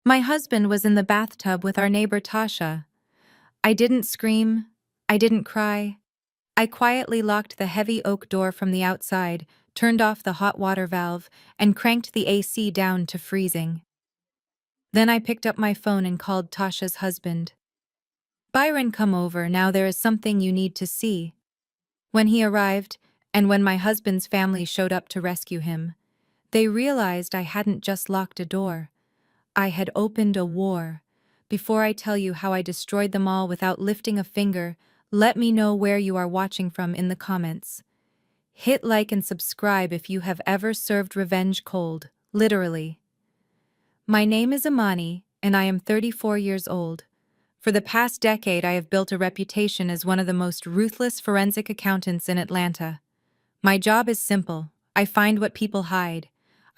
My husband was in the bathtub with our neighbor Tasha. I didn't scream. I didn't cry. I quietly locked the heavy oak door from the outside, turned off the hot water valve, and cranked the AC down to freezing. Then I picked up my phone and called Tasha's husband. Byron, come over, now there is something you need to see. When he arrived, and when my husband's family showed up to rescue him, they realized I hadn't just locked a door. I had opened a war. Before I tell you how I destroyed them all without lifting a finger, let me know where you are watching from in the comments. Hit like and subscribe if you have ever served revenge cold, literally. My name is Imani, and I am 34 years old. For the past decade, I have built a reputation as one of the most ruthless forensic accountants in Atlanta. My job is simple. I find what people hide.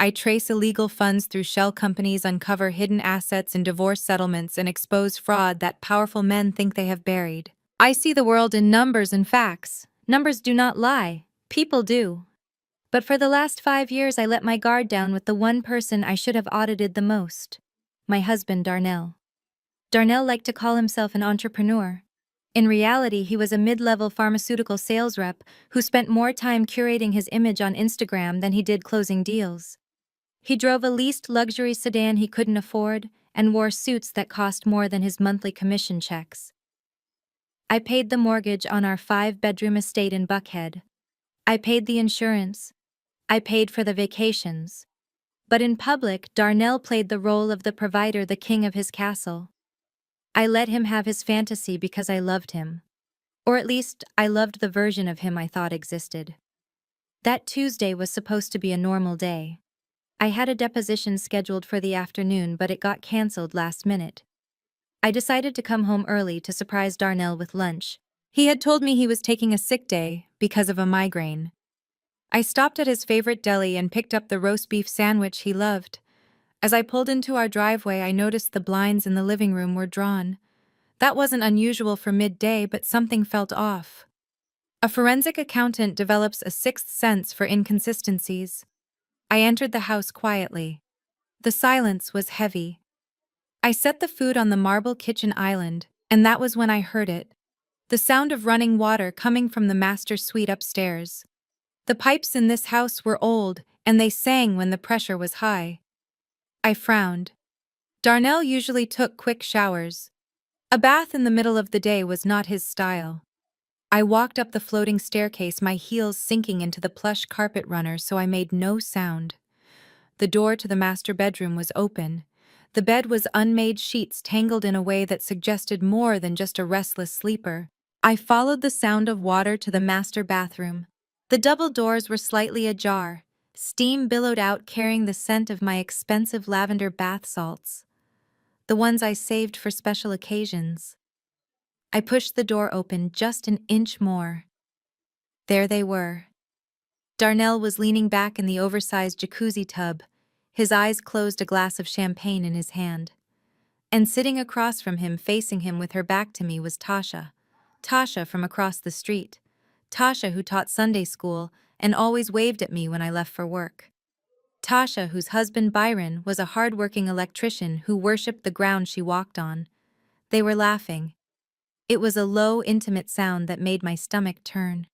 I trace illegal funds through shell companies, uncover hidden assets in divorce settlements, and expose fraud that powerful men think they have buried. I see the world in numbers and facts. Numbers do not lie. People do. But for the last 5 years, I let my guard down with the one person I should have audited the most. My husband, Darnell. Darnell liked to call himself an entrepreneur. In reality, he was a mid-level pharmaceutical sales rep who spent more time curating his image on Instagram than he did closing deals. He drove a leased luxury sedan he couldn't afford and wore suits that cost more than his monthly commission checks. I paid the mortgage on our 5-bedroom estate in Buckhead. I paid the insurance. I paid for the vacations. But in public, Darnell played the role of the provider, the king of his castle. I let him have his fantasy because I loved him. Or at least, I loved the version of him I thought existed. That Tuesday was supposed to be a normal day. I had a deposition scheduled for the afternoon, but it got canceled last minute. I decided to come home early to surprise Darnell with lunch. He had told me he was taking a sick day because of a migraine. I stopped at his favorite deli and picked up the roast beef sandwich he loved. As I pulled into our driveway, I noticed the blinds in the living room were drawn. That wasn't unusual for midday, but something felt off. A forensic accountant develops a sixth sense for inconsistencies. I entered the house quietly. The silence was heavy. I set the food on the marble kitchen island, and that was when I heard it. The sound of running water coming from the master suite upstairs. The pipes in this house were old, and they sang when the pressure was high. I frowned. Darnell usually took quick showers. A bath in the middle of the day was not his style. I walked up the floating staircase, my heels sinking into the plush carpet runner so I made no sound. The door to the master bedroom was open. The bed was unmade sheets tangled in a way that suggested more than just a restless sleeper. I followed the sound of water to the master bathroom. The double doors were slightly ajar. Steam billowed out, carrying the scent of my expensive lavender bath salts, the ones I saved for special occasions. I pushed the door open just an inch more. There they were. Darnell was leaning back in the oversized jacuzzi tub, his eyes closed, a glass of champagne in his hand. And sitting across from him, facing him with her back to me, was Tasha. Tasha from across the street. Tasha, who taught Sunday school and always waved at me when I left for work. Tasha, whose husband Byron was a hard-working electrician who worshipped the ground she walked on. They were laughing. It was a low, intimate sound that made my stomach turn.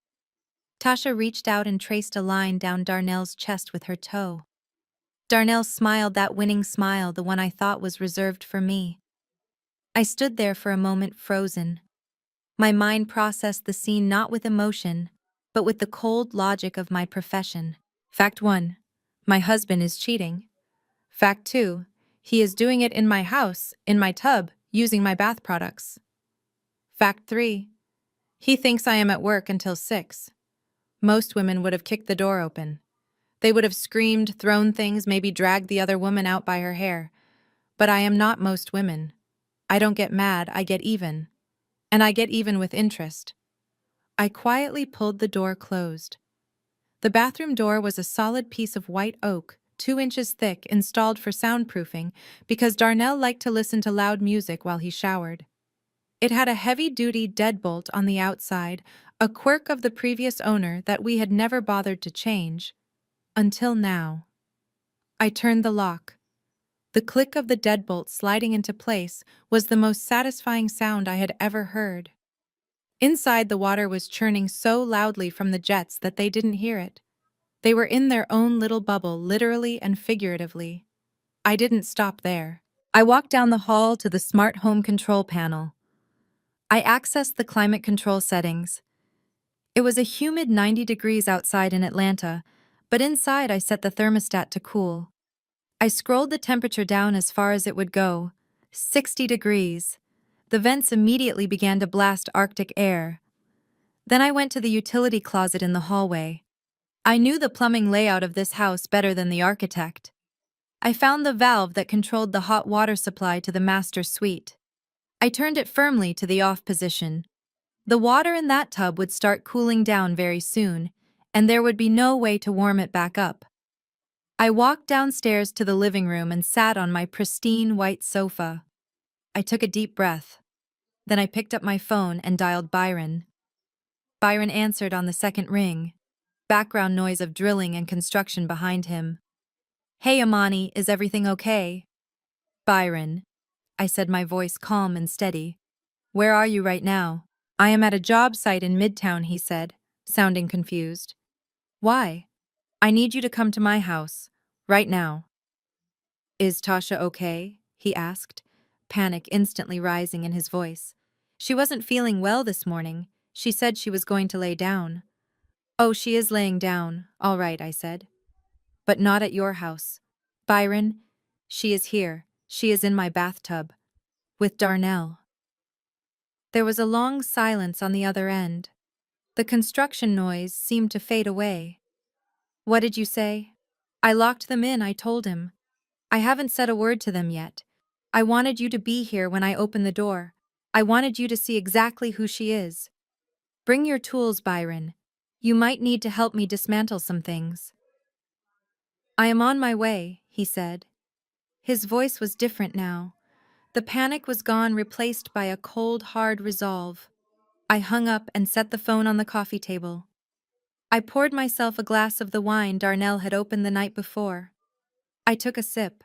Tasha reached out and traced a line down Darnell's chest with her toe. Darnell smiled, that winning smile, the one I thought was reserved for me. I stood there for a moment, frozen. My mind processed the scene not with emotion, but with the cold logic of my profession. Fact 1. My husband is cheating. Fact 2. He is doing it in my house, in my tub, using my bath products. Fact 3. He thinks I am at work until 6. Most women would have kicked the door open. They would have screamed, thrown things, maybe dragged the other woman out by her hair. But I am not most women. I don't get mad, I get even. And I get even with interest. I quietly pulled the door closed. The bathroom door was a solid piece of white oak, 2 inches thick, installed for soundproofing because Darnell liked to listen to loud music while he showered. It had a heavy-duty deadbolt on the outside, a quirk of the previous owner that we had never bothered to change. Until now. I turned the lock. The click of the deadbolt sliding into place was the most satisfying sound I had ever heard. Inside, the water was churning so loudly from the jets that they didn't hear it. They were in their own little bubble, literally and figuratively. I didn't stop there. I walked down the hall to the smart home control panel. I accessed the climate control settings. It was a humid 90 degrees outside in Atlanta, but inside I set the thermostat to cool. I scrolled the temperature down as far as it would go, 60 degrees. The vents immediately began to blast Arctic air. Then I went to the utility closet in the hallway. I knew the plumbing layout of this house better than the architect. I found the valve that controlled the hot water supply to the master suite. I turned it firmly to the off position. The water in that tub would start cooling down very soon, and there would be no way to warm it back up. I walked downstairs to the living room and sat on my pristine white sofa. I took a deep breath. Then I picked up my phone and dialed Byron. Byron answered on the second ring, background noise of drilling and construction behind him. "Hey, Amani, is everything okay?" "Byron," I said, my voice calm and steady. "Where are you right now?" "I am at a job site in Midtown," he said, sounding confused. "Why?" "I need you to come to my house, right now." "Is Tasha okay?" he asked, panic instantly rising in his voice. "She wasn't feeling well this morning. She said she was going to lay down." "Oh, she is laying down. All right," I said. "But not at your house. Byron, she is here. She is in my bathtub. With Darnell." There was a long silence on the other end. The construction noise seemed to fade away. "What did you say?" "I locked them in," I told him. "I haven't said a word to them yet. I wanted you to be here when I opened the door. I wanted you to see exactly who she is. Bring your tools, Byron. You might need to help me dismantle some things." "I am on my way," he said. His voice was different now. The panic was gone, replaced by a cold, hard resolve. I hung up and set the phone on the coffee table. I poured myself a glass of the wine Darnell had opened the night before. I took a sip.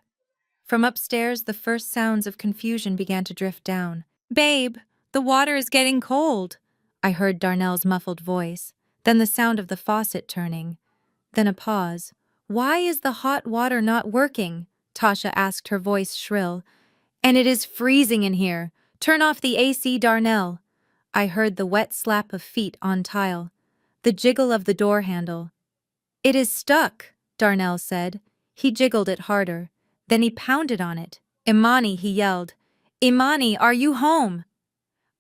From upstairs, the first sounds of confusion began to drift down. "Babe, the water is getting cold," I heard Darnell's muffled voice, then the sound of the faucet turning. Then a pause. "Why is the hot water not working?" Tasha asked, her voice shrill. "And it is freezing in here. Turn off the AC, Darnell." I heard the wet slap of feet on tile, the jiggle of the door handle. "It is stuck," Darnell said. He jiggled it harder. Then he pounded on it. "Imani," he yelled. "Imani, are you home?"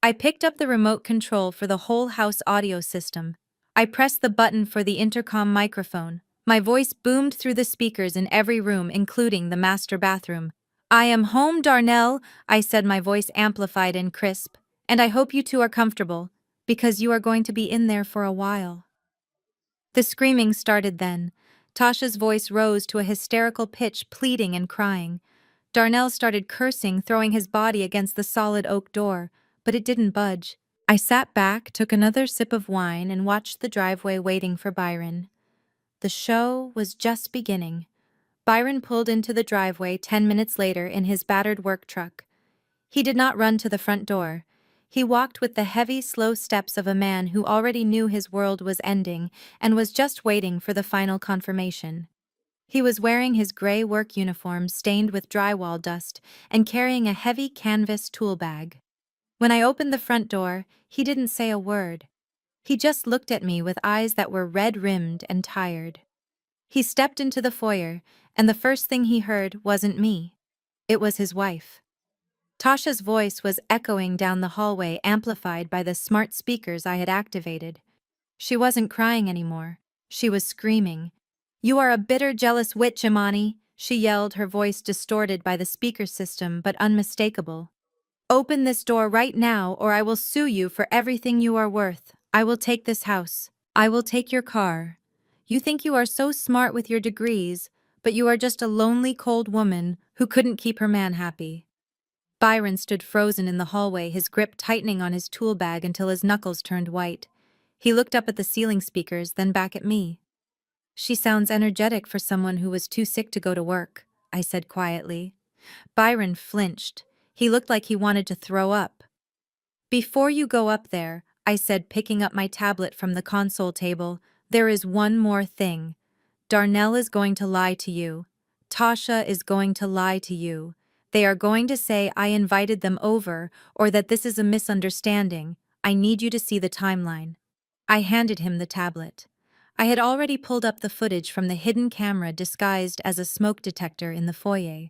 I picked up the remote control for the whole house audio system. I pressed the button for the intercom microphone. My voice boomed through the speakers in every room, including the master bathroom. "I am home, Darnell," I said, my voice amplified and crisp. "And I hope you two are comfortable, because you are going to be in there for a while." The screaming started then. Tasha's voice rose to a hysterical pitch, pleading and crying. Darnell started cursing, throwing his body against the solid oak door, but it didn't budge. I sat back, took another sip of wine, and watched the driveway waiting for Byron. The show was just beginning. Byron pulled into the driveway 10 minutes later in his battered work truck. He did not run to the front door. He walked with the heavy, slow steps of a man who already knew his world was ending and was just waiting for the final confirmation. He was wearing his gray work uniform stained with drywall dust and carrying a heavy canvas tool bag. When I opened the front door, he didn't say a word. He just looked at me with eyes that were red-rimmed and tired. He stepped into the foyer, and the first thing he heard wasn't me. It was his wife. Tasha's voice was echoing down the hallway, amplified by the smart speakers I had activated. She wasn't crying anymore. She was screaming. "You are a bitter, jealous witch, Imani," she yelled, her voice distorted by the speaker system but unmistakable. "Open this door right now, or I will sue you for everything you are worth. I will take this house. I will take your car. You think you are so smart with your degrees, but you are just a lonely, cold woman who couldn't keep her man happy." Byron stood frozen in the hallway, his grip tightening on his tool bag until his knuckles turned white. He looked up at the ceiling speakers, then back at me. "She sounds energetic for someone who was too sick to go to work," I said quietly. Byron flinched. He looked like he wanted to throw up. "Before you go up there," I said, picking up my tablet from the console table, "there is one more thing. Darnell is going to lie to you. Tasha is going to lie to you. They are going to say I invited them over, or that this is a misunderstanding. I need you to see the timeline." I handed him the tablet. I had already pulled up the footage from the hidden camera disguised as a smoke detector in the foyer.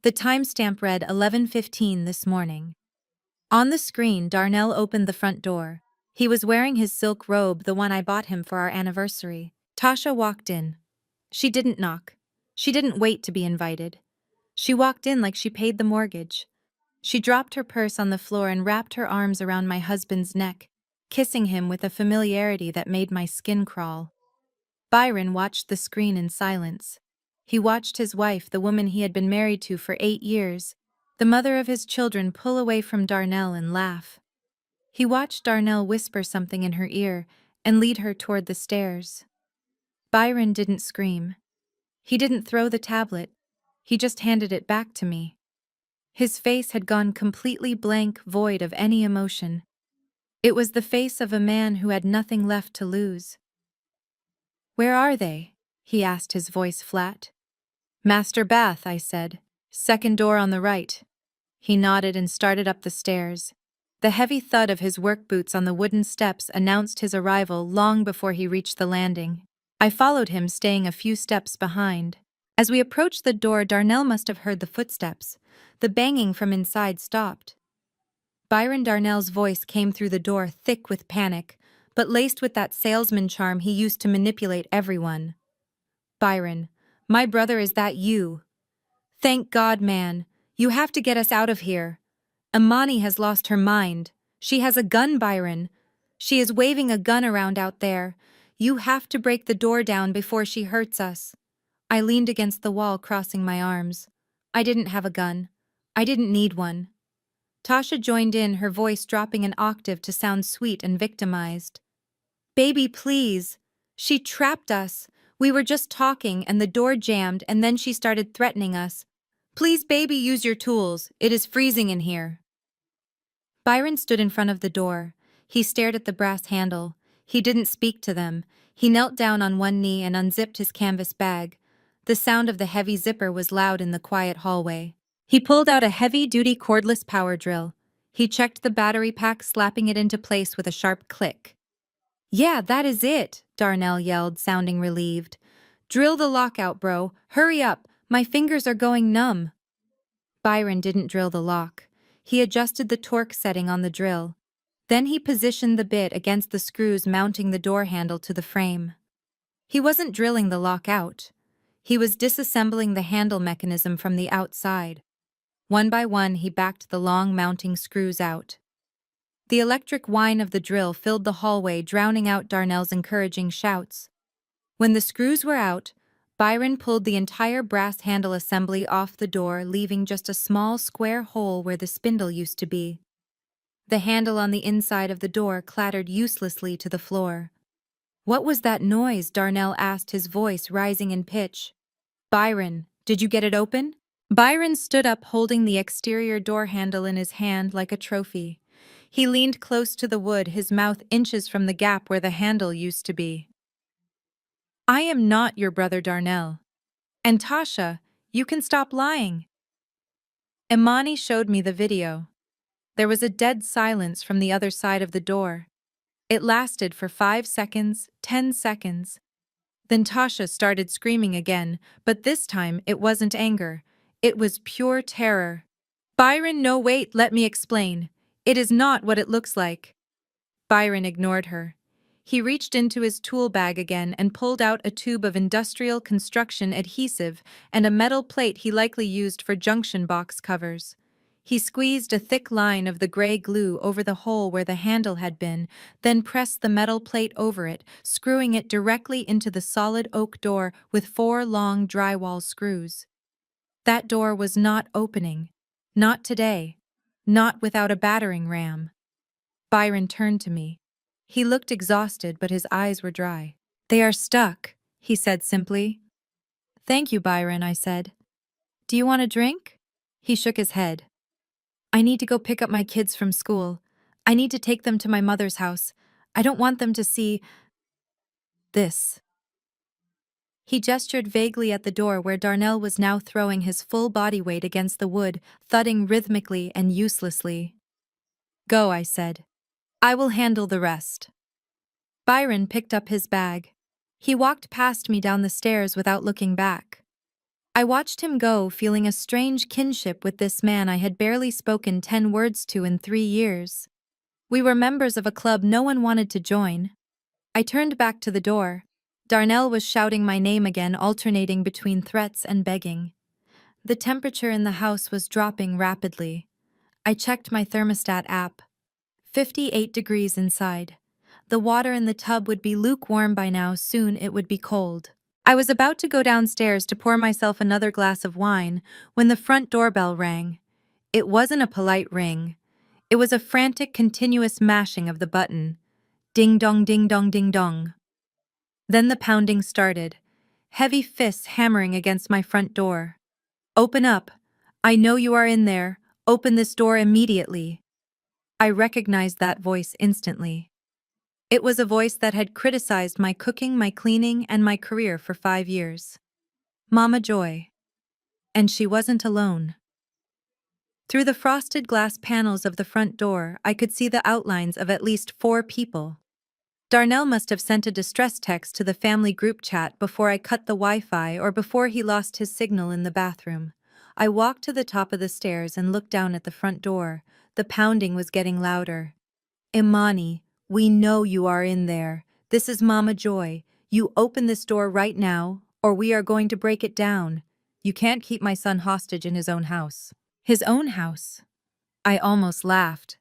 The timestamp read 11:15 this morning. On the screen, Darnell opened the front door. He was wearing his silk robe, the one I bought him for our anniversary. Tasha walked in. She didn't knock. She didn't wait to be invited. She walked in like she paid the mortgage. She dropped her purse on the floor and wrapped her arms around my husband's neck, kissing him with a familiarity that made my skin crawl. Byron watched the screen in silence. He watched his wife, the woman he had been married to for 8 years, the mother of his children, pull away from Darnell and laugh. He watched Darnell whisper something in her ear and lead her toward the stairs. Byron didn't scream. He didn't throw the tablet. He just handed it back to me. His face had gone completely blank, void of any emotion. It was the face of a man who had nothing left to lose. "Where are they?" he asked, his voice flat. "Master bath," I said. "Second door on the right." He nodded and started up the stairs. The heavy thud of his work boots on the wooden steps announced his arrival long before he reached the landing. I followed him, staying a few steps behind. As we approached the door, Darnell must have heard the footsteps. The banging from inside stopped. Byron Darnell's voice came through the door, thick with panic, but laced with that salesman charm he used to manipulate everyone. "Byron, my brother, is that you? Thank God, man. You have to get us out of here. Imani has lost her mind. She has a gun, Byron. She is waving a gun around out there. You have to break the door down before she hurts us." I leaned against the wall, crossing my arms. I didn't have a gun. I didn't need one. Tasha joined in, her voice dropping an octave to sound sweet and victimized. "Baby, please. She trapped us. We were just talking and the door jammed and then she started threatening us. Please, baby, use your tools. It is freezing in here." Byron stood in front of the door. He stared at the brass handle. He didn't speak to them. He knelt down on one knee and unzipped his canvas bag. The sound of the heavy zipper was loud in the quiet hallway. He pulled out a heavy-duty cordless power drill. He checked the battery pack, slapping it into place with a sharp click. "Yeah, that is it," Darnell yelled, sounding relieved. "Drill the lockout, bro. Hurry up. My fingers are going numb." Byron didn't drill the lock. He adjusted the torque setting on the drill. Then he positioned the bit against the screws mounting the door handle to the frame. He wasn't drilling the lock out. He was disassembling the handle mechanism from the outside. One by one, he backed the long mounting screws out. The electric whine of the drill filled the hallway, drowning out Darnell's encouraging shouts. When the screws were out, Byron pulled the entire brass handle assembly off the door, leaving just a small square hole where the spindle used to be. The handle on the inside of the door clattered uselessly to the floor. "What was that noise?" Darnell asked, his voice rising in pitch. "Byron, did you get it open?" Byron stood up, holding the exterior door handle in his hand like a trophy. He leaned close to the wood, his mouth inches from the gap where the handle used to be. "I am not your brother Darnell. And Tasha, you can stop lying." Imani showed me the video. There was a dead silence from the other side of the door. It lasted for 5 seconds, 10 seconds. Then Tasha started screaming again, but this time it wasn't anger. It was pure terror. "Byron, no, wait, let me explain. It is not what it looks like." Byron ignored her. He reached into his tool bag again and pulled out a tube of industrial construction adhesive and a metal plate he likely used for junction box covers. He squeezed a thick line of the gray glue over the hole where the handle had been, then pressed the metal plate over it, screwing it directly into the solid oak door with 4 long drywall screws. That door was not opening. Not today. Not without a battering ram. Byron turned to me. He looked exhausted, but his eyes were dry. "They are stuck," he said simply. "Thank you, Byron," I said. "Do you want a drink?" He shook his head. I need to go pick up my kids from school. I need to take them to my mother's house. I don't want them to see this. He gestured vaguely at the door where Darnell was now throwing his full body weight against the wood, thudding rhythmically and uselessly. Go, I said. I will handle the rest. Byron picked up his bag. He walked past me down the stairs without looking back. I watched him go, feeling a strange kinship with this man I had barely spoken 10 words to in 3 years. We were members of a club no one wanted to join. I turned back to the door. Darnell was shouting my name again, alternating between threats and begging. The temperature in the house was dropping rapidly. I checked my thermostat app. 58 degrees inside. The water in the tub would be lukewarm by now, soon it would be cold. I was about to go downstairs to pour myself another glass of wine when the front doorbell rang. It wasn't a polite ring. It was a frantic, continuous mashing of the button. Ding dong, ding dong, ding dong. Then the pounding started, heavy fists hammering against my front door. Open up. I know you are in there. Open this door immediately. I recognized that voice instantly. It was a voice that had criticized my cooking, my cleaning, and my career for 5 years. Mama Joy. And she wasn't alone. Through the frosted glass panels of the front door, I could see the outlines of at least 4 people. Darnell must have sent a distress text to the family group chat before I cut the Wi-Fi or before he lost his signal in the bathroom. I walked to the top of the stairs and looked down at the front door. The pounding was getting louder. Imani, we know you are in there. This is Mama Joy. You open this door right now, or we are going to break it down. You can't keep my son hostage in his own house. His own house? I almost laughed.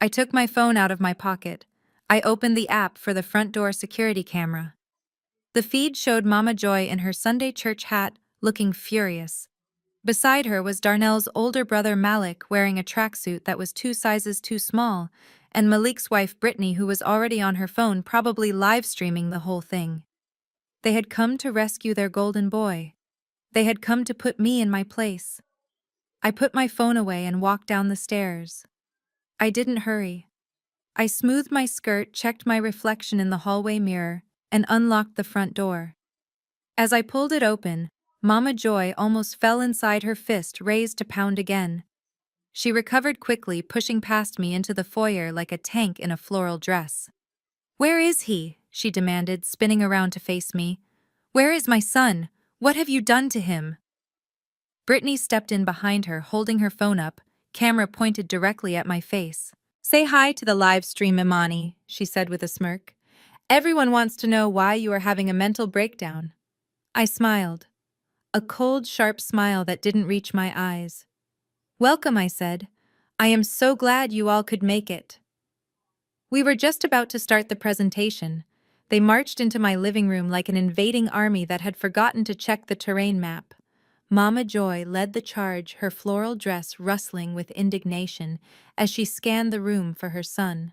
I took my phone out of my pocket. I opened the app for the front door security camera. The feed showed Mama Joy in her Sunday church hat, looking furious. Beside her was Darnell's older brother Malik wearing a tracksuit that was 2 sizes too small, and Malik's wife Brittany, who was already on her phone, probably live-streaming the whole thing. They had come to rescue their golden boy. They had come to put me in my place. I put my phone away and walked down the stairs. I didn't hurry. I smoothed my skirt, checked my reflection in the hallway mirror, and unlocked the front door. As I pulled it open, Mama Joy almost fell inside, her fist raised to pound again. She recovered quickly, pushing past me into the foyer like a tank in a floral dress. Where is he? She demanded, spinning around to face me. Where is my son? What have you done to him? Brittany stepped in behind her, holding her phone up, camera pointed directly at my face. Say hi to the live stream, Imani, she said with a smirk. Everyone wants to know why you are having a mental breakdown. I smiled. A cold, sharp smile that didn't reach my eyes. Welcome, I said. I am so glad you all could make it. We were just about to start the presentation. They marched into my living room like an invading army that had forgotten to check the terrain map. Mama Joy led the charge, her floral dress rustling with indignation as she scanned the room for her son.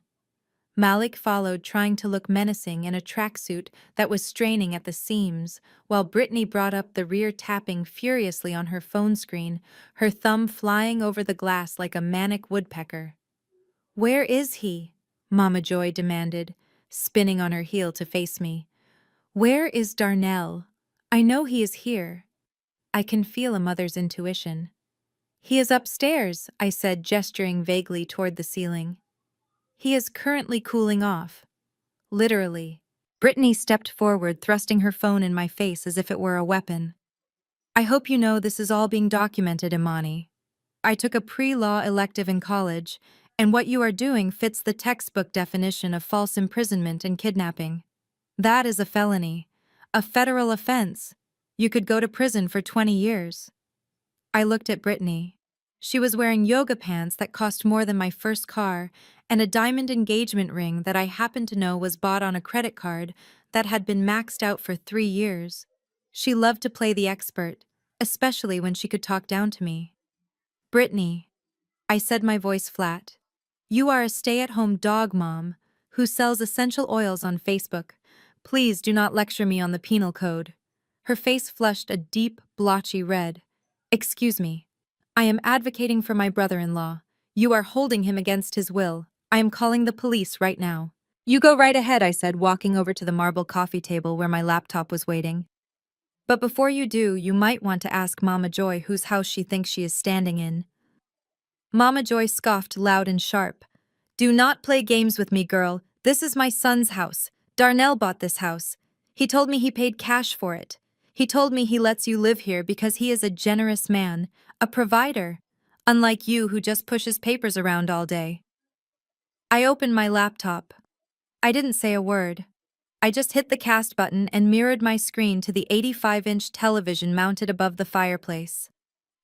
Malik followed, trying to look menacing in a tracksuit that was straining at the seams, while Brittany brought up the rear, tapping furiously on her phone screen, her thumb flying over the glass like a manic woodpecker. Where is he? Mama Joy demanded, spinning on her heel to face me. Where is Darnell? I know he is here. I can feel a mother's intuition. He is upstairs, I said, gesturing vaguely toward the ceiling. He is currently cooling off. Literally. Brittany stepped forward, thrusting her phone in my face as if it were a weapon. I hope you know this is all being documented, Imani. I took a pre-law elective in college, and what you are doing fits the textbook definition of false imprisonment and kidnapping. That is a felony, a federal offense. You could go to prison for 20 years. I looked at Brittany. She was wearing yoga pants that cost more than my first car and a diamond engagement ring that I happened to know was bought on a credit card that had been maxed out for 3 years. She loved to play the expert, especially when she could talk down to me. Brittany, I said, my voice flat. You are a stay-at-home dog mom who sells essential oils on Facebook. Please do not lecture me on the penal code. Her face flushed a deep, blotchy red. Excuse me. I am advocating for my brother-in-law. You are holding him against his will. I am calling the police right now. You go right ahead, I said, walking over to the marble coffee table where my laptop was waiting. But before you do, you might want to ask Mama Joy whose house she thinks she is standing in. Mama Joy scoffed loud and sharp. Do not play games with me, girl. This is my son's house. Darnell bought this house. He told me he paid cash for it. He told me he lets you live here because he is a generous man, a provider, unlike you who just pushes papers around all day. I opened my laptop. I didn't say a word. I just hit the cast button and mirrored my screen to the 85-inch television mounted above the fireplace.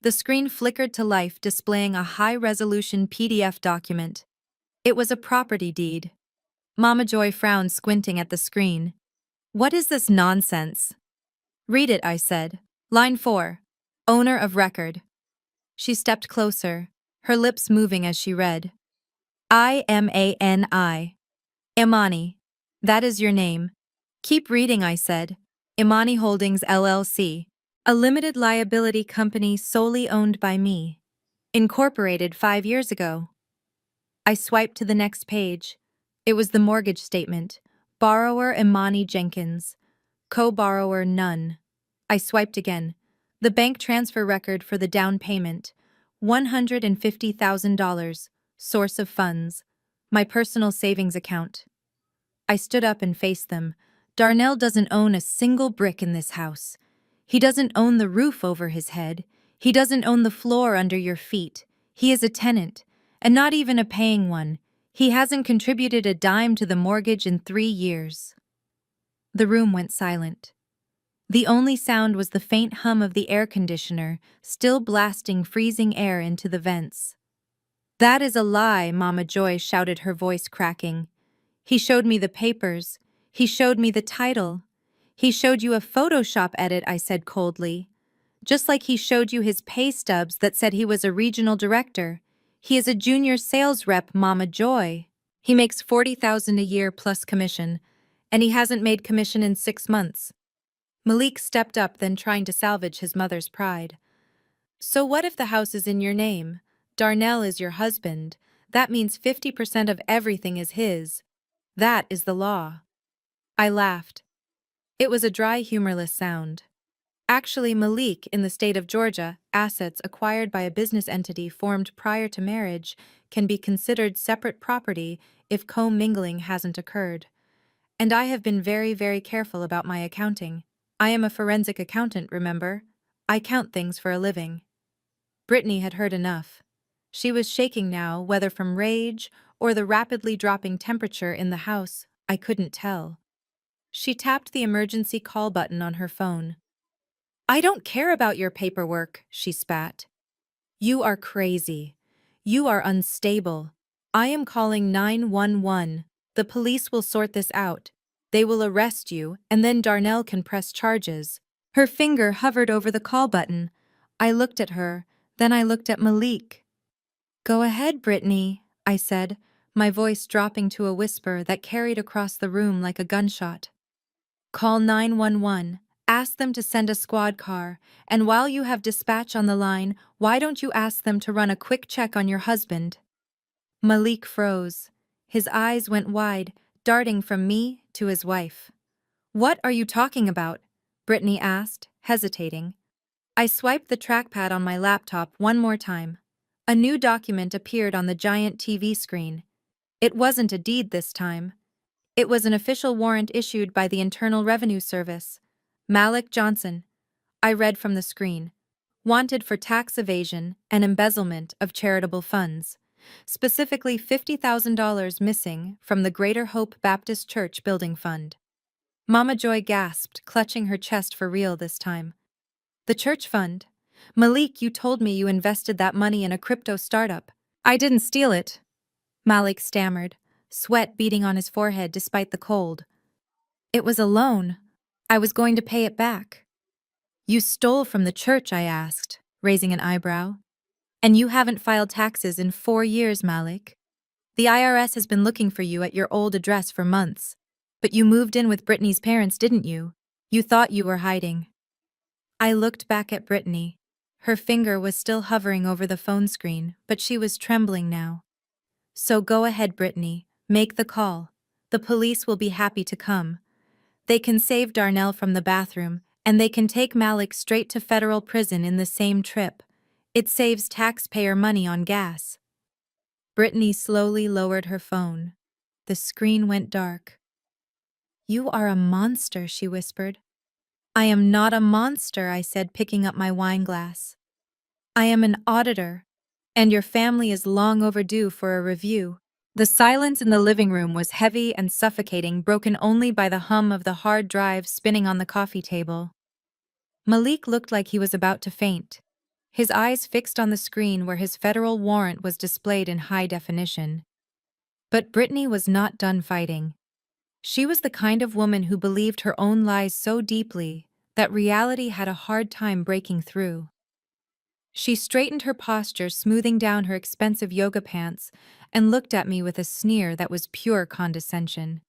The screen flickered to life, displaying a high-resolution PDF document. It was a property deed. Mama Joy frowned, squinting at the screen. What is this nonsense? Read it, I said. Line 4. Owner of record. She stepped closer, her lips moving as she read. Imani. Imani. That is your name. Keep reading, I said. Imani Holdings LLC. A limited liability company solely owned by me. Incorporated 5 years ago. I swiped to the next page. It was the mortgage statement. Borrower Imani Jenkins. Co-borrower none. I swiped again. The bank transfer record for the down payment. $150,000. Source of funds. My personal savings account. I stood up and faced them. Darnell doesn't own a single brick in this house. He doesn't own the roof over his head. He doesn't own the floor under your feet. He is a tenant, and not even a paying one. He hasn't contributed a dime to the mortgage in 3 years. The room went silent. The only sound was the faint hum of the air conditioner, still blasting freezing air into the vents. That is a lie, Mama Joy shouted, her voice cracking. He showed me the papers. He showed me the title. He showed you a Photoshop edit, I said coldly. Just like he showed you his pay stubs that said he was a regional director. He is a junior sales rep, Mama Joy. He makes $40,000 a year plus commission, and he hasn't made commission in 6 months. Malik stepped up, then trying to salvage his mother's pride. So what if the house is in your name? Darnell is your husband. That means 50% of everything is his. That is the law. I laughed. It was a dry, humorless sound. Actually, Malik, in the state of Georgia, assets acquired by a business entity formed prior to marriage can be considered separate property if commingling hasn't occurred. And I have been very, very careful about my accounting. I am a forensic accountant, remember? I count things for a living. Brittany had heard enough. She was shaking now, whether from rage or the rapidly dropping temperature in the house, I couldn't tell. She tapped the emergency call button on her phone. I don't care about your paperwork, she spat. You are crazy. You are unstable. I am calling 911. The police will sort this out. They will arrest you, and then Darnell can press charges. Her finger hovered over the call button. I looked at her, then I looked at Malik. Go ahead, Brittany, I said, my voice dropping to a whisper that carried across the room like a gunshot. Call 911. Ask them to send a squad car, and while you have dispatch on the line, why don't you ask them to run a quick check on your husband? Malik froze. His eyes went wide, darting from me to his wife. What are you talking about? Brittany asked, hesitating. I swiped the trackpad on my laptop one more time. A new document appeared on the giant TV screen. It wasn't a deed this time. It was an official warrant issued by the Internal Revenue Service. Malik Johnson, I read from the screen. Wanted for tax evasion and embezzlement of charitable funds. Specifically $50,000 missing from the Greater Hope Baptist Church Building Fund. Mama Joy gasped, clutching her chest for real this time. The church fund? Malik, you told me you invested that money in a crypto startup. I didn't steal it. Malik stammered, sweat beading on his forehead despite the cold. It was a loan. I was going to pay it back. You stole from the church, I asked, raising an eyebrow. And you haven't filed taxes in 4 years, Malik. The IRS has been looking for you at your old address for months. But you moved in with Brittany's parents, didn't you? You thought you were hiding. I looked back at Brittany. Her finger was still hovering over the phone screen, but she was trembling now. So go ahead, Brittany. Make the call. The police will be happy to come. They can save Darnell from the bathroom, and they can take Malik straight to federal prison in the same trip. It saves taxpayer money on gas. Brittany slowly lowered her phone. The screen went dark. You are a monster, she whispered. I am not a monster, I said, picking up my wine glass. I am an auditor, and your family is long overdue for a review. The silence in the living room was heavy and suffocating, broken only by the hum of the hard drive spinning on the coffee table. Malik looked like he was about to faint, his eyes fixed on the screen where his federal warrant was displayed in high definition. But Brittany was not done fighting. She was the kind of woman who believed her own lies so deeply that reality had a hard time breaking through. She straightened her posture, smoothing down her expensive yoga pants, and looked at me with a sneer that was pure condescension.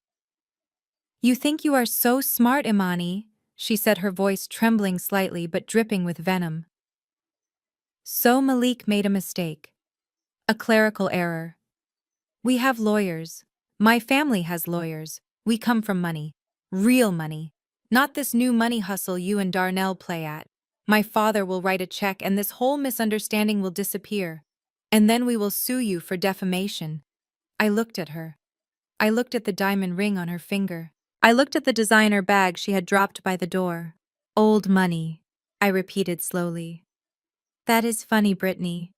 You think you are so smart, Imani, she said, her voice trembling slightly but dripping with venom. So Malik made a mistake. A clerical error. We have lawyers. My family has lawyers. We come from money. Real money. Not this new money hustle you and Darnell play at. My father will write a check and this whole misunderstanding will disappear. And then we will sue you for defamation. I looked at her. I looked at the diamond ring on her finger. I looked at the designer bag she had dropped by the door. Old money, I repeated slowly. That is funny, Brittany.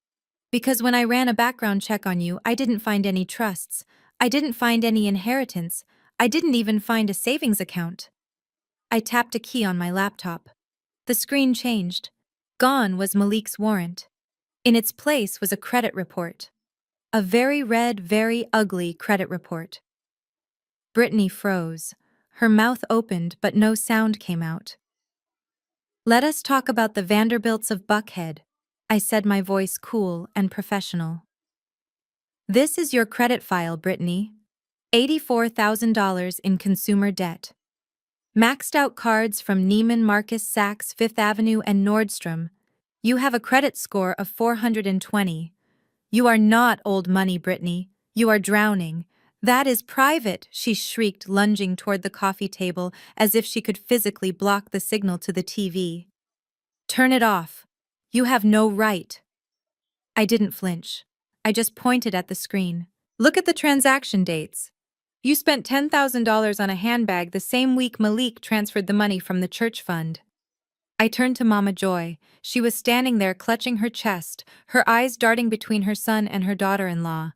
Because when I ran a background check on you, I didn't find any trusts. I didn't find any inheritance. I didn't even find a savings account. I tapped a key on my laptop. The screen changed. Gone was Malik's warrant. In its place was a credit report. A very red, very ugly credit report. Brittany froze. Her mouth opened, but no sound came out. Let us talk about the Vanderbilts of Buckhead, I said, my voice cool and professional. This is your credit file, Brittany. $84,000 in consumer debt. Maxed out cards from Neiman Marcus, Saks, Fifth Avenue, and Nordstrom. You have a credit score of 420. You are not old money, Brittany. You are drowning. That is private, she shrieked, lunging toward the coffee table as if she could physically block the signal to the TV. Turn it off. You have no right. I didn't flinch. I just pointed at the screen. Look at the transaction dates. You spent $10,000 on a handbag the same week Malik transferred the money from the church fund. I turned to Mama Joy. She was standing there clutching her chest, her eyes darting between her son and her daughter-in-law.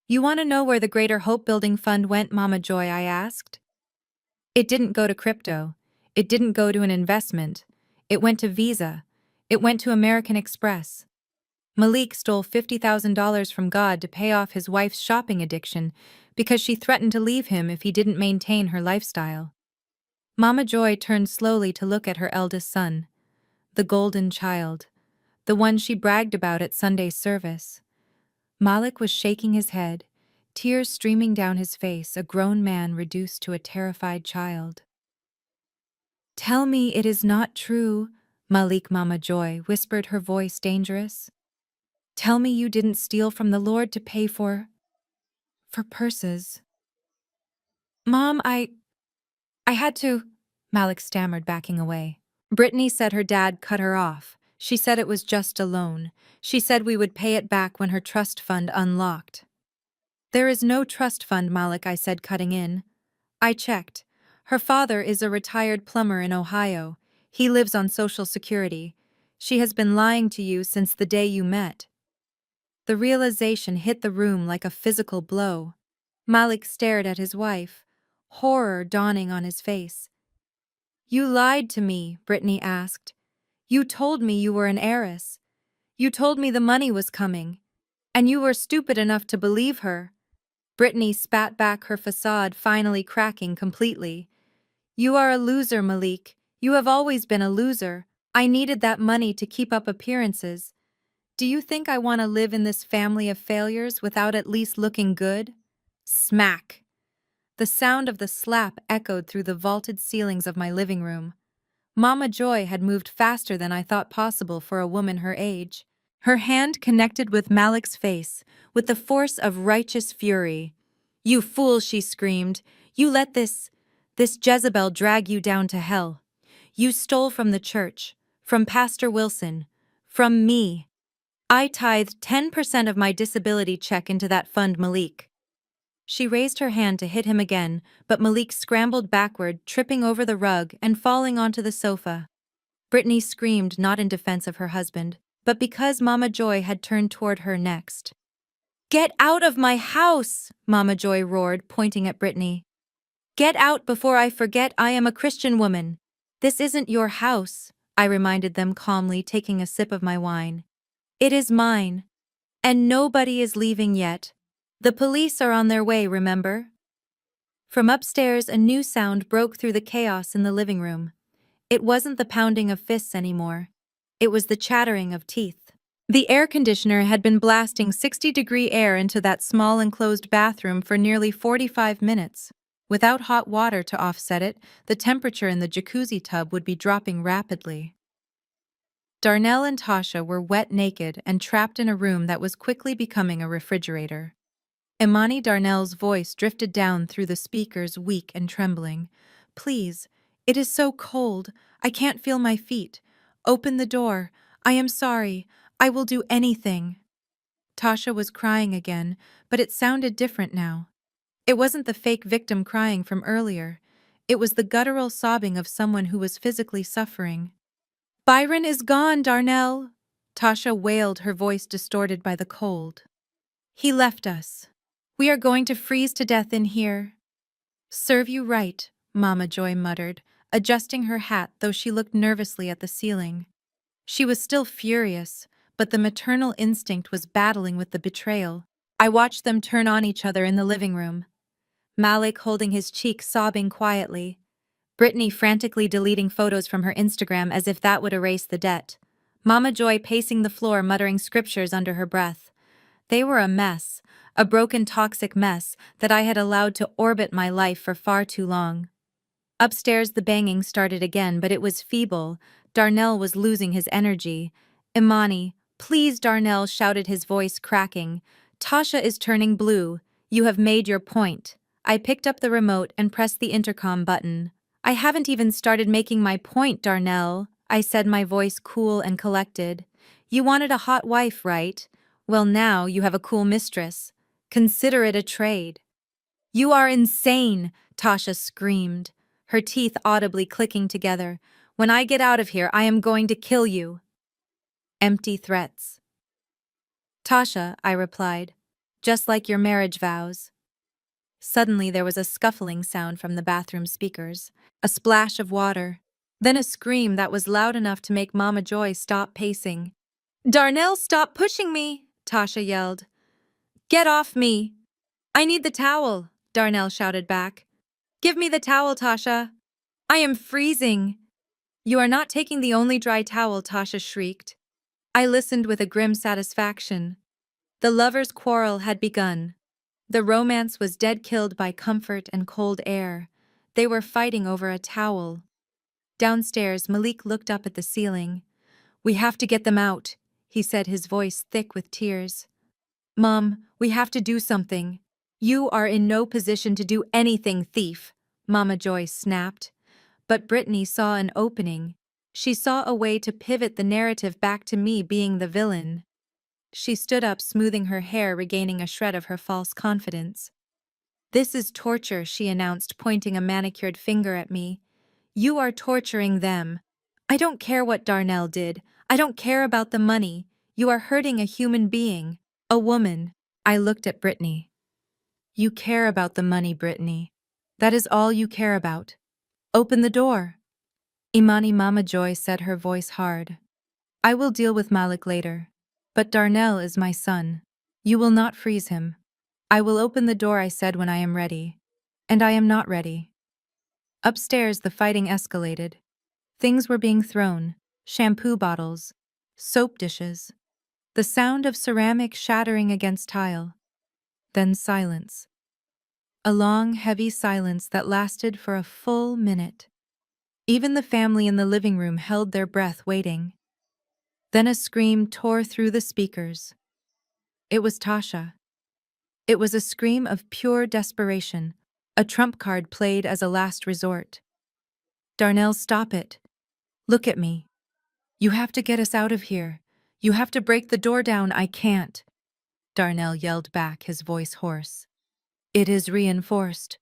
You want to know where the Greater Hope Building Fund went, Mama Joy? I asked. It didn't go to crypto. It didn't go to an investment. It went to Visa. It went to American Express. Malik stole $50,000 from God to pay off his wife's shopping addiction because she threatened to leave him if he didn't maintain her lifestyle. Mama Joy turned slowly to look at her eldest son, the golden child, the one she bragged about at Sunday service. Malik was shaking his head, tears streaming down his face, a grown man reduced to a terrified child. Tell me it is not true, Malik, Mama Joy whispered, her voice dangerous. Tell me you didn't steal from the Lord to pay for purses. Mom, I had to, Malik stammered, backing away. Brittany said her dad cut her off. She said it was just a loan. She said we would pay it back when her trust fund unlocked. There is no trust fund, Malik, I said, cutting in. I checked. Her father is a retired plumber in Ohio. He lives on Social Security. She has been lying to you since the day you met. The realization hit the room like a physical blow. Malik stared at his wife, horror dawning on his face. You lied to me, Brittany asked. You told me you were an heiress. You told me the money was coming. And you were stupid enough to believe her. Brittany spat back, her facade finally cracking completely. You are a loser, Malik. You have always been a loser. I needed that money to keep up appearances. Do you think I want to live in this family of failures without at least looking good? Smack! The sound of the slap echoed through the vaulted ceilings of my living room. Mama Joy had moved faster than I thought possible for a woman her age. Her hand connected with Malik's face, with the force of righteous fury. "You fool," she screamed. "You let this Jezebel drag you down to hell. You stole from the church, from Pastor Wilson, from me. I tithed 10% of my disability check into that fund, Malik." She raised her hand to hit him again, but Malik scrambled backward, tripping over the rug and falling onto the sofa. Brittany screamed, not in defense of her husband, but because Mama Joy had turned toward her next. "Get out of my house!" Mama Joy roared, pointing at Brittany. "Get out before I forget I am a Christian woman." "This isn't your house," I reminded them calmly, taking a sip of my wine. "It is mine. And nobody is leaving yet. The police are on their way, remember?" From upstairs, a new sound broke through the chaos in the living room. It wasn't the pounding of fists anymore. It was the chattering of teeth. The air conditioner had been blasting 60-degree air into that small enclosed bathroom for nearly 45 minutes. Without hot water to offset it, the temperature in the jacuzzi tub would be dropping rapidly. Darnell and Tasha were wet naked and trapped in a room that was quickly becoming a refrigerator. Imani Darnell's voice drifted down through the speakers, weak and trembling. "Please, it is so cold. I can't feel my feet. Open the door. I am sorry. I will do anything." Tasha was crying again, but it sounded different now. It wasn't the fake victim crying from earlier. It was the guttural sobbing of someone who was physically suffering. "Byron is gone, Darnell," Tasha wailed, her voice distorted by the cold. "He left us. We are going to freeze to death in here." "Serve you right," Mama Joy muttered, adjusting her hat though she looked nervously at the ceiling. She was still furious, but the maternal instinct was battling with the betrayal. I watched them turn on each other in the living room. Malik holding his cheek, sobbing quietly. Brittany frantically deleting photos from her Instagram as if that would erase the debt. Mama Joy pacing the floor, muttering scriptures under her breath. They were a mess, a broken, toxic mess that I had allowed to orbit my life for far too long. Upstairs, the banging started again, but it was feeble. Darnell was losing his energy. "Imani, please," Darnell shouted, his voice cracking. "Tasha is turning blue. You have made your point." I picked up the remote and pressed the intercom button. "I haven't even started making my point, Darnell," I said, my voice cool and collected. "You wanted a hot wife, right? Well, now you have a cool mistress. Consider it a trade." "You are insane," Tasha screamed, her teeth audibly clicking together. "When I get out of here, I am going to kill you." Empty threats. "Tasha," I replied, "just like your marriage vows." Suddenly there was a scuffling sound from the bathroom speakers, a splash of water, then a scream that was loud enough to make Mama Joy stop pacing. "Darnell, stop pushing me!" Tasha yelled. "Get off me!" "I need the towel," Darnell shouted back. "Give me the towel, Tasha. I am freezing." "You are not taking the only dry towel," Tasha shrieked. I listened with a grim satisfaction. The lovers' quarrel had begun. The romance was dead, killed by comfort and cold air. They were fighting over a towel. Downstairs, Malik looked up at the ceiling. "We have to get them out," he said, his voice thick with tears. "Mom, we have to do something." "You are in no position to do anything, thief," Mama Joy snapped. But Brittany saw an opening. She saw a way to pivot the narrative back to me being the villain. She stood up, smoothing her hair, regaining a shred of her false confidence. "This is torture," she announced, pointing a manicured finger at me. "You are torturing them. I don't care what Darnell did. I don't care about the money. You are hurting a human being, a woman." I looked at Brittany. "You care about the money, Brittany. That is all you care about. Open the door." "Imani," Mama Joy said, her voice hard. "I will deal with Malik later. But Darnell is my son. You will not freeze him." "I will open the door," I said, "when I am ready." And I am not ready. Upstairs, the fighting escalated. Things were being thrown: shampoo bottles, soap dishes, the sound of ceramic shattering against tile. Then silence. A long, heavy silence that lasted for a full minute. Even the family in the living room held their breath waiting. Then a scream tore through the speakers. It was Tasha. It was a scream of pure desperation, a trump card played as a last resort. Darnell, stop it. Look at me. You have to get us out of here. You have to break the door down. I can't. Darnell yelled back, his voice hoarse. It is reinforced.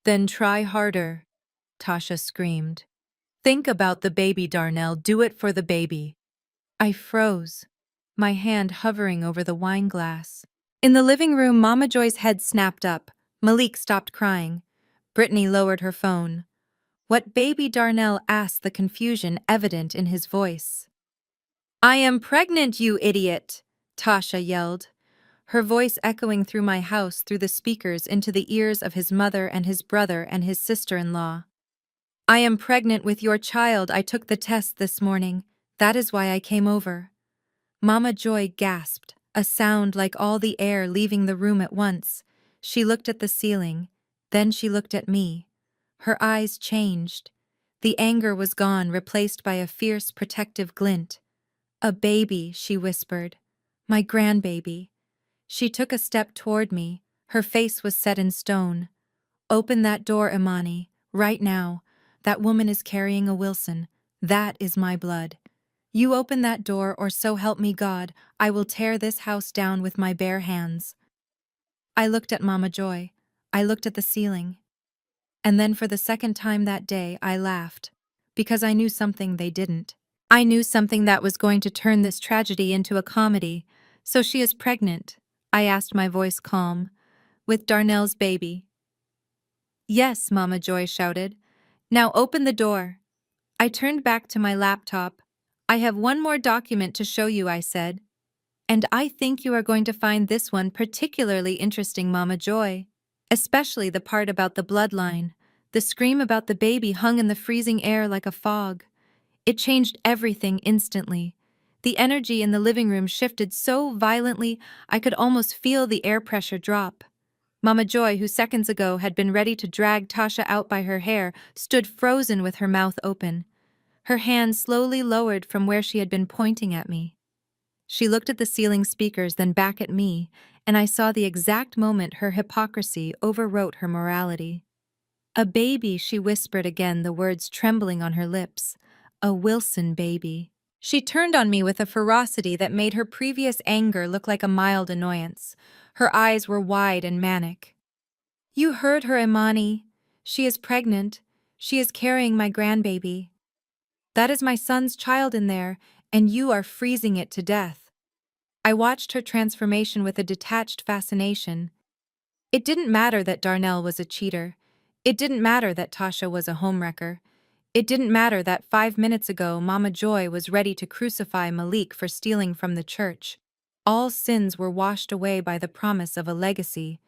Then try harder, Tasha screamed. Think about the baby, Darnell. Do it for the baby. I froze, my hand hovering over the wine glass. In the living room, Mama Joy's head snapped up. Malik stopped crying. Brittany lowered her phone. What baby? Darnell asked, the confusion evident in his voice. I am pregnant, you idiot, Tasha yelled, her voice echoing through my house, through the speakers, into the ears of his mother and his brother and his sister-in-law. I am pregnant with your child. I took the test this morning. That is why I came over. Mama Joy gasped, a sound like all the air leaving the room at once. She looked at the ceiling. Then she looked at me. Her eyes changed. The anger was gone, replaced by a fierce, protective glint. A baby, she whispered. My grandbaby. She took a step toward me. Her face was set in stone. Open that door, Imani, right now. That woman is carrying a Wilson. That is my blood. You open that door, or so help me God, I will tear this house down with my bare hands. I looked at Mama Joy. I looked at the ceiling. And then for the second time that day, I laughed. Because I knew something they didn't. I knew something that was going to turn this tragedy into a comedy. So she is pregnant, I asked, my voice calm. With Darnell's baby. Yes, Mama Joy shouted. Now open the door. I turned back to my laptop. I have one more document to show you, I said. And I think you are going to find this one particularly interesting, Mama Joy. Especially the part about the bloodline. The scream about the baby hung in the freezing air like a fog. It changed everything instantly. The energy in the living room shifted so violently I could almost feel the air pressure drop. Mama Joy, who seconds ago had been ready to drag Tasha out by her hair, stood frozen with her mouth open. Her hand slowly lowered from where she had been pointing at me. She looked at the ceiling speakers, then back at me, and I saw the exact moment her hypocrisy overwrote her morality. A baby, she whispered again, the words trembling on her lips. A Wilson baby. She turned on me with a ferocity that made her previous anger look like a mild annoyance. Her eyes were wide and manic. You heard her, Imani. She is pregnant. She is carrying my grandbaby. That is my son's child in there, and you are freezing it to death. I watched her transformation with a detached fascination. It didn't matter that Darnell was a cheater. It didn't matter that Tasha was a homewrecker. It didn't matter that 5 minutes ago Mama Joy was ready to crucify Malik for stealing from the church. All sins were washed away by the promise of a legacy.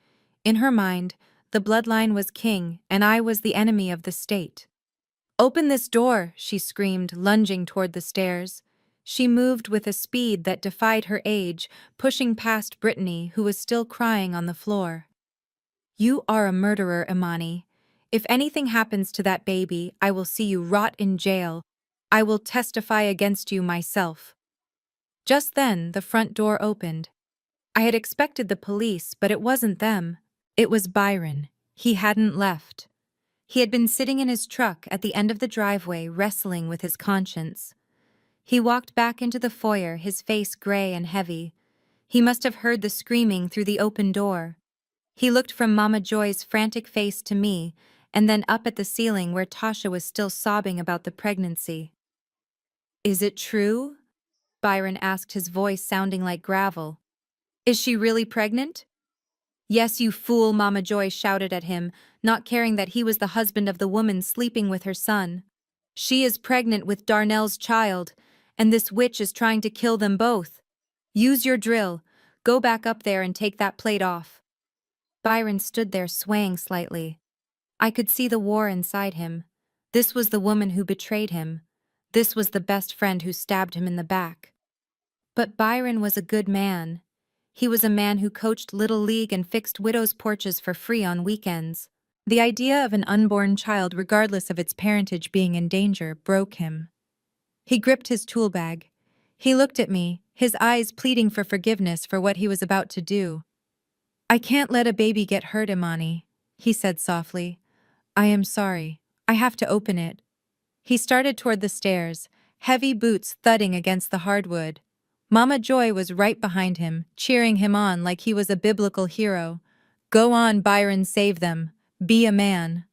In her mind, the bloodline was king, and I was the enemy of the state. Open this door, she screamed, lunging toward the stairs. She moved with a speed that defied her age, pushing past Brittany, who was still crying on the floor. You are a murderer, Imani. If anything happens to that baby, I will see you rot in jail. I will testify against you myself. Just then, the front door opened. I had expected the police, but it wasn't them. It was Byron. He hadn't left. He had been sitting in his truck at the end of the driveway, wrestling with his conscience. He walked back into the foyer, his face gray and heavy. He must have heard the screaming through the open door. He looked from Mama Joy's frantic face to me, and then up at the ceiling where Tasha was still sobbing about the pregnancy. Is it true? Byron asked, his voice sounding like gravel. Is she really pregnant? Yes, you fool, Mama Joy shouted at him, not caring that he was the husband of the woman sleeping with her son. She is pregnant with Darnell's child, and this witch is trying to kill them both. Use your drill. Go back up there and take that plate off. Byron stood there swaying slightly. I could see the war inside him. This was the woman who betrayed him. This was the best friend who stabbed him in the back. But Byron was a good man. He was a man who coached Little League and fixed widows' porches for free on weekends. The idea of an unborn child, regardless of its parentage, being in danger broke him. He gripped his tool bag. He looked at me, his eyes pleading for forgiveness for what he was about to do. "I can't let a baby get hurt, Imani," he said softly. "I am sorry. I have to open it." He started toward the stairs, heavy boots thudding against the hardwood. Mama Joy was right behind him, cheering him on like he was a biblical hero. "Go on, Byron, save them. Be a man."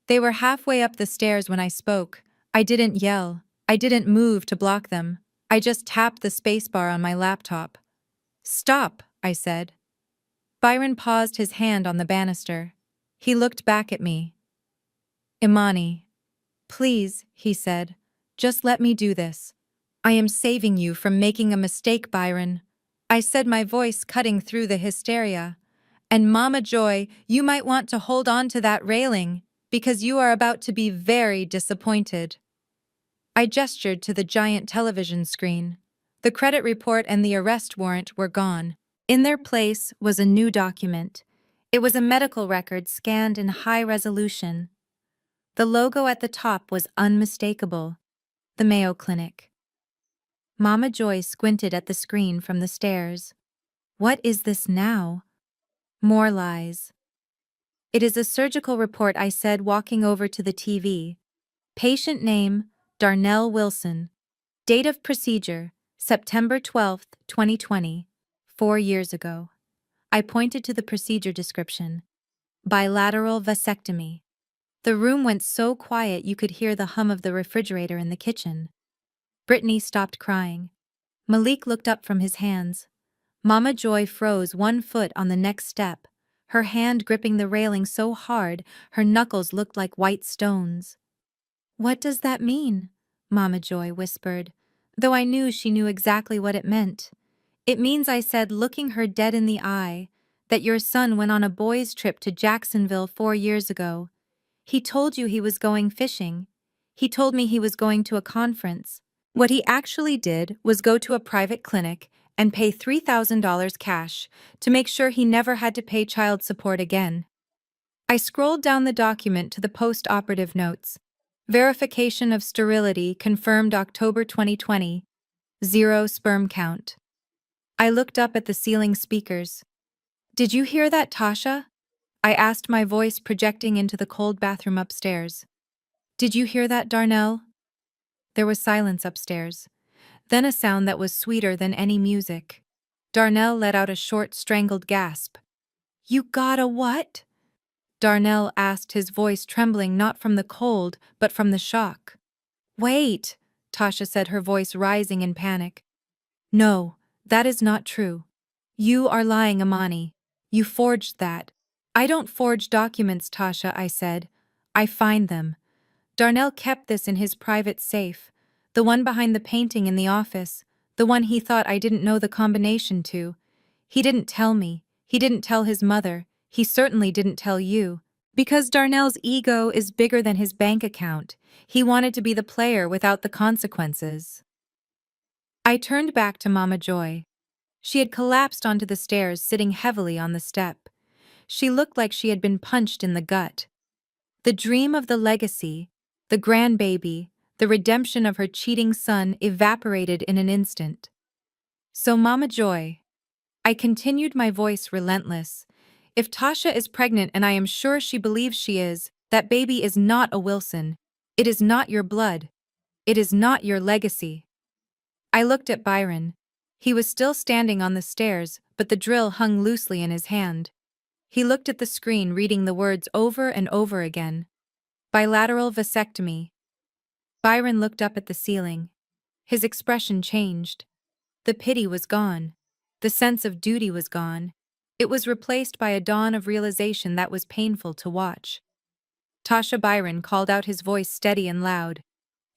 They were halfway up the stairs when I spoke. I didn't yell. I didn't move to block them. I just tapped the spacebar on my laptop. "Stop," I said. Byron paused, his hand on the banister. He looked back at me. "Imani, please," he said. "Just let me do this. I am saving you from making a mistake, Byron." I said, my voice cutting through the hysteria. "And Mama Joy, you might want to hold on to that railing, because you are about to be very disappointed." I gestured to the giant television screen. The credit report and the arrest warrant were gone. In their place was a new document. It was a medical record scanned in high resolution. The logo at the top was unmistakable: the Mayo Clinic. Mama Joy squinted at the screen from the stairs. "What is this now?" "More lies." "It is a surgical report," I said, walking over to the TV. "Patient name, Darnell Wilson. Date of procedure, September 12th, 2020, 4 years ago." I pointed to the procedure description. Bilateral vasectomy. The room went so quiet you could hear the hum of the refrigerator in the kitchen. Brittany stopped crying. Malik looked up from his hands. Mama Joy froze, one foot on the next step, her hand gripping the railing so hard her knuckles looked like white stones. "What does that mean?" Mama Joy whispered, though I knew she knew exactly what it meant. "It means," I said, looking her dead in the eye, "that your son went on a boys' trip to Jacksonville 4 years ago. He told you he was going fishing. He told me he was going to a conference. What he actually did was go to a private clinic and pay $3,000 cash to make sure he never had to pay child support again." I scrolled down the document to the post-operative notes. Verification of sterility confirmed October 2020. 0 sperm count. I looked up at the ceiling speakers. "Did you hear that, Tasha?" I asked, my voice projecting into the cold bathroom upstairs. "Did you hear that, Darnell?" There was silence upstairs. Then a sound that was sweeter than any music. Darnell let out a short, strangled gasp. "You got a what?" Darnell asked, his voice trembling not from the cold, but from the shock. "Wait," Tasha said, her voice rising in panic. "No, that is not true. You are lying, Imani. You forged that." "I don't forge documents, Tasha," I said. "I find them." Darnell kept this in his private safe, the one behind the painting in the office, the one he thought I didn't know the combination to. He didn't tell me. He didn't tell his mother. He certainly didn't tell you. Because Darnell's ego is bigger than his bank account. He wanted to be the player without the consequences. I turned back to Mama Joy. She had collapsed onto the stairs, sitting heavily on the step. She looked like she had been punched in the gut. The dream of the legacy, the grandbaby, the redemption of her cheating son evaporated in an instant. "So, Mama Joy," I continued, my voice relentless, "if Tasha is pregnant, and I am sure she believes she is, that baby is not a Wilson. It is not your blood. It is not your legacy." I looked at Byron. He was still standing on the stairs, but the drill hung loosely in his hand. He looked at the screen, reading the words over and over again. Bilateral vasectomy. Byron looked up at the ceiling. His expression changed. The pity was gone. The sense of duty was gone. It was replaced by a dawn of realization that was painful to watch. "Tasha," Byron called out, his voice steady and loud.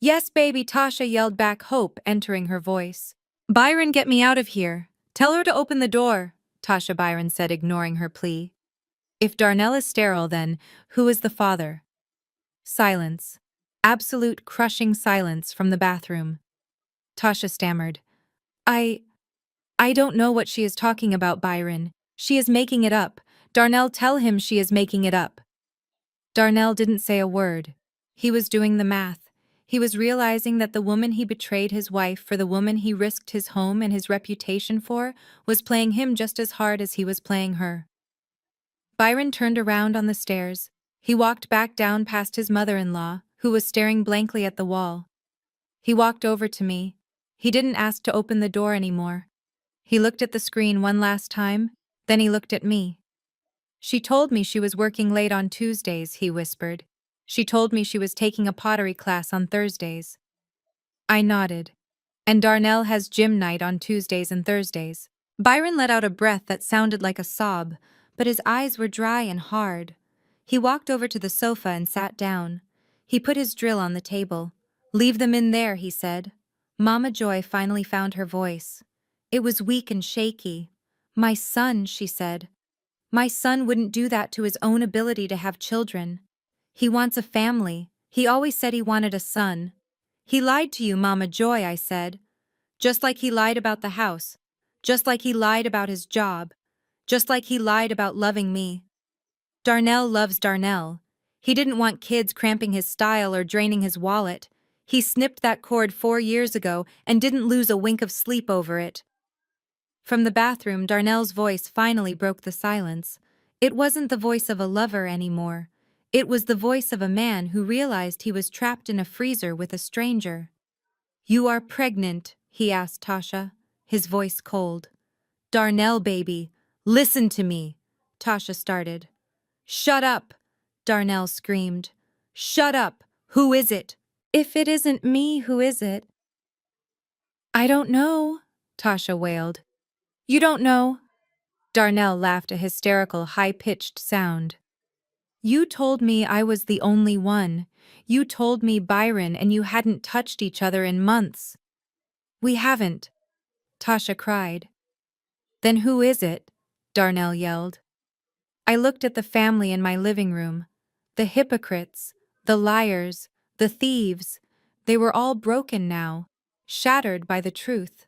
"Yes, baby," Tasha yelled back, hope entering her voice. "Byron, get me out of here. Tell her to open the door," Tasha Byron said, ignoring her plea. "If Darnell is sterile, then who is the father?" Silence. Absolute crushing silence from the bathroom. Tasha stammered. I don't know what she is talking about, Byron. She is making it up. Darnell, tell him she is making it up." Darnell didn't say a word. He was doing the math. He was realizing that the woman he betrayed his wife for, the woman he risked his home and his reputation for, was playing him just as hard as he was playing her. Byron turned around on the stairs. He walked back down past his mother-in-law, who was staring blankly at the wall. He walked over to me. He didn't ask to open the door anymore. He looked at the screen one last time, then he looked at me. She told me she was working late on Tuesdays, he whispered. She told me she was taking a pottery class on Thursdays. I nodded. And Darnell has gym night on Tuesdays and Thursdays. Byron let out a breath that sounded like a sob, but his eyes were dry and hard. He walked over to the sofa and sat down. He put his drill on the table. Leave them in there, he said. Mama Joy finally found her voice. It was weak and shaky. My son, she said. My son wouldn't do that to his own ability to have children. He wants a family. He always said he wanted a son. He lied to you, Mama Joy, I said. Just like he lied about the house. Just like he lied about his job. Just like he lied about loving me. Darnell loves Darnell. He didn't want kids cramping his style or draining his wallet. He snipped that cord 4 years ago and didn't lose a wink of sleep over it. From the bathroom, Darnell's voice finally broke the silence. It wasn't the voice of a lover anymore. It was the voice of a man who realized he was trapped in a freezer with a stranger. You are pregnant, he asked Tasha, his voice cold. Darnell, baby, listen to me, Tasha started. Shut up, Darnell screamed. Shut up, who is it? If it isn't me, who is it? I don't know, Tasha wailed. You don't know? Darnell laughed a hysterical, high-pitched sound. You told me I was the only one. You told me Byron and you hadn't touched each other in months. We haven't, Tasha cried. Then who is it? Darnell yelled. I looked at the family in my living room. The hypocrites, the liars, the thieves. They were all broken now, shattered by the truth.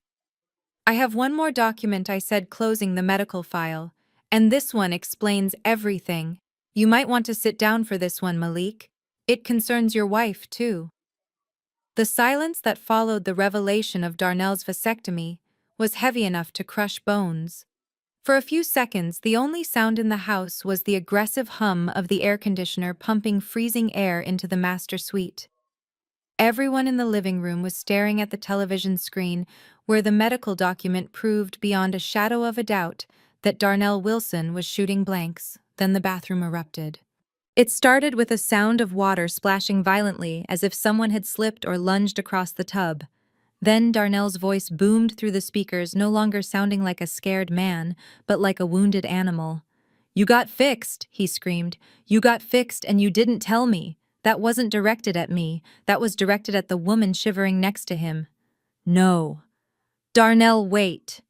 I have one more document, I said, closing the medical file, and this one explains everything. You might want to sit down for this one, Malik. It concerns your wife, too. The silence that followed the revelation of Darnell's vasectomy was heavy enough to crush bones. For a few seconds, the only sound in the house was the aggressive hum of the air conditioner pumping freezing air into the master suite. Everyone in the living room was staring at the television screen where the medical document proved beyond a shadow of a doubt that Darnell Wilson was shooting blanks. Then the bathroom erupted. It started with a sound of water splashing violently as if someone had slipped or lunged across the tub. Then Darnell's voice boomed through the speakers, no longer sounding like a scared man, but like a wounded animal. You got fixed, he screamed. You got fixed and you didn't tell me. That wasn't directed at me. That was directed at the woman shivering next to him. No. Darnell, wait.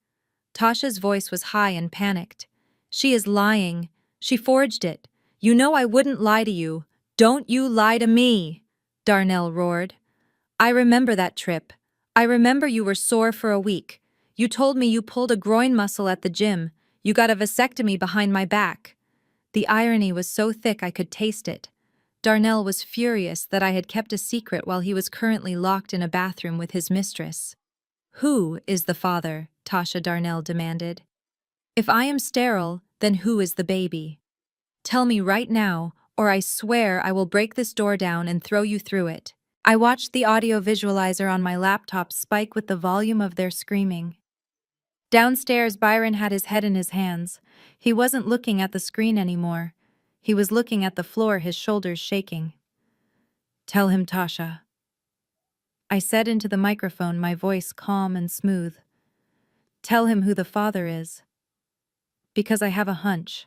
Tasha's voice was high and panicked. She is lying. She forged it. You know I wouldn't lie to you. Don't you lie to me, Darnell roared. I remember that trip. I remember you were sore for a week. You told me you pulled a groin muscle at the gym. You got a vasectomy behind my back. The irony was so thick I could taste it. Darnell was furious that I had kept a secret while he was currently locked in a bathroom with his mistress. Who is the father? Tasha Darnell demanded. If I am sterile, then who is the baby? Tell me right now, or I swear I will break this door down and throw you through it. I watched the audio visualizer on my laptop spike with the volume of their screaming. Downstairs, Byron had his head in his hands. He wasn't looking at the screen anymore. He was looking at the floor, his shoulders shaking. Tell him, Tasha. I said into the microphone, my voice calm and smooth. Tell him who the father is. Because I have a hunch.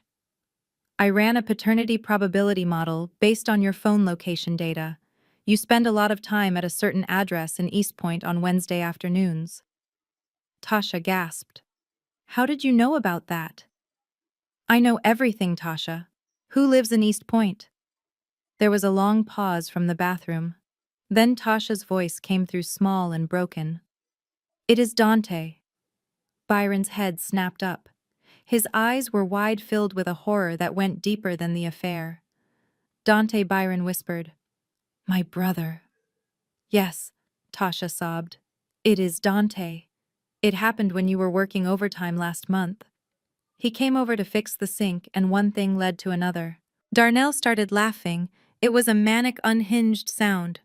I ran a paternity probability model based on your phone location data. You spend a lot of time at a certain address in East Point on Wednesday afternoons. Tasha gasped. How did you know about that? I know everything, Tasha. Who lives in East Point? There was a long pause from the bathroom. Then Tasha's voice came through small and broken. It is Dante. Byron's head snapped up. His eyes were wide, filled with a horror that went deeper than the affair. Dante Byron whispered. My brother. Yes, Tasha sobbed. It is Dante. It happened when you were working overtime last month. He came over to fix the sink and one thing led to another. Darnell started laughing. It was a manic, unhinged sound.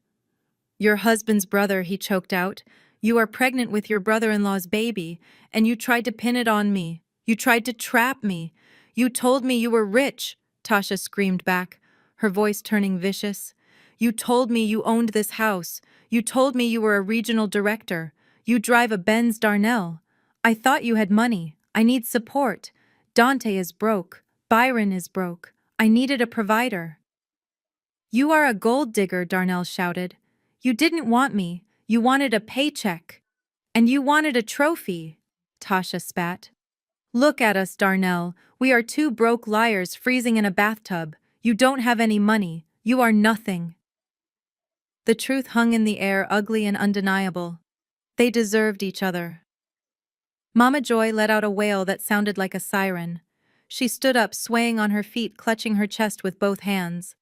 Your husband's brother, he choked out. You are pregnant with your brother-in-law's baby, and you tried to pin it on me. You tried to trap me. You told me you were rich, Tasha screamed back, her voice turning vicious. You told me you owned this house. You told me you were a regional director. You drive a Benz Darnell. I thought you had money. I need support. Dante is broke. Byron is broke. I needed a provider. You are a gold digger, Darnell shouted. You didn't want me. You wanted a paycheck. And you wanted a trophy, Tasha spat. Look at us, Darnell. We are two broke liars freezing in a bathtub. You don't have any money. You are nothing. The truth hung in the air, ugly and undeniable. They deserved each other. Mama Joy let out a wail that sounded like a siren. She stood up, swaying on her feet, clutching her chest with both hands.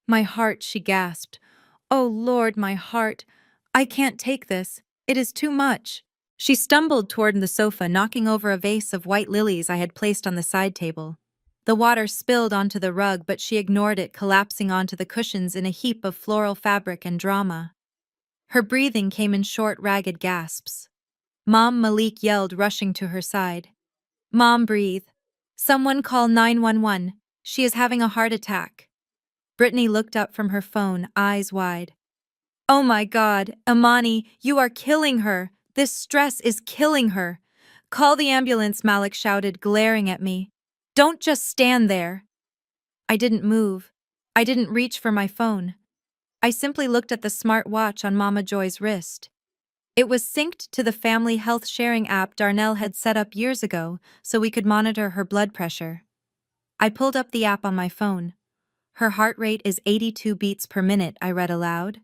My heart, she gasped. Oh Lord, my heart. I can't take this. It is too much. She stumbled toward the sofa, knocking over a vase of white lilies I had placed on the side table. The water spilled onto the rug, but she ignored it, collapsing onto the cushions in a heap of floral fabric and drama. Her breathing came in short, ragged gasps. Mom, Malik yelled, rushing to her side. Mom, breathe. Someone call 911. She is having a heart attack. Brittany looked up from her phone, eyes wide. Oh my God, Amani, you are killing her. This stress is killing her. Call the ambulance, Malik shouted, glaring at me. Don't just stand there. I didn't move. I didn't reach for my phone. I simply looked at the smart watch on Mama Joy's wrist. It was synced to the family health sharing app Darnell had set up years ago so we could monitor her blood pressure. I pulled up the app on my phone. Her heart rate is 82 beats per minute, I read aloud.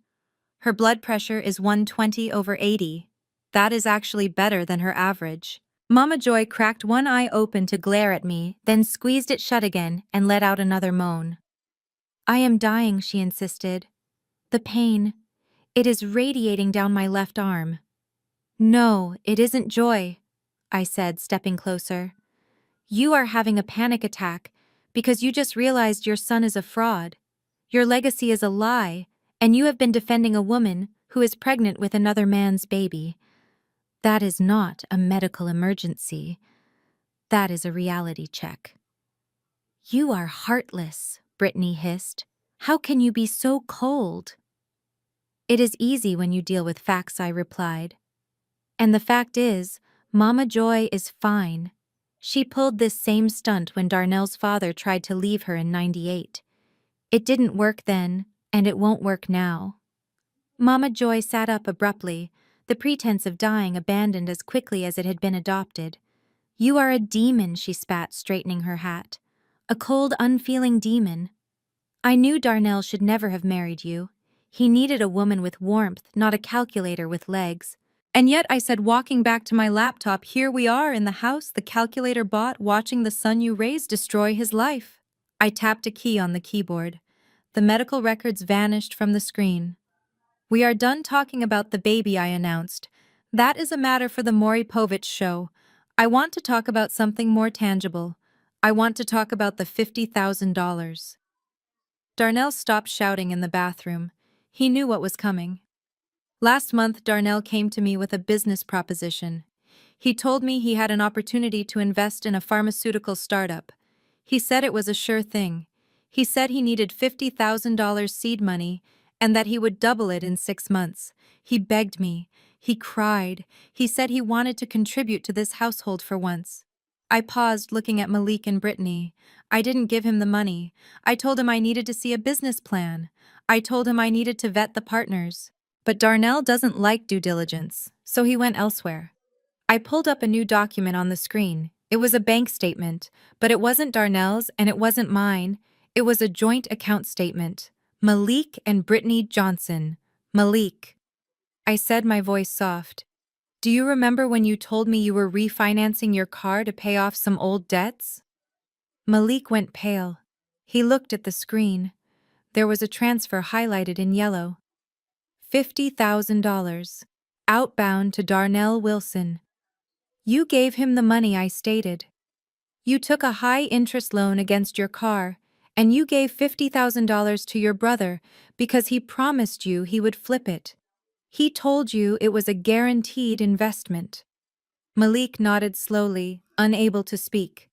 Her blood pressure is 120/80. That is actually better than her average. Mama Joy cracked one eye open to glare at me, then squeezed it shut again and let out another moan. I am dying, she insisted. The pain. It is radiating down my left arm. No, it isn't Joy, I said, stepping closer. You are having a panic attack because you just realized your son is a fraud. Your legacy is a lie, and you have been defending a woman who is pregnant with another man's baby. That is not a medical emergency. That is a reality check. You are heartless, Brittany hissed. How can you be so cold? It is easy when you deal with facts, I replied. And the fact is, Mama Joy is fine. She pulled this same stunt when Darnell's father tried to leave her in '98. It didn't work then, and it won't work now. Mama Joy sat up abruptly, the pretense of dying abandoned as quickly as it had been adopted. You are a demon, she spat, straightening her hat. A cold, unfeeling demon. I knew Darnell should never have married you. He needed a woman with warmth, not a calculator with legs. And yet, I said, walking back to my laptop, here we are in the house the calculator bought, watching the son you raised destroy his life. I tapped a key on the keyboard. The medical records vanished from the screen. We are done talking about the baby, I announced. That is a matter for the Maury Povich show. I want to talk about something more tangible. I want to talk about the $50,000. Darnell stopped shouting in the bathroom. He knew what was coming. Last month, Darnell came to me with a business proposition. He told me he had an opportunity to invest in a pharmaceutical startup. He said it was a sure thing. He said he needed $50,000 seed money and that he would double it in 6 months. He begged me. He cried. He said he wanted to contribute to this household for once. I paused, looking at Malik and Brittany. I didn't give him the money. I told him I needed to see a business plan. I told him I needed to vet the partners. But Darnell doesn't like due diligence, so he went elsewhere. I pulled up a new document on the screen. It was a bank statement, but it wasn't Darnell's and it wasn't mine. It was a joint account statement. Malik and Brittany Johnson. Malik. I said, my voice soft. Do you remember when you told me you were refinancing your car to pay off some old debts? Malik went pale. He looked at the screen. There was a transfer highlighted in yellow. $50,000. Outbound to Darnell Wilson. You gave him the money I stated. You took a high-interest loan against your car, and you gave $50,000 to your brother because he promised you he would flip it. He told you it was a guaranteed investment. Malik nodded slowly, unable to speak.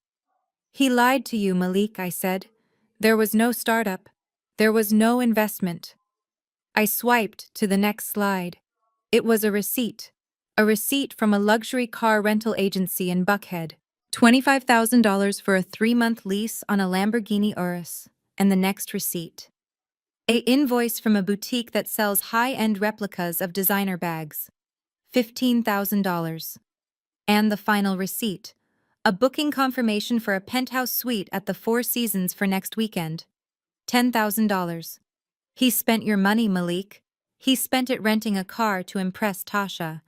He lied to you, Malik, I said. There was no startup. There was no investment. I swiped to the next slide. It was a receipt. A receipt from a luxury car rental agency in Buckhead. $25,000 for a 3-month lease on a Lamborghini Urus. And the next receipt. An invoice from a boutique that sells high-end replicas of designer bags. $15,000. And the final receipt. A booking confirmation for a penthouse suite at the Four Seasons for next weekend. $10,000. He spent your money, Malik. He spent it renting a car to impress Tasha.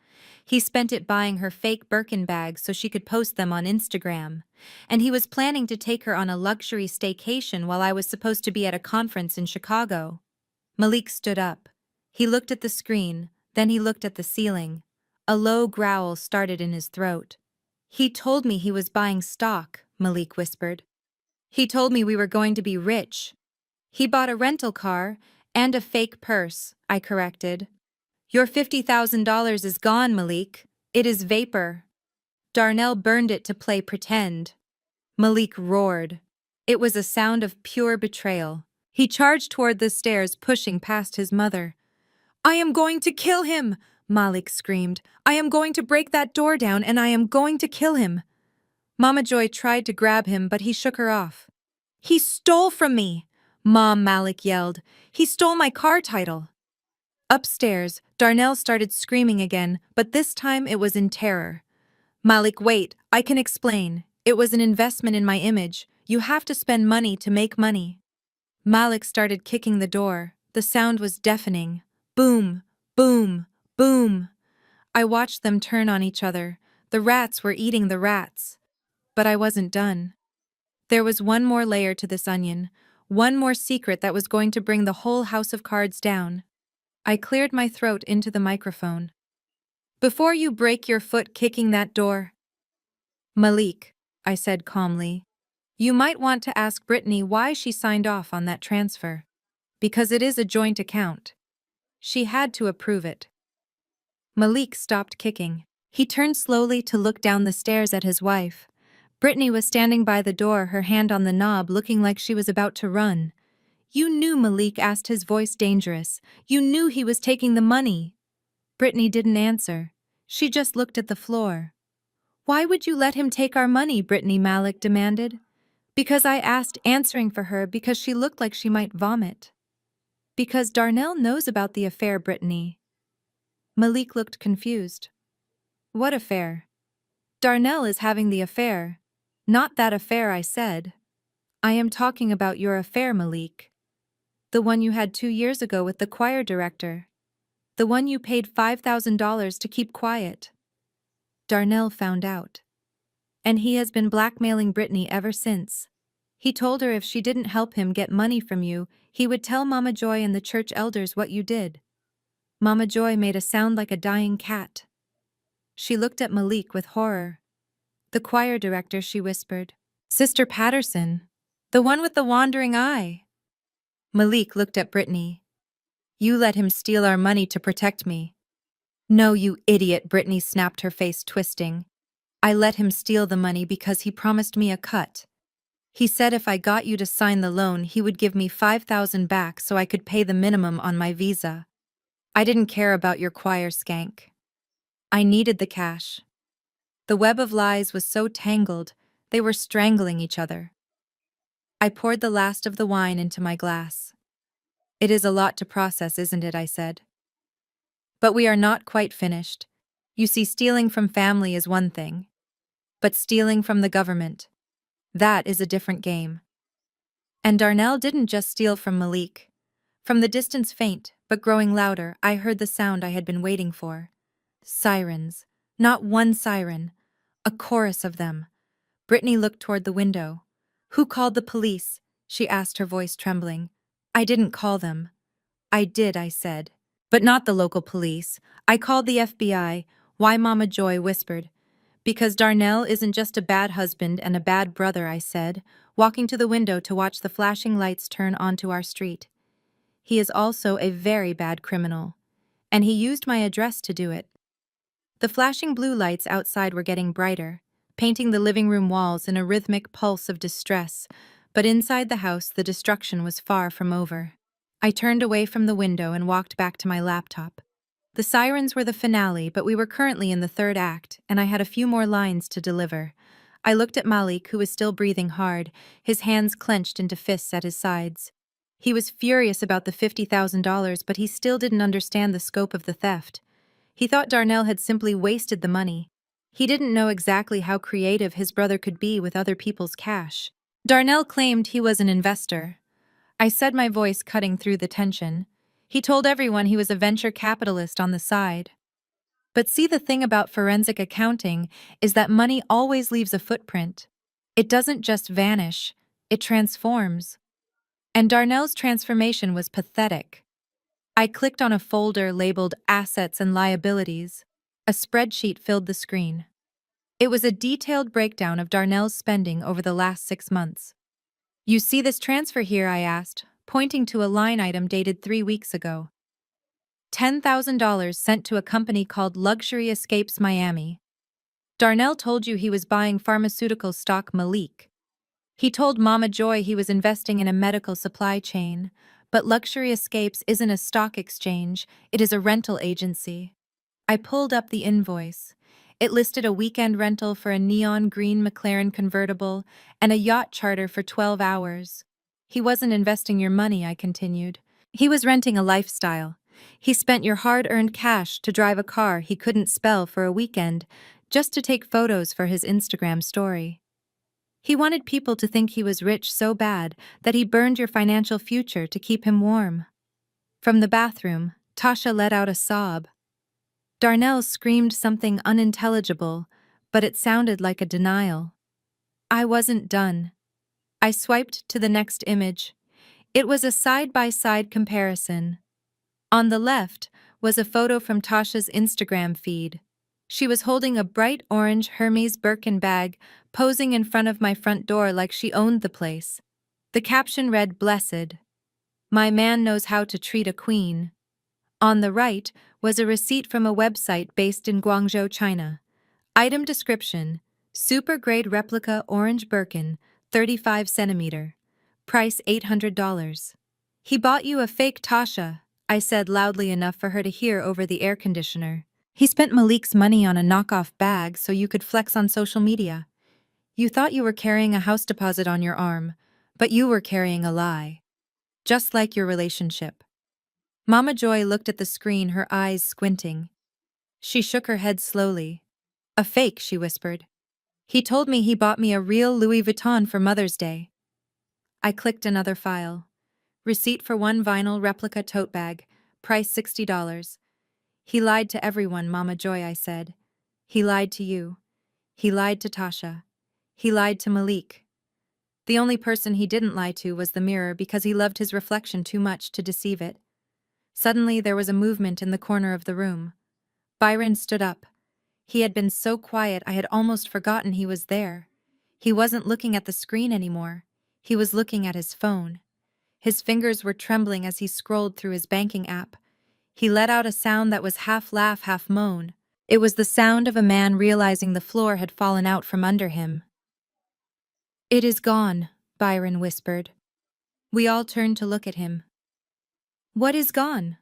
He spent it buying her fake Birkin bags so she could post them on Instagram. And he was planning to take her on a luxury staycation while I was supposed to be at a conference in Chicago. Malik stood up. He looked at the screen, then he looked at the ceiling. A low growl started in his throat. He told me he was buying stock, Malik whispered. He told me we were going to be rich. He bought a rental car and a fake purse, I corrected. Your $50,000 is gone, Malik. It is vapor. Darnell burned it to play pretend. Malik roared. It was a sound of pure betrayal. He charged toward the stairs, pushing past his mother. I am going to kill him, Malik screamed. I am going to break that door down and I am going to kill him. Mama Joy tried to grab him, but he shook her off. He stole from me, Mom, Malik yelled. He stole my car title. Upstairs, Darnell started screaming again, but this time it was in terror. Malik, wait, I can explain. It was an investment in my image. You have to spend money to make money. Malik started kicking the door. The sound was deafening. Boom, boom, boom. I watched them turn on each other. The rats were eating the rats. But I wasn't done. There was one more layer to this onion, one more secret that was going to bring the whole house of cards down. I cleared my throat into the microphone. Before you break your foot kicking that door, Malik, I said calmly, you might want to ask Brittany why she signed off on that transfer. Because it is a joint account. She had to approve it. Malik stopped kicking. He turned slowly to look down the stairs at his wife. Brittany was standing by the door, her hand on the knob, looking like she was about to run. You knew, Malik asked, his voice dangerous. You knew he was taking the money. Brittany didn't answer. She just looked at the floor. Why would you let him take our money? Brittany, Malik demanded. Because I asked, answering for her because she looked like she might vomit. Because Darnell knows about the affair, Brittany. Malik looked confused. What affair? Darnell is having the affair. Not that affair, I said. I am talking about your affair, Malik. The one you had 2 years ago with the choir director. The one you paid $5,000 to keep quiet. Darnell found out. And he has been blackmailing Brittany ever since. He told her if she didn't help him get money from you, he would tell Mama Joy and the church elders what you did. Mama Joy made a sound like a dying cat. She looked at Malik with horror. The choir director, she whispered. Sister Patterson. The one with the wandering eye. Malik looked at Brittany. You let him steal our money to protect me. No, you idiot, Brittany snapped, her face twisting. I let him steal the money because he promised me a cut. He said if I got you to sign the loan, he would give me $5,000 back so I could pay the minimum on my visa. I didn't care about your choir skank. I needed the cash. The web of lies was so tangled, they were strangling each other. I poured the last of the wine into my glass. It is a lot to process, isn't it? I said. But we are not quite finished. You see, stealing from family is one thing. But stealing from the government, that is a different game. And Darnell didn't just steal from Malik. From the distance, faint, but growing louder, I heard the sound I had been waiting for. Sirens. Not one siren. A chorus of them. Brittany looked toward the window. Who called the police? She asked, her voice trembling. I didn't call them. I did, I said. But not the local police. I called the FBI. Why, Mama Joy whispered. Because Darnell isn't just a bad husband and a bad brother, I said, walking to the window to watch the flashing lights turn onto our street. He is also a very bad criminal. And he used my address to do it. The flashing blue lights outside were getting brighter, painting the living room walls in a rhythmic pulse of distress, but inside the house the destruction was far from over. I turned away from the window and walked back to my laptop. The sirens were the finale, but we were currently in the third act, and I had a few more lines to deliver. I looked at Malik, who was still breathing hard, his hands clenched into fists at his sides. He was furious about the $50,000, but he still didn't understand the scope of the theft. He thought Darnell had simply wasted the money. He didn't know exactly how creative his brother could be with other people's cash. Darnell claimed he was an investor. I said, my voice cutting through the tension. He told everyone he was a venture capitalist on the side. But see, the thing about forensic accounting is that money always leaves a footprint. It doesn't just vanish, it transforms. And Darnell's transformation was pathetic. I clicked on a folder labeled Assets and Liabilities. A spreadsheet filled the screen. It was a detailed breakdown of Darnell's spending over the last 6 months. You see this transfer here, I asked, pointing to a line item dated 3 weeks ago. $10,000 sent to a company called Luxury Escapes Miami. Darnell told you he was buying pharmaceutical stock, Malik. He told Mama Joy he was investing in a medical supply chain, but Luxury Escapes isn't a stock exchange, it is a rental agency. I pulled up the invoice. It listed a weekend rental for a neon green McLaren convertible and a yacht charter for 12 hours. He wasn't investing your money, I continued. He was renting a lifestyle. He spent your hard-earned cash to drive a car he couldn't spell for a weekend just to take photos for his Instagram story. He wanted people to think he was rich so bad that he burned your financial future to keep him warm. From the bathroom, Tasha let out a sob. Darnell screamed something unintelligible, but it sounded like a denial. I wasn't done. I swiped to the next image. It was a side-by-side comparison. On the left was a photo from Tasha's Instagram feed. She was holding a bright orange Hermes Birkin bag, posing in front of my front door like she owned the place. The caption read, "Blessed. My man knows how to treat a queen." On the right was a receipt from a website based in Guangzhou, China. Item description: super-grade replica orange Birkin, 35 centimeter. Price $800. He bought you a fake, Tasha, I said loudly enough for her to hear over the air conditioner. He spent Malik's money on a knockoff bag so you could flex on social media. You thought you were carrying a house deposit on your arm, but you were carrying a lie. Just like your relationship. Mama Joy looked at the screen, her eyes squinting. She shook her head slowly. A fake, she whispered. He told me he bought me a real Louis Vuitton for Mother's Day. I clicked another file. Receipt for one vinyl replica tote bag, price $60. He lied to everyone, Mama Joy, I said. He lied to you. He lied to Tasha. He lied to Malik. The only person he didn't lie to was the mirror because he loved his reflection too much to deceive it. Suddenly there was a movement in the corner of the room. Byron stood up. He had been so quiet I had almost forgotten he was there. He wasn't looking at the screen anymore. He was looking at his phone. His fingers were trembling as he scrolled through his banking app. He let out a sound that was half laugh, half moan. It was the sound of a man realizing the floor had fallen out from under him. "It is gone," Byron whispered. We all turned to look at him. "What is gone?"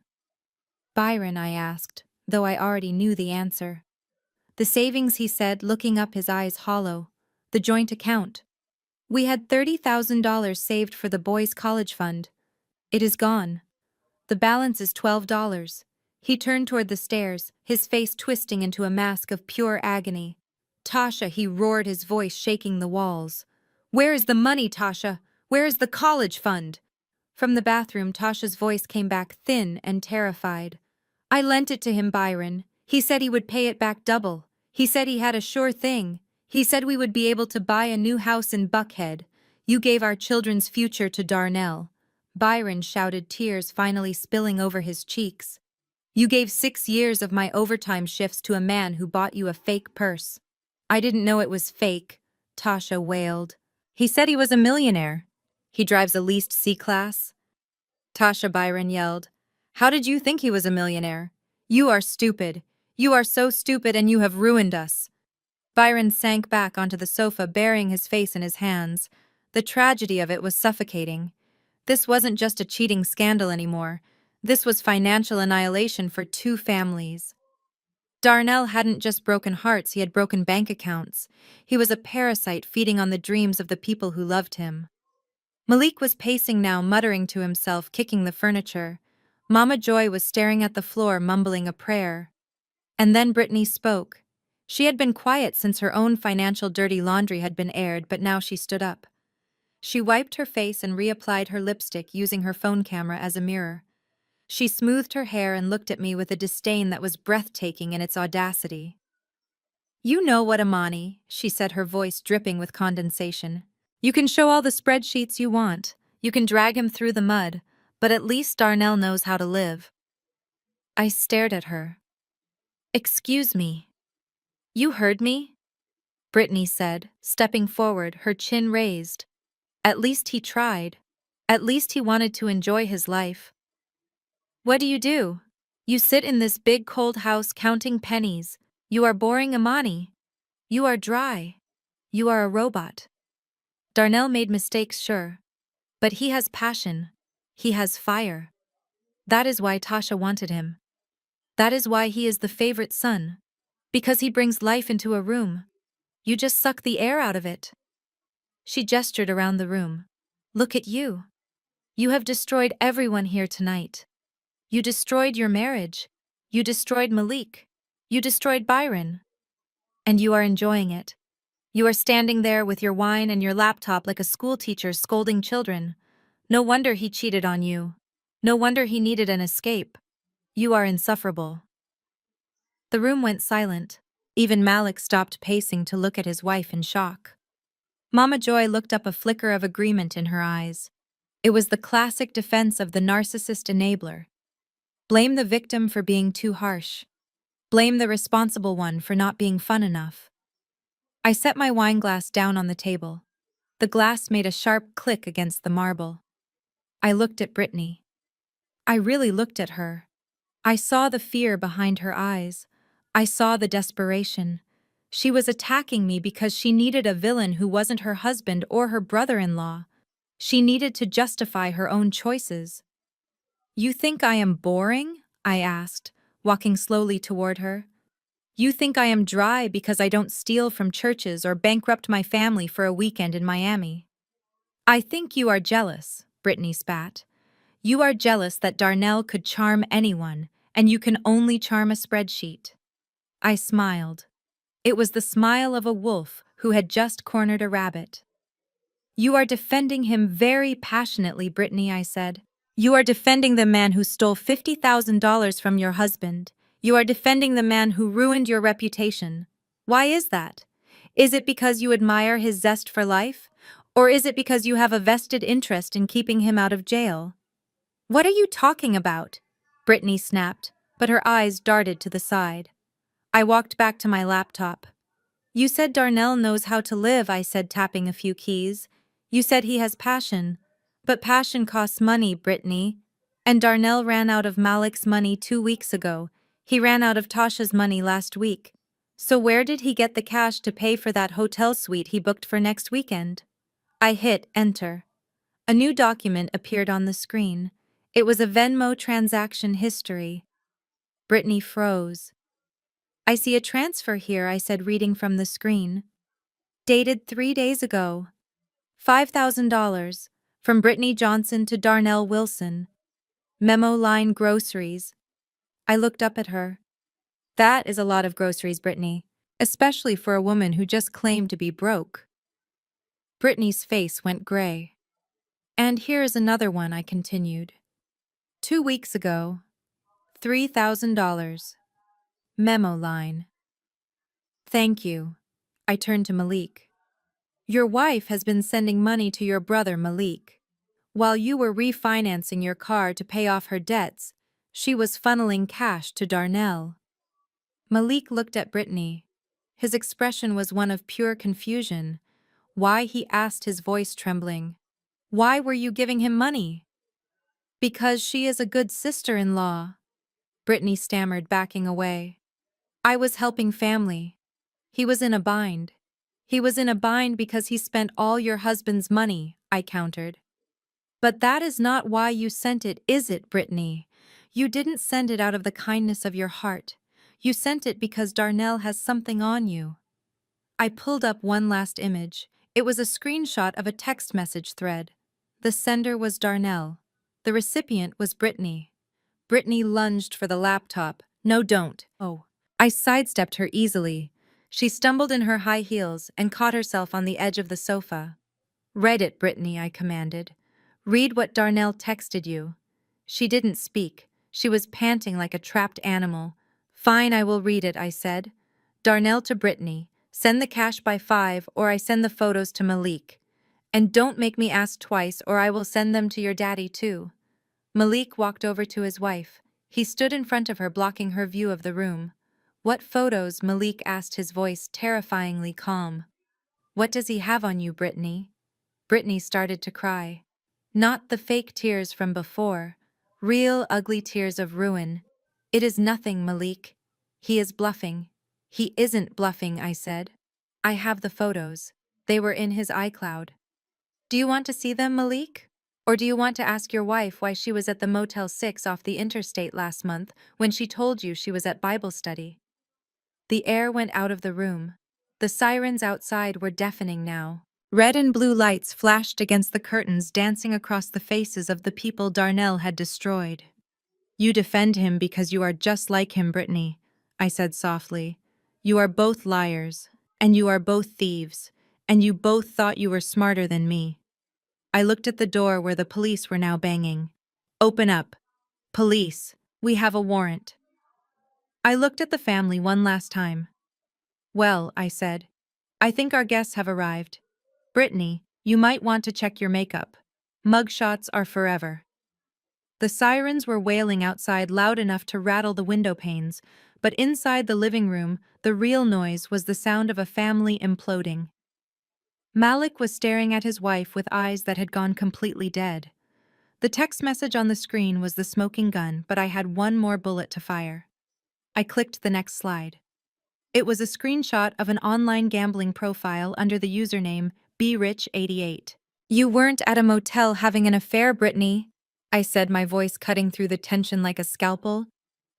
"Byron," I asked, though I already knew the answer. "The savings," he said, looking up, his eyes hollow. "The joint account. We had $30,000 saved for the boys' college fund. It is gone. The balance is $12. He turned toward the stairs, his face twisting into a mask of pure agony. "Tasha," he roared, his voice shaking the walls. "Where is the money, Tasha? Where is the college fund?" From the bathroom, Tasha's voice came back thin and terrified. "I lent it to him, Byron. He said he would pay it back double. He said he had a sure thing. He said we would be able to buy a new house in Buckhead. You gave our children's future to Darnell. Byron shouted, tears finally spilling over his cheeks. You gave 6 years of my overtime shifts to a man who bought you a fake purse. I didn't know it was fake, Tasha wailed. He said he was a millionaire. He drives a leased C-Class. Tasha, Byron yelled. How did you think he was a millionaire? You are stupid. You are so stupid and you have ruined us. Byron sank back onto the sofa, burying his face in his hands. The tragedy of it was suffocating. This wasn't just a cheating scandal anymore. This was financial annihilation for two families. Darnell hadn't just broken hearts, he had broken bank accounts. He was a parasite feeding on the dreams of the people who loved him. Malik was pacing now, muttering to himself, kicking the furniture. Mama Joy was staring at the floor, mumbling a prayer. And then Brittany spoke. She had been quiet since her own financial dirty laundry had been aired, but now she stood up. She wiped her face and reapplied her lipstick, using her phone camera as a mirror. She smoothed her hair and looked at me with a disdain that was breathtaking in its audacity. You know what, Amani, she said, her voice dripping with condensation. You can show all the spreadsheets you want. You can drag him through the mud, but at least Darnell knows how to live. I stared at her. Excuse me. You heard me? Brittany said, stepping forward, her chin raised. At least he tried. At least he wanted to enjoy his life. What do? You sit in this big cold house counting pennies. You are boring, Amani. You are dry. You are a robot. Darnell made mistakes, sure. But he has passion. He has fire. That is why Tasha wanted him. That is why he is the favorite son. Because he brings life into a room. You just suck the air out of it. She gestured around the room. Look at you. You have destroyed everyone here tonight. You destroyed your marriage. You destroyed Malik. You destroyed Byron. And you are enjoying it. You are standing there with your wine and your laptop like a schoolteacher scolding children. No wonder he cheated on you. No wonder he needed an escape. You are insufferable. The room went silent. Even Malik stopped pacing to look at his wife in shock. Mama Joy looked up, a flicker of agreement in her eyes. It was the classic defense of the narcissist enabler. Blame the victim for being too harsh. Blame the responsible one for not being fun enough. I set my wine glass down on the table. The glass made a sharp click against the marble. I looked at Brittany. I really looked at her. I saw the fear behind her eyes. I saw the desperation. She was attacking me because she needed a villain who wasn't her husband or her brother-in-law. She needed to justify her own choices. You think I am boring? I asked, walking slowly toward her. You think I am dry because I don't steal from churches or bankrupt my family for a weekend in Miami? I think you are jealous, Brittany spat. You are jealous that Darnell could charm anyone, and you can only charm a spreadsheet. I smiled. It was the smile of a wolf who had just cornered a rabbit. You are defending him very passionately, Brittany, I said. You are defending the man who stole $50,000 from your husband. You are defending the man who ruined your reputation. Why is that? Is it because you admire his zest for life? Or is it because you have a vested interest in keeping him out of jail? What are you talking about? Brittany snapped, but her eyes darted to the side. I walked back to my laptop. You said Darnell knows how to live, I said, tapping a few keys. You said he has passion. But passion costs money, Brittany. And Darnell ran out of Malik's money 2 weeks ago. He ran out of Tasha's money last week. So where did he get the cash to pay for that hotel suite he booked for next weekend? I hit enter. A new document appeared on the screen. It was a Venmo transaction history. Brittany froze. I see a transfer here, I said, reading from the screen. Dated 3 days ago. $5,000. From Brittany Johnson to Darnell Wilson. Memo line groceries. I looked up at her. That is a lot of groceries, Brittany. Especially for a woman who just claimed to be broke. Brittany's face went gray. And here is another one, I continued. 2 weeks ago. $3,000. Memo line. Thank you. I turned to Malik. Your wife has been sending money to your brother Malik. While you were refinancing your car to pay off her debts, she was funneling cash to Darnell. Malik looked at Brittany. His expression was one of pure confusion. Why, he asked, his voice trembling. Why were you giving him money? Because she is a good sister-in-law, Brittany stammered, backing away. I was helping family. He was in a bind. He was in a bind because he spent all your husband's money, I countered. But that is not why you sent it, is it, Brittany? You didn't send it out of the kindness of your heart. You sent it because Darnell has something on you. I pulled up one last image. It was a screenshot of a text message thread. The sender was Darnell. The recipient was Brittany. Brittany lunged for the laptop. No, don't. Oh. I sidestepped her easily. She stumbled in her high heels and caught herself on the edge of the sofa. Read it, Brittany, I commanded. Read what Darnell texted you. She didn't speak. She was panting like a trapped animal. Fine, I will read it, I said. Darnell to Brittany. Send the cash by 5 or I send the photos to Malik. And don't make me ask twice or I will send them to your daddy too. Malik walked over to his wife. He stood in front of her, blocking her view of the room. What photos? Malik asked, his voice terrifyingly calm. What does he have on you, Brittany? Brittany started to cry. Not the fake tears from before. Real, ugly tears of ruin. It is nothing, Malik. He is bluffing. He isn't bluffing, I said. I have the photos. They were in his iCloud. Do you want to see them, Malik? Or do you want to ask your wife why she was at the Motel 6 off the interstate last month when she told you she was at Bible study? The air went out of the room. The sirens outside were deafening now. Red and blue lights flashed against the curtains, dancing across the faces of the people Darnell had destroyed. You defend him because you are just like him, Brittany, I said softly. You are both liars, and you are both thieves, and you both thought you were smarter than me. I looked at the door where the police were now banging. Open up. Police, we have a warrant. I looked at the family one last time. Well, I said, I think our guests have arrived. Brittany, you might want to check your makeup. Mugshots are forever. The sirens were wailing outside, loud enough to rattle the window panes, but inside the living room, the real noise was the sound of a family imploding. Malik was staring at his wife with eyes that had gone completely dead. The text message on the screen was the smoking gun, but I had one more bullet to fire. I clicked the next slide. It was a screenshot of an online gambling profile under the username BeRich88. You weren't at a motel having an affair, Brittany, I said, my voice cutting through the tension like a scalpel.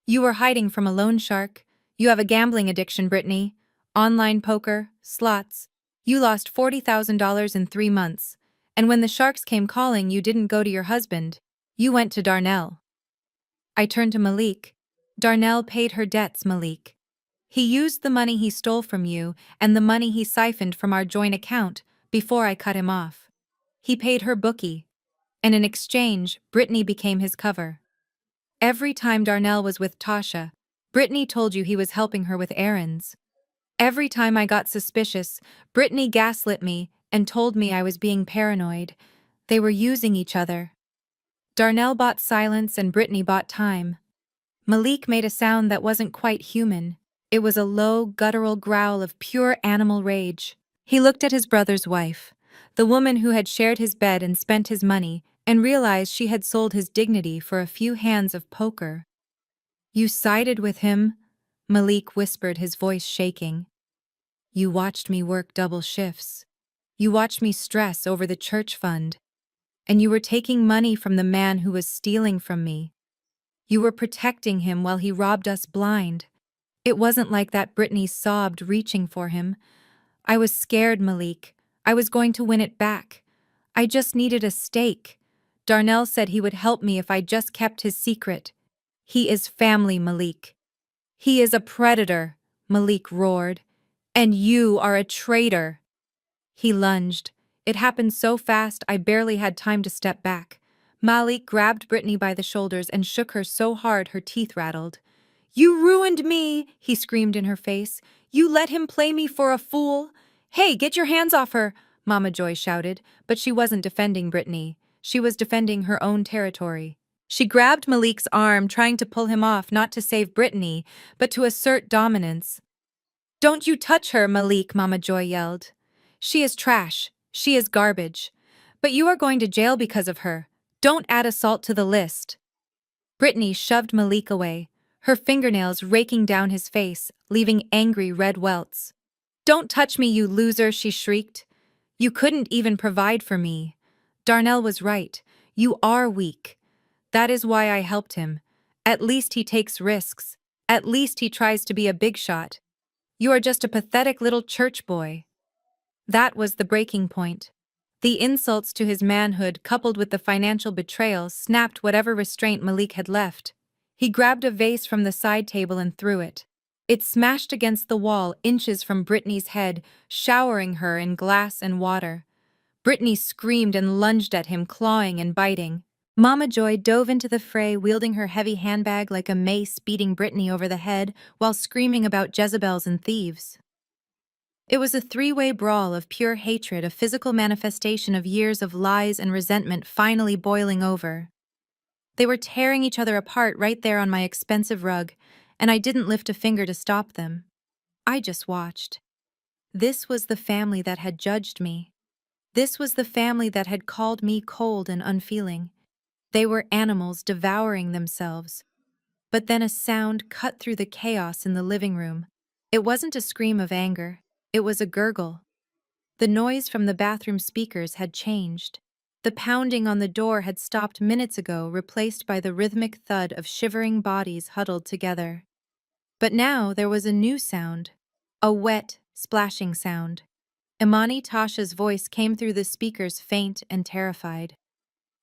You were hiding from a loan shark. You have a gambling addiction, Brittany. Online poker, slots. You lost $40,000 in 3 months. And when the sharks came calling, you didn't go to your husband. You went to Darnell. I turned to Malik. Darnell paid her debts, Malik. He used the money he stole from you and the money he siphoned from our joint account before I cut him off. He paid her bookie. And in exchange, Brittany became his cover. Every time Darnell was with Tasha, Brittany told you he was helping her with errands. Every time I got suspicious, Brittany gaslit me and told me I was being paranoid. They were using each other. Darnell bought silence and Brittany bought time. Malik made a sound that wasn't quite human. It was a low, guttural growl of pure animal rage. He looked at his brother's wife, the woman who had shared his bed and spent his money, and realized she had sold his dignity for a few hands of poker. You sided with him, Malik whispered, his voice shaking. You watched me work double shifts. You watched me stress over the church fund. And you were taking money from the man who was stealing from me. You were protecting him while he robbed us blind. It wasn't like that, Brittany sobbed, reaching for him. I was scared, Malik. I was going to win it back. I just needed a stake. Darnell said he would help me if I just kept his secret. He is family, Malik. He is a predator, Malik roared. And you are a traitor. He lunged. It happened so fast I barely had time to step back. Malik grabbed Brittany by the shoulders and shook her so hard her teeth rattled. You ruined me, he screamed in her face. You let him play me for a fool. Hey, get your hands off her, Mama Joy shouted, but she wasn't defending Brittany. She was defending her own territory. She grabbed Malik's arm, trying to pull him off, not to save Brittany, but to assert dominance. "Don't you touch her, Malik," Mama Joy yelled. "She is trash. She is garbage. But you are going to jail because of her. Don't add assault to the list." Brittany shoved Malik away, her fingernails raking down his face, leaving angry red welts. "Don't touch me, you loser," she shrieked. "You couldn't even provide for me." Darnell was right. "You are weak. That is why I helped him. At least he takes risks. At least he tries to be a big shot. You are just a pathetic little church boy." That was the breaking point. The insults to his manhood, coupled with the financial betrayal, snapped whatever restraint Malik had left. He grabbed a vase from the side table and threw it. It smashed against the wall inches from Brittany's head, showering her in glass and water. Brittany screamed and lunged at him, clawing and biting. Mama Joy dove into the fray, wielding her heavy handbag like a mace, beating Brittany over the head while screaming about Jezebels and thieves. It was a three-way brawl of pure hatred, a physical manifestation of years of lies and resentment finally boiling over. They were tearing each other apart right there on my expensive rug, and I didn't lift a finger to stop them. I just watched. This was the family that had judged me. This was the family that had called me cold and unfeeling. They were animals devouring themselves. But then a sound cut through the chaos in the living room. It wasn't a scream of anger. It was a gurgle. The noise from the bathroom speakers had changed. The pounding on the door had stopped minutes ago, replaced by the rhythmic thud of shivering bodies huddled together. But now there was a new sound. A wet, splashing sound. Imani Tasha's voice came through the speakers, faint and terrified.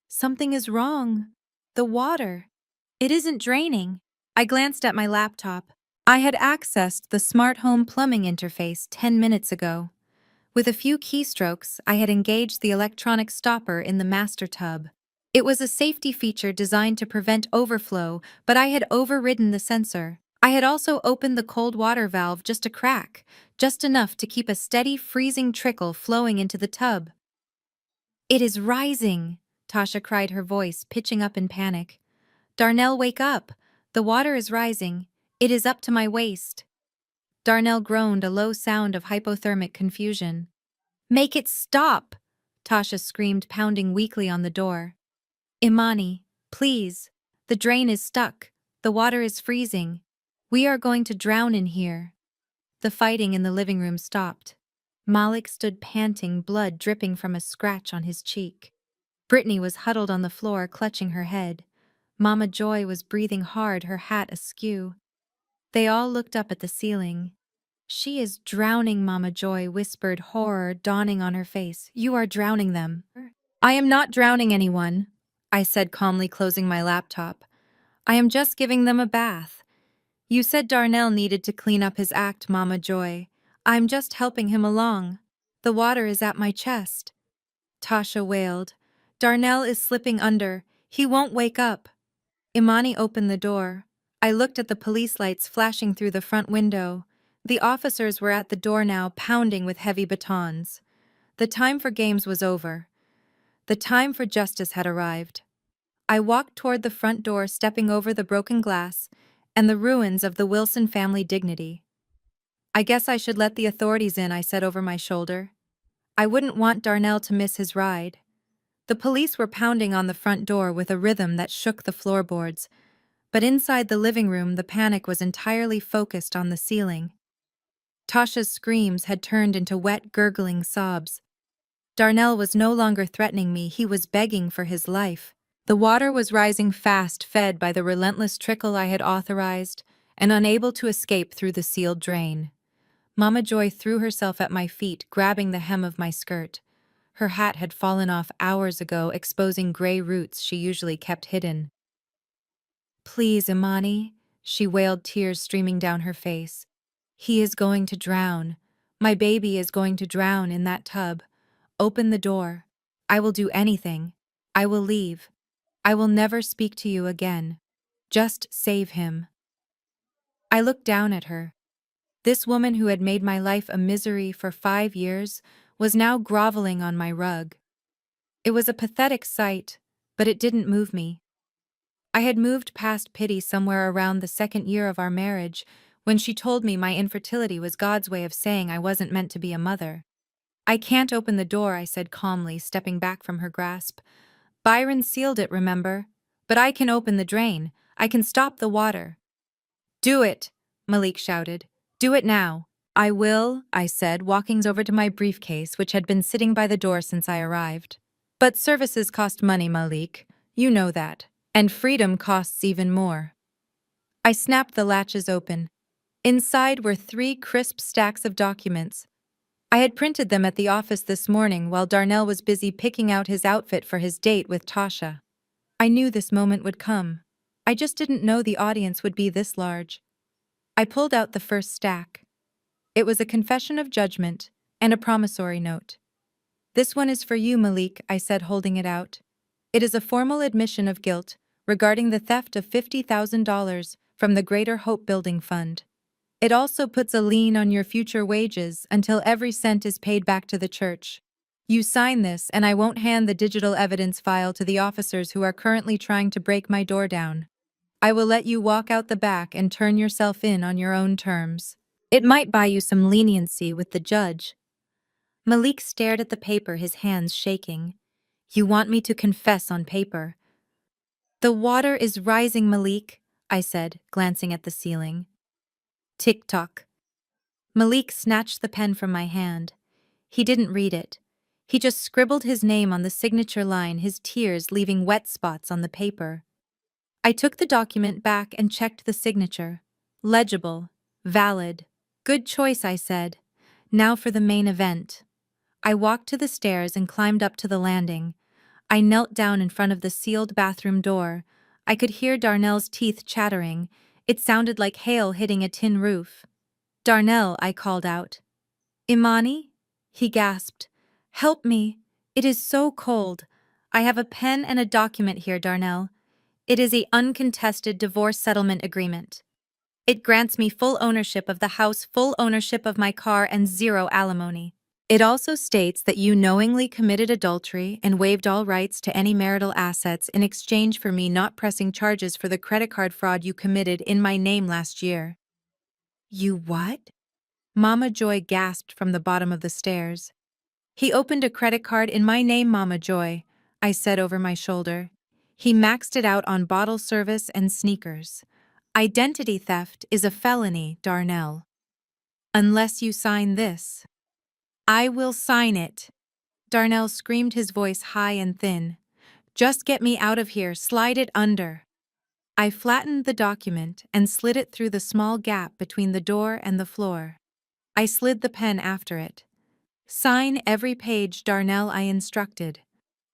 "Something is wrong. The water. It isn't draining." I glanced at my laptop. I had accessed the smart home plumbing interface 10 minutes ago. With a few keystrokes, I had engaged the electronic stopper in the master tub. It was a safety feature designed to prevent overflow, but I had overridden the sensor. I had also opened the cold water valve just a crack, just enough to keep a steady, freezing trickle flowing into the tub. "It is rising," Tasha cried, her voice pitching up in panic. "Darnell, wake up. The water is rising. It is up to my waist." Darnell groaned, a low sound of hypothermic confusion. "Make it stop!" Tasha screamed, pounding weakly on the door. "Imani, please. The drain is stuck. The water is freezing. We are going to drown in here." The fighting in the living room stopped. Malik stood panting, blood dripping from a scratch on his cheek. Brittany was huddled on the floor, clutching her head. Mama Joy was breathing hard, her hat askew. They all looked up at the ceiling. "She is drowning," Mama Joy whispered, horror dawning on her face. "You are drowning them." "I am not drowning anyone," I said calmly, closing my laptop. "I am just giving them a bath. You said Darnell needed to clean up his act, Mama Joy. I'm just helping him along. The water is at my chest." Tasha wailed. "Darnell is slipping under. He won't wake up." Imani opened the door. I looked at the police lights flashing through the front window. The officers were at the door now, pounding with heavy batons. The time for games was over. The time for justice had arrived. I walked toward the front door, stepping over the broken glass and the ruins of the Wilson family dignity. "I guess I should let the authorities in," I said over my shoulder. I wouldn't want Darnell to miss his ride. The police were pounding on the front door with a rhythm that shook the floorboards, but inside the living room the panic was entirely focused on the ceiling. Tasha's screams had turned into wet, gurgling sobs. Darnell was no longer threatening me, he was begging for his life. The water was rising fast, fed by the relentless trickle I had authorized, and unable to escape through the sealed drain. Mama Joy threw herself at my feet, grabbing the hem of my skirt. Her hat had fallen off hours ago, exposing gray roots she usually kept hidden. "Please, Imani," she wailed, tears streaming down her face. "He is going to drown. My baby is going to drown in that tub. Open the door. I will do anything. I will leave. I will never speak to you again. Just save him." I looked down at her. This woman who had made my life a misery for 5 years was now groveling on my rug. It was a pathetic sight, but it didn't move me. I had moved past pity somewhere around the second year of our marriage, when she told me my infertility was God's way of saying I wasn't meant to be a mother. I can't open the door, I said calmly, stepping back from her grasp. Byron sealed it, remember? But I can open the drain. I can stop the water. Do it, Malik shouted. Do it now. I will, I said, walking over to my briefcase, which had been sitting by the door since I arrived. But services cost money, Malik. You know that. And freedom costs even more. I snapped the latches open. Inside were 3 crisp stacks of documents. I had printed them at the office this morning while Darnell was busy picking out his outfit for his date with Tasha. I knew this moment would come. I just didn't know the audience would be this large. I pulled out the first stack. It was a confession of judgment and a promissory note. This one is for you, Malik, I said, holding it out. It is a formal admission of guilt regarding the theft of $50,000 from the Greater Hope Building Fund. It also puts a lien on your future wages until every cent is paid back to the church. You sign this and I won't hand the digital evidence file to the officers who are currently trying to break my door down. I will let you walk out the back and turn yourself in on your own terms. It might buy you some leniency with the judge. Malik stared at the paper, his hands shaking. You want me to confess on paper? The water is rising, Malik, I said, glancing at the ceiling. Tick-tock. Malik snatched the pen from my hand. He didn't read it. He just scribbled his name on the signature line, his tears leaving wet spots on the paper. I took the document back and checked the signature. Legible. Valid. Good choice, I said. Now for the main event. I walked to the stairs and climbed up to the landing. I knelt down in front of the sealed bathroom door. I could hear Darnell's teeth chattering. It sounded like hail hitting a tin roof. Darnell, I called out. Imani? He gasped. Help me. It is so cold. I have a pen and a document here, Darnell. It is an uncontested divorce settlement agreement. It grants me full ownership of the house, full ownership of my car, and 0 alimony. It also states that you knowingly committed adultery and waived all rights to any marital assets in exchange for me not pressing charges for the credit card fraud you committed in my name last year. You what? Mama Joy gasped from the bottom of the stairs. He opened a credit card in my name, Mama Joy, I said over my shoulder. He maxed it out on bottle service and sneakers. Identity theft is a felony, Darnell. Unless you sign this. I will sign it. Darnell screamed, his voice high and thin. Just get me out of here, slide it under. I flattened the document and slid it through the small gap between the door and the floor. I slid the pen after it. Sign every page, Darnell, I instructed.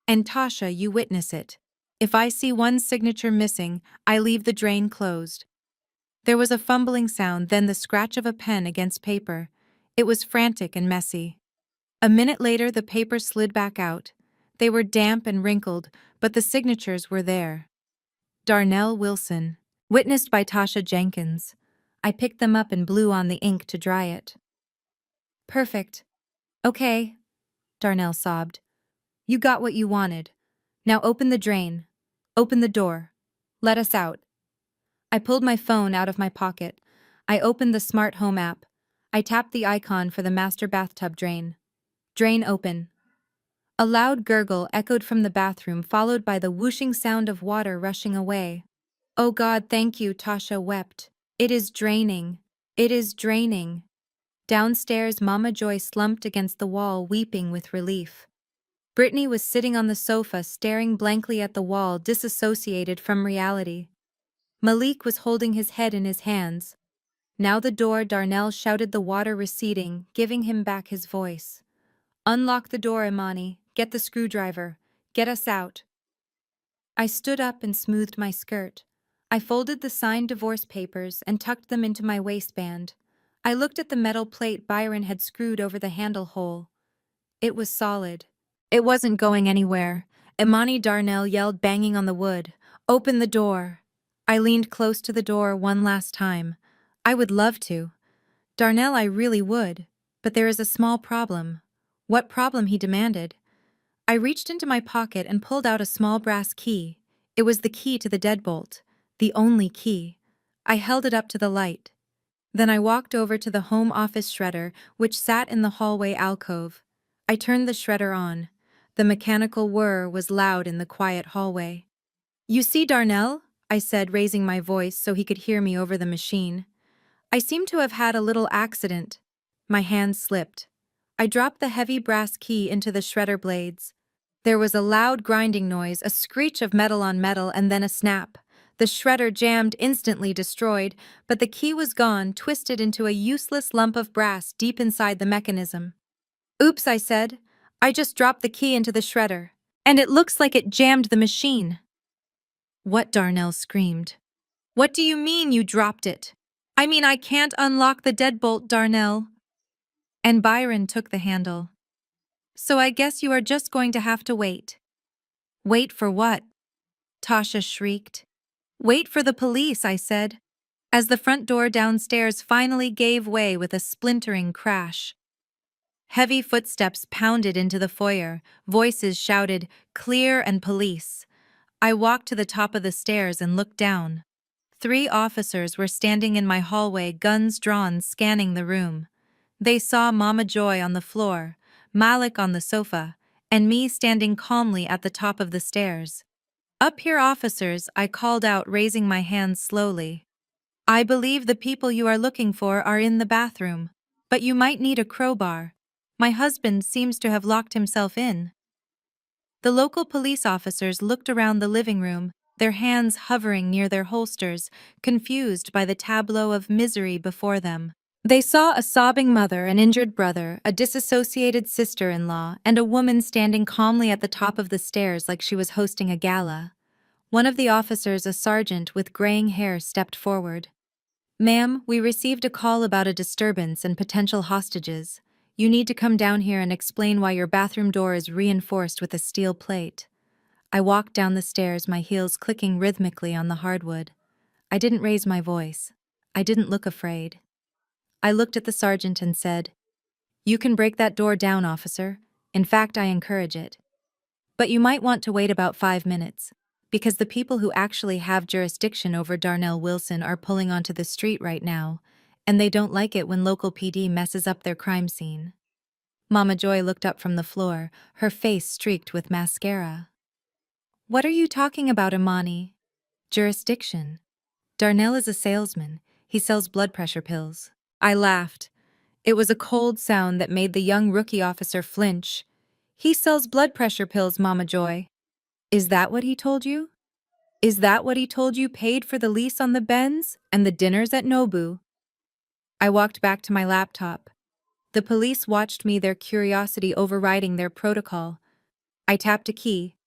And Tasha, you witness it. If I see one signature missing, I leave the drain closed. There was a fumbling sound, then the scratch of a pen against paper. It was frantic and messy. A minute later, the paper slid back out. They were damp and wrinkled, but the signatures were there. Darnell Wilson, witnessed by Tasha Jenkins. I picked them up and blew on the ink to dry it. Perfect. Okay, Darnell sobbed. You got what you wanted. Now open the drain. Open the door. Let us out. I pulled my phone out of my pocket. I opened the smart home app. I tapped the icon for the master bathtub drain. Drain open. A loud gurgle echoed from the bathroom, followed by the whooshing sound of water rushing away. Oh God, thank you, Tasha wept. It is draining. It is draining. Downstairs, Mama Joy slumped against the wall, weeping with relief. Brittany was sitting on the sofa, staring blankly at the wall, disassociated from reality. Malik was holding his head in his hands. Now the door, Darnell shouted, the water receding, giving him back his voice. Unlock the door, Imani. Get the screwdriver. Get us out. I stood up and smoothed my skirt. I folded the signed divorce papers and tucked them into my waistband. I looked at the metal plate Byron had screwed over the handle hole. It was solid. It wasn't going anywhere. Imani, Darnell yelled, banging on the wood. Open the door. I leaned close to the door one last time. I would love to. Darnell, I really would. But there is a small problem. What problem? He demanded. I reached into my pocket and pulled out a small brass key. It was the key to the deadbolt, the only key. I held it up to the light. Then I walked over to the home office shredder, which sat in the hallway alcove. I turned the shredder on. The mechanical whir was loud in the quiet hallway. "You see, Darnell?" I said, raising my voice so he could hear me over the machine. "I seem to have had a little accident." My hand slipped. I dropped the heavy brass key into the shredder blades. There was a loud grinding noise, a screech of metal on metal, and then a snap. The shredder jammed, instantly destroyed, but the key was gone, twisted into a useless lump of brass deep inside the mechanism. "Oops," I said. "I just dropped the key into the shredder. And it looks like it jammed the machine." "What?" Darnell screamed. "What do you mean you dropped it?" "I mean I can't unlock the deadbolt, Darnell." And Byron took the handle. "So I guess you are just going to have to wait." "Wait for what?" Tasha shrieked. "Wait for the police," I said, as the front door downstairs finally gave way with a splintering crash. Heavy footsteps pounded into the foyer, voices shouted, "Clear," and "Police." I walked to the top of the stairs and looked down. 3 officers were standing in my hallway, guns drawn, scanning the room. They saw Mama Joy on the floor, Malik on the sofa, and me standing calmly at the top of the stairs. "Up here, officers," I called out, raising my hands slowly. "I believe the people you are looking for are in the bathroom, but you might need a crowbar. My husband seems to have locked himself in." The local police officers looked around the living room, their hands hovering near their holsters, confused by the tableau of misery before them. They saw a sobbing mother, an injured brother, a disassociated sister-in-law, and a woman standing calmly at the top of the stairs like she was hosting a gala. One of the officers, a sergeant with graying hair, stepped forward. "Ma'am, we received a call about a disturbance and potential hostages. You need to come down here and explain why your bathroom door is reinforced with a steel plate." I walked down the stairs, my heels clicking rhythmically on the hardwood. I didn't raise my voice. I didn't look afraid. I looked at the sergeant and said, "You can break that door down, officer. In fact, I encourage it. But you might want to wait about 5 minutes, because the people who actually have jurisdiction over Darnell Wilson are pulling onto the street right now, and they don't like it when local PD messes up their crime scene." Mama Joy looked up from the floor, her face streaked with mascara. "What are you talking about, Imani?" "Jurisdiction. Darnell is a salesman. He sells blood pressure pills." I laughed. It was a cold sound that made the young rookie officer flinch. "He sells blood pressure pills, Mama Joy." "Is that what he told you? Is that what he told you paid for the lease on the Benz and the dinners at Nobu?" I walked back to my laptop. The police watched me, their curiosity overriding their protocol. I tapped a key.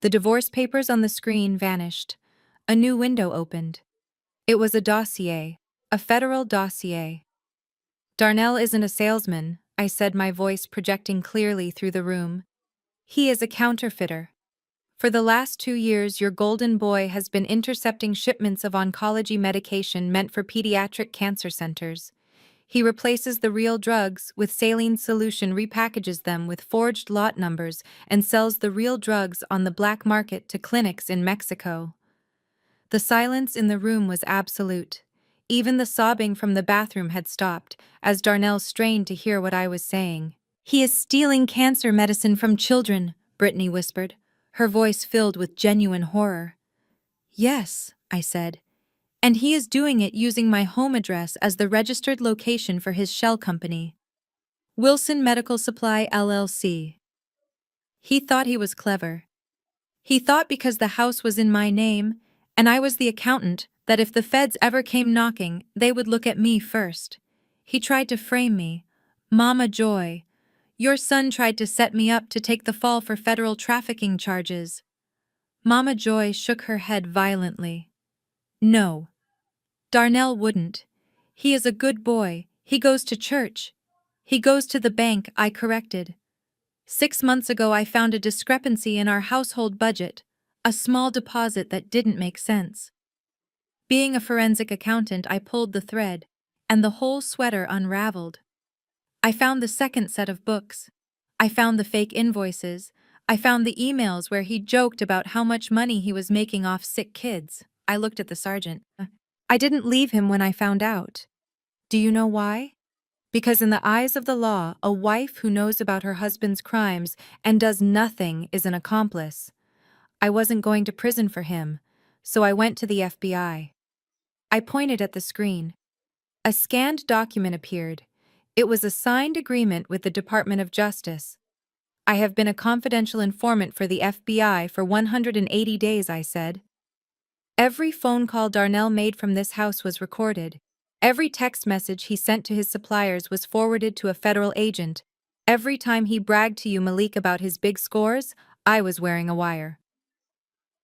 The divorce papers on the screen vanished. A new window opened. It was a dossier, a federal dossier. "Darnell isn't a salesman," I said, my voice projecting clearly through the room. "He is a counterfeiter. For the last 2 years, your golden boy has been intercepting shipments of oncology medication meant for pediatric cancer centers. He replaces the real drugs with saline solution, repackages them with forged lot numbers, and sells the real drugs on the black market to clinics in Mexico." The silence in the room was absolute. Even the sobbing from the bathroom had stopped, as Darnell strained to hear what I was saying. "He is stealing cancer medicine from children," Brittany whispered, her voice filled with genuine horror. "Yes," I said, "and he is doing it using my home address as the registered location for his shell company, Wilson Medical Supply LLC. He thought he was clever. He thought because the house was in my name, and I was the accountant, that if the feds ever came knocking, they would look at me first. He tried to frame me. Mama Joy, your son tried to set me up to take the fall for federal trafficking charges." Mama Joy shook her head violently. "No. Darnell wouldn't. He is a good boy. He goes to church. He goes to the bank," I corrected. "6 months ago I found a discrepancy in our household budget, a small deposit that didn't make sense. Being a forensic accountant, I pulled the thread, and the whole sweater unraveled. I found the second set of books. I found the fake invoices. I found the emails where he joked about how much money he was making off sick kids. I looked at the sergeant. I didn't leave him when I found out. Do you know why? Because in the eyes of the law, a wife who knows about her husband's crimes and does nothing is an accomplice. I wasn't going to prison for him, so I went to the FBI. I pointed at the screen. A scanned document appeared. It was a signed agreement with the Department of Justice. I have been a confidential informant for the FBI for 180 days, I said. Every phone call Darnell made from this house was recorded. Every text message he sent to his suppliers was forwarded to a federal agent. Every time he bragged to you, Malik, about his big scores, I was wearing a wire.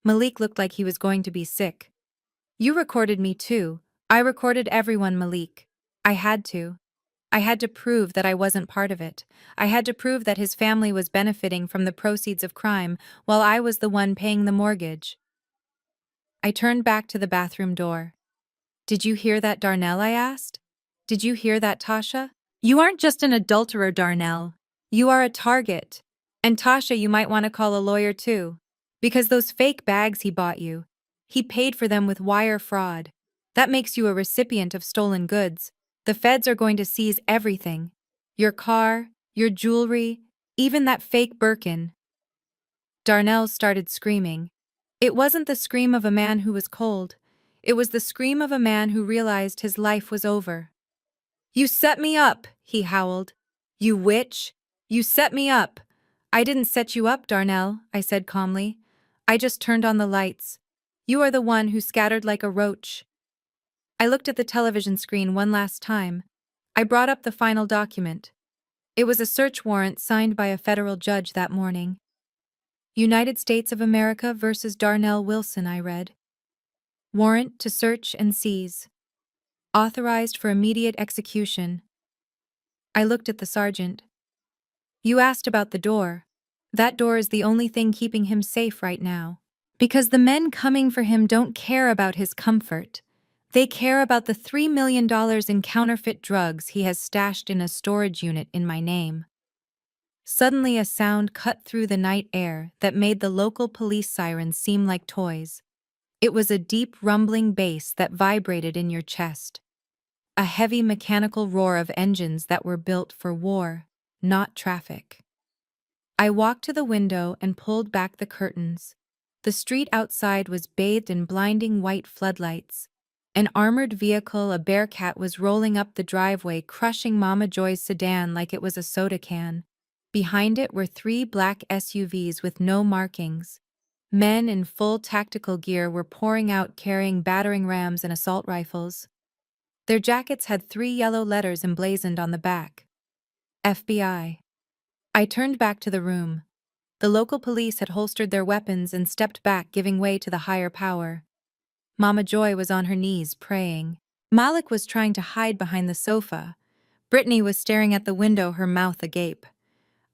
Malik looked like he was going to be sick. You recorded me too. I recorded everyone, Malik. I had to. I had to prove that I wasn't part of it. I had to prove that his family was benefiting from the proceeds of crime while I was the one paying the mortgage. I turned back to the bathroom door. Did you hear that, Darnell? I asked. Did you hear that, Tasha? You aren't just an adulterer, Darnell. You are a target. And Tasha, you might want to call a lawyer too. Because those fake bags he bought you, he paid for them with wire fraud. That makes you a recipient of stolen goods. The feds are going to seize everything. Your car, your jewelry, even that fake Birkin. Darnell started screaming. It wasn't the scream of a man who was cold. It was the scream of a man who realized his life was over. You set me up, he howled. You witch! You set me up! I didn't set you up, Darnell, I said calmly. I just turned on the lights. You are the one who scattered like a roach. I looked at the television screen one last time. I brought up the final document. It was a search warrant signed by a federal judge that morning. United States of America versus Darnell Wilson, I read. Warrant to search and seize. Authorized for immediate execution. I looked at the sergeant. You asked about the door. That door is the only thing keeping him safe right now. Because the men coming for him don't care about his comfort. They care about the $3 million in counterfeit drugs he has stashed in a storage unit in my name. Suddenly a sound cut through the night air that made the local police sirens seem like toys. It was a deep rumbling bass that vibrated in your chest. A heavy mechanical roar of engines that were built for war, not traffic. I walked to the window and pulled back the curtains. The street outside was bathed in blinding white floodlights. An armored vehicle, a Bearcat, was rolling up the driveway, crushing Mama Joy's sedan like it was a soda can. Behind it were 3 black SUVs with no markings. Men in full tactical gear were pouring out carrying battering rams and assault rifles. Their jackets had 3 yellow letters emblazoned on the back. FBI. I turned back to the room. The local police had holstered their weapons and stepped back, giving way to the higher power. Mama Joy was on her knees, praying. Malik was trying to hide behind the sofa. Brittany was staring at the window, her mouth agape.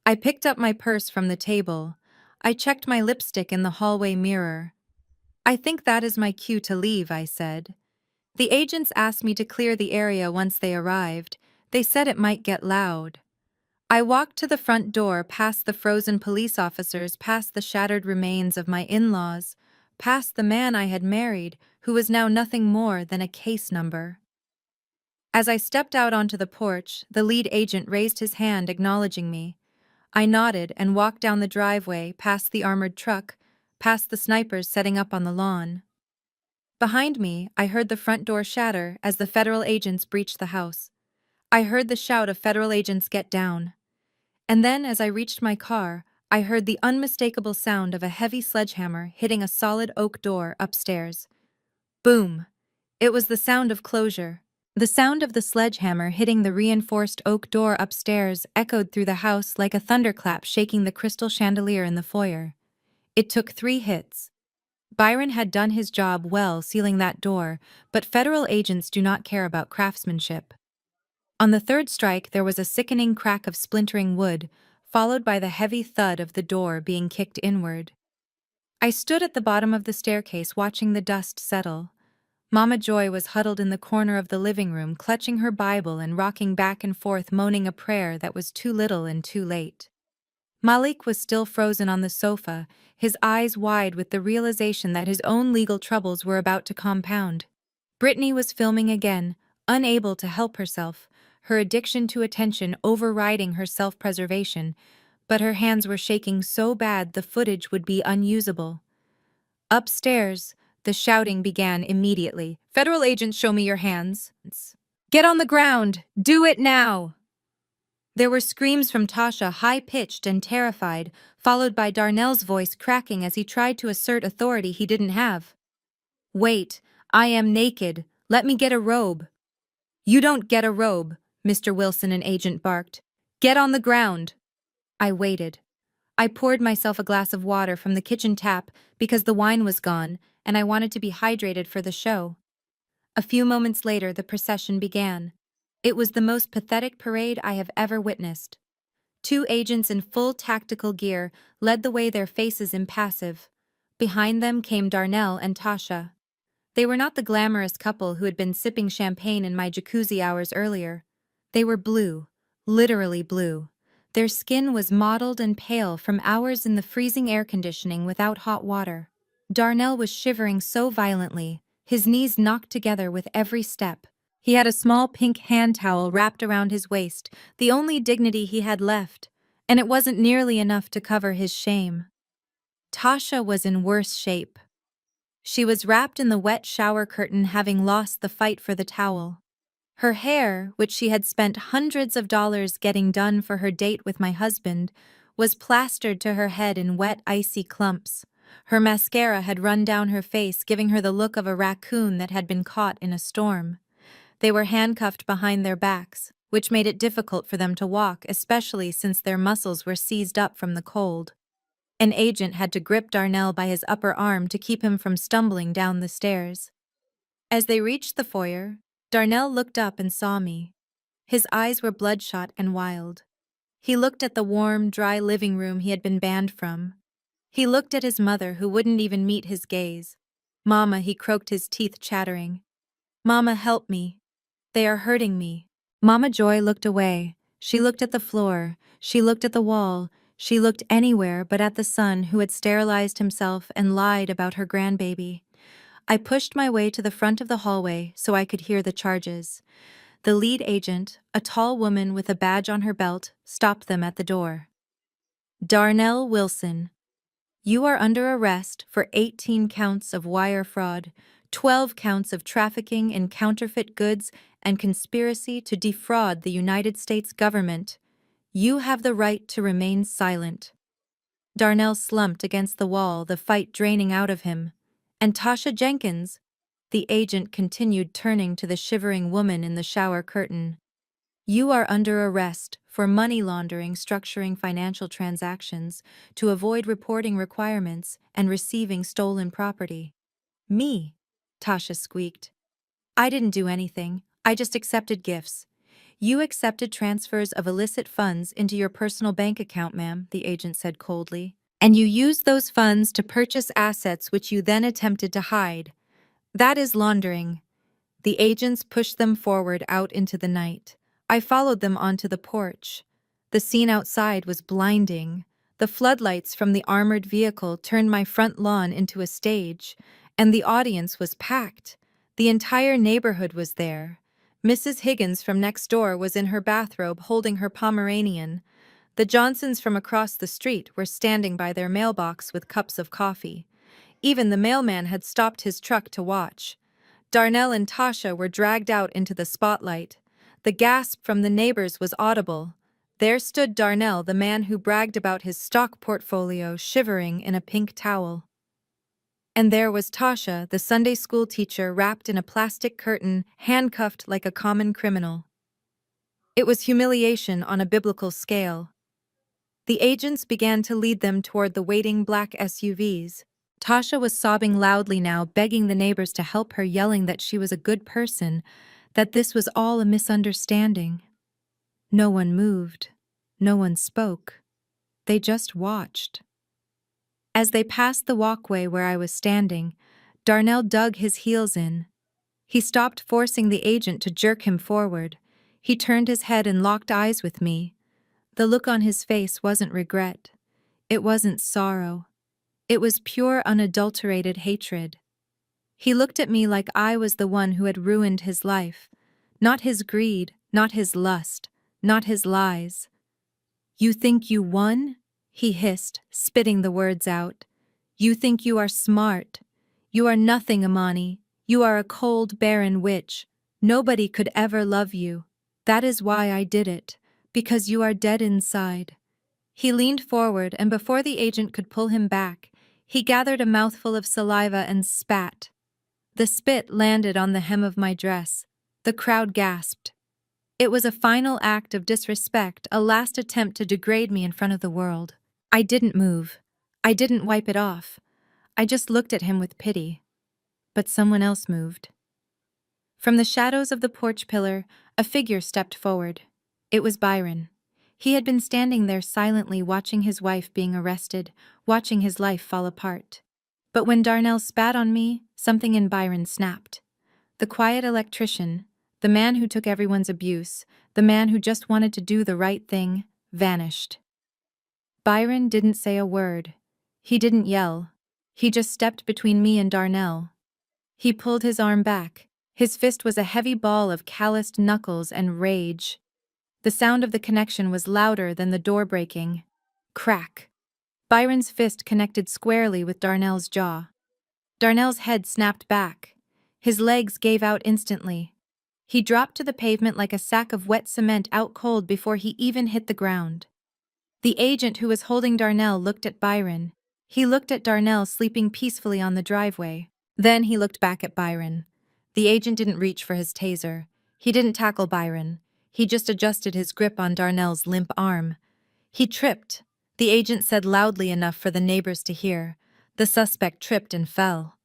I picked up my purse from the table. I checked my lipstick in the hallway mirror. I think that is my cue to leave, I said. The agents asked me to clear the area once they arrived. They said it might get loud. I walked to the front door, past the frozen police officers, past the shattered remains of my in-laws, past the man I had married, who was now nothing more than a case number. As I stepped out onto the porch, the lead agent raised his hand, acknowledging me. I nodded and walked down the driveway, past the armored truck, past the snipers setting up on the lawn. Behind me, I heard the front door shatter as the federal agents breached the house. I heard the shout of federal agents, "Get down." And then, as I reached my car, I heard the unmistakable sound of a heavy sledgehammer hitting a solid oak door upstairs. Boom! It was the sound of closure. The sound of the sledgehammer hitting the reinforced oak door upstairs echoed through the house like a thunderclap shaking the crystal chandelier in the foyer. It took 3 hits. Byron had done his job well sealing that door, but federal agents do not care about craftsmanship. On the 3rd strike, there was a sickening crack of splintering wood, followed by the heavy thud of the door being kicked inward. I stood at the bottom of the staircase watching the dust settle. Mama Joy was huddled in the corner of the living room, clutching her Bible and rocking back and forth, moaning a prayer that was too little and too late. Malik was still frozen on the sofa, his eyes wide with the realization that his own legal troubles were about to compound. Brittany was filming again, unable to help herself, her addiction to attention overriding her self-preservation, but her hands were shaking so bad the footage would be unusable. Upstairs, the shouting began immediately. "Federal agents, show me your hands. Get on the ground! Do it now!" There were screams from Tasha, high-pitched and terrified, followed by Darnell's voice cracking as he tried to assert authority he didn't have. "Wait, I am naked. Let me get a robe." "You don't get a robe," Mr. Wilson, an agent, barked. "Get on the ground." I waited. I poured myself a glass of water from the kitchen tap because the wine was gone, and I wanted to be hydrated for the show. A few moments later, the procession began. It was the most pathetic parade I have ever witnessed. Two agents in full tactical gear led the way, their faces impassive. Behind them came Darnell and Tasha. They were not the glamorous couple who had been sipping champagne in my jacuzzi hours earlier. They were blue, literally blue. Their skin was mottled and pale from hours in the freezing air conditioning without hot water. Darnell was shivering so violently, his knees knocked together with every step. He had a small pink hand towel wrapped around his waist, the only dignity he had left, and it wasn't nearly enough to cover his shame. Tasha was in worse shape. She was wrapped in the wet shower curtain, having lost the fight for the towel. Her hair, which she had spent hundreds of dollars getting done for her date with my husband, was plastered to her head in wet, icy clumps. Her mascara had run down her face, giving her the look of a raccoon that had been caught in a storm. They were handcuffed behind their backs, which made it difficult for them to walk, especially since their muscles were seized up from the cold. An agent had to grip Darnell by his upper arm to keep him from stumbling down the stairs. As they reached the foyer, Darnell looked up and saw me. His eyes were bloodshot and wild. He looked at the warm, dry living room he had been banned from. He looked at his mother, who wouldn't even meet his gaze. "Mama," he croaked, his teeth chattering. "Mama, help me. They are hurting me." Mama Joy looked away. She looked at the floor. She looked at the wall. She looked anywhere but at the son who had sterilized himself and lied about her grandbaby. I pushed my way to the front of the hallway so I could hear the charges. The lead agent, a tall woman with a badge on her belt, stopped them at the door. "Darnell Wilson, you are under arrest for 18 counts of wire fraud, 12 counts of trafficking in counterfeit goods, and conspiracy to defraud the United States government. You have the right to remain silent." Darnell slumped against the wall, the fight draining out of him. "And Tasha Jenkins," the agent continued, turning to the shivering woman in the shower curtain. "You are under arrest for money laundering, structuring financial transactions to avoid reporting requirements, and receiving stolen property." "Me?" Tasha squeaked. "I didn't do anything. I just accepted gifts." "You accepted transfers of illicit funds into your personal bank account, ma'am," the agent said coldly. "And you used those funds to purchase assets which you then attempted to hide. That is laundering." The agents pushed them forward out into the night. I followed them onto the porch. The scene outside was blinding. The floodlights from the armored vehicle turned my front lawn into a stage, and the audience was packed. The entire neighborhood was there. Mrs. Higgins from next door was in her bathrobe holding her Pomeranian. The Johnsons from across the street were standing by their mailbox with cups of coffee. Even the mailman had stopped his truck to watch. Darnell and Tasha were dragged out into the spotlight. The gasp from the neighbors was audible. There stood Darnell, the man who bragged about his stock portfolio, shivering in a pink towel. And there was Tasha, the Sunday school teacher, wrapped in a plastic curtain, handcuffed like a common criminal. It was humiliation on a biblical scale. The agents began to lead them toward the waiting black SUVs. Tasha was sobbing loudly now, begging the neighbors to help her, yelling that she was a good person, that this was all a misunderstanding. No one moved. No one spoke. They just watched. As they passed the walkway where I was standing, Darnell dug his heels in. He stopped forcing the agent to jerk him forward. He turned his head and locked eyes with me. The look on his face wasn't regret. It wasn't sorrow. It was pure, unadulterated hatred. He looked at me like I was the one who had ruined his life. Not his greed, not his lust, not his lies. "You think you won?" he hissed, spitting the words out. "You think you are smart? You are nothing, Amani. You are a cold, barren witch. Nobody could ever love you. That is why I did it, because you are dead inside." He leaned forward, and before the agent could pull him back, he gathered a mouthful of saliva and spat. The spit landed on the hem of my dress. The crowd gasped. It was a final act of disrespect, a last attempt to degrade me in front of the world. I didn't move. I didn't wipe it off. I just looked at him with pity. But someone else moved. From the shadows of the porch pillar, a figure stepped forward. It was Byron. He had been standing there silently watching his wife being arrested, watching his life fall apart. But when Darnell spat on me, something in Byron snapped. The quiet electrician, the man who took everyone's abuse, the man who just wanted to do the right thing, vanished. Byron didn't say a word. He didn't yell. He just stepped between me and Darnell. He pulled his arm back. His fist was a heavy ball of calloused knuckles and rage. The sound of the connection was louder than the door breaking. Crack. Byron's fist connected squarely with Darnell's jaw. Darnell's head snapped back. His legs gave out instantly. He dropped to the pavement like a sack of wet cement out cold before he even hit the ground. The agent who was holding Darnell looked at Byron. He looked at Darnell sleeping peacefully on the driveway. Then he looked back at Byron. The agent didn't reach for his taser. He didn't tackle Byron. He just adjusted his grip on Darnell's limp arm. He tripped. The agent said loudly enough for the neighbors to hear. The suspect tripped and fell.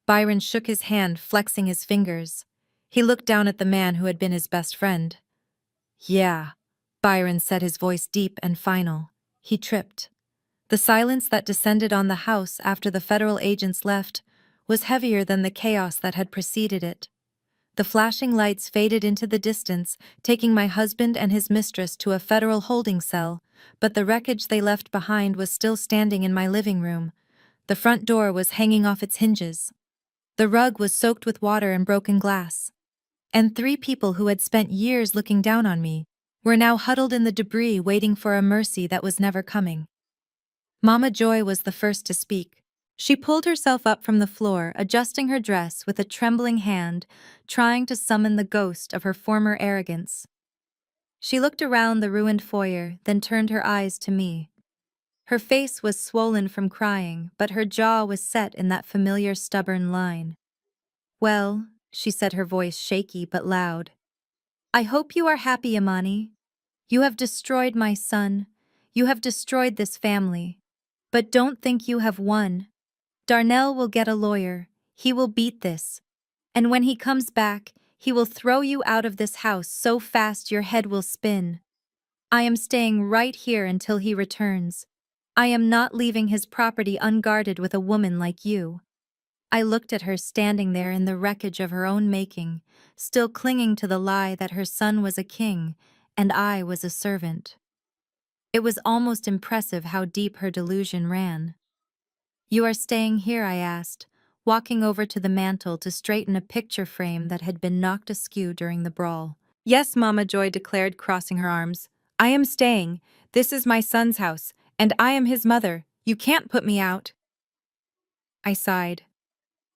Byron shook his hand, flexing his fingers. He looked down at the man who had been his best friend. "Yeah," Byron said, his voice deep and final. He tripped. The silence that descended on the house after the federal agents left was heavier than the chaos that had preceded it. The flashing lights faded into the distance, taking my husband and his mistress to a federal holding cell, but the wreckage they left behind was still standing in my living room. The front door was hanging off its hinges. The rug was soaked with water and broken glass. And 3 people who had spent years looking down on me were now huddled in the debris waiting for a mercy that was never coming. Mama Joy was the first to speak. She pulled herself up from the floor, adjusting her dress with a trembling hand, trying to summon the ghost of her former arrogance. She looked around the ruined foyer, then turned her eyes to me. Her face was swollen from crying, but her jaw was set in that familiar stubborn line. "Well," she said, her voice shaky but loud, "I hope you are happy, Imani. You have destroyed my son. You have destroyed this family. But don't think you have won. Darnell will get a lawyer. He will beat this. And when he comes back, he will throw you out of this house so fast your head will spin. I am staying right here until he returns. I am not leaving his property unguarded with a woman like you." I looked at her standing there in the wreckage of her own making, still clinging to the lie that her son was a king and I was a servant. It was almost impressive how deep her delusion ran. "You are staying here?" I asked, walking over to the mantel to straighten a picture frame that had been knocked askew during the brawl. "Yes," Mama Joy declared, crossing her arms. "I am staying. This is my son's house, and I am his mother. You can't put me out." I sighed.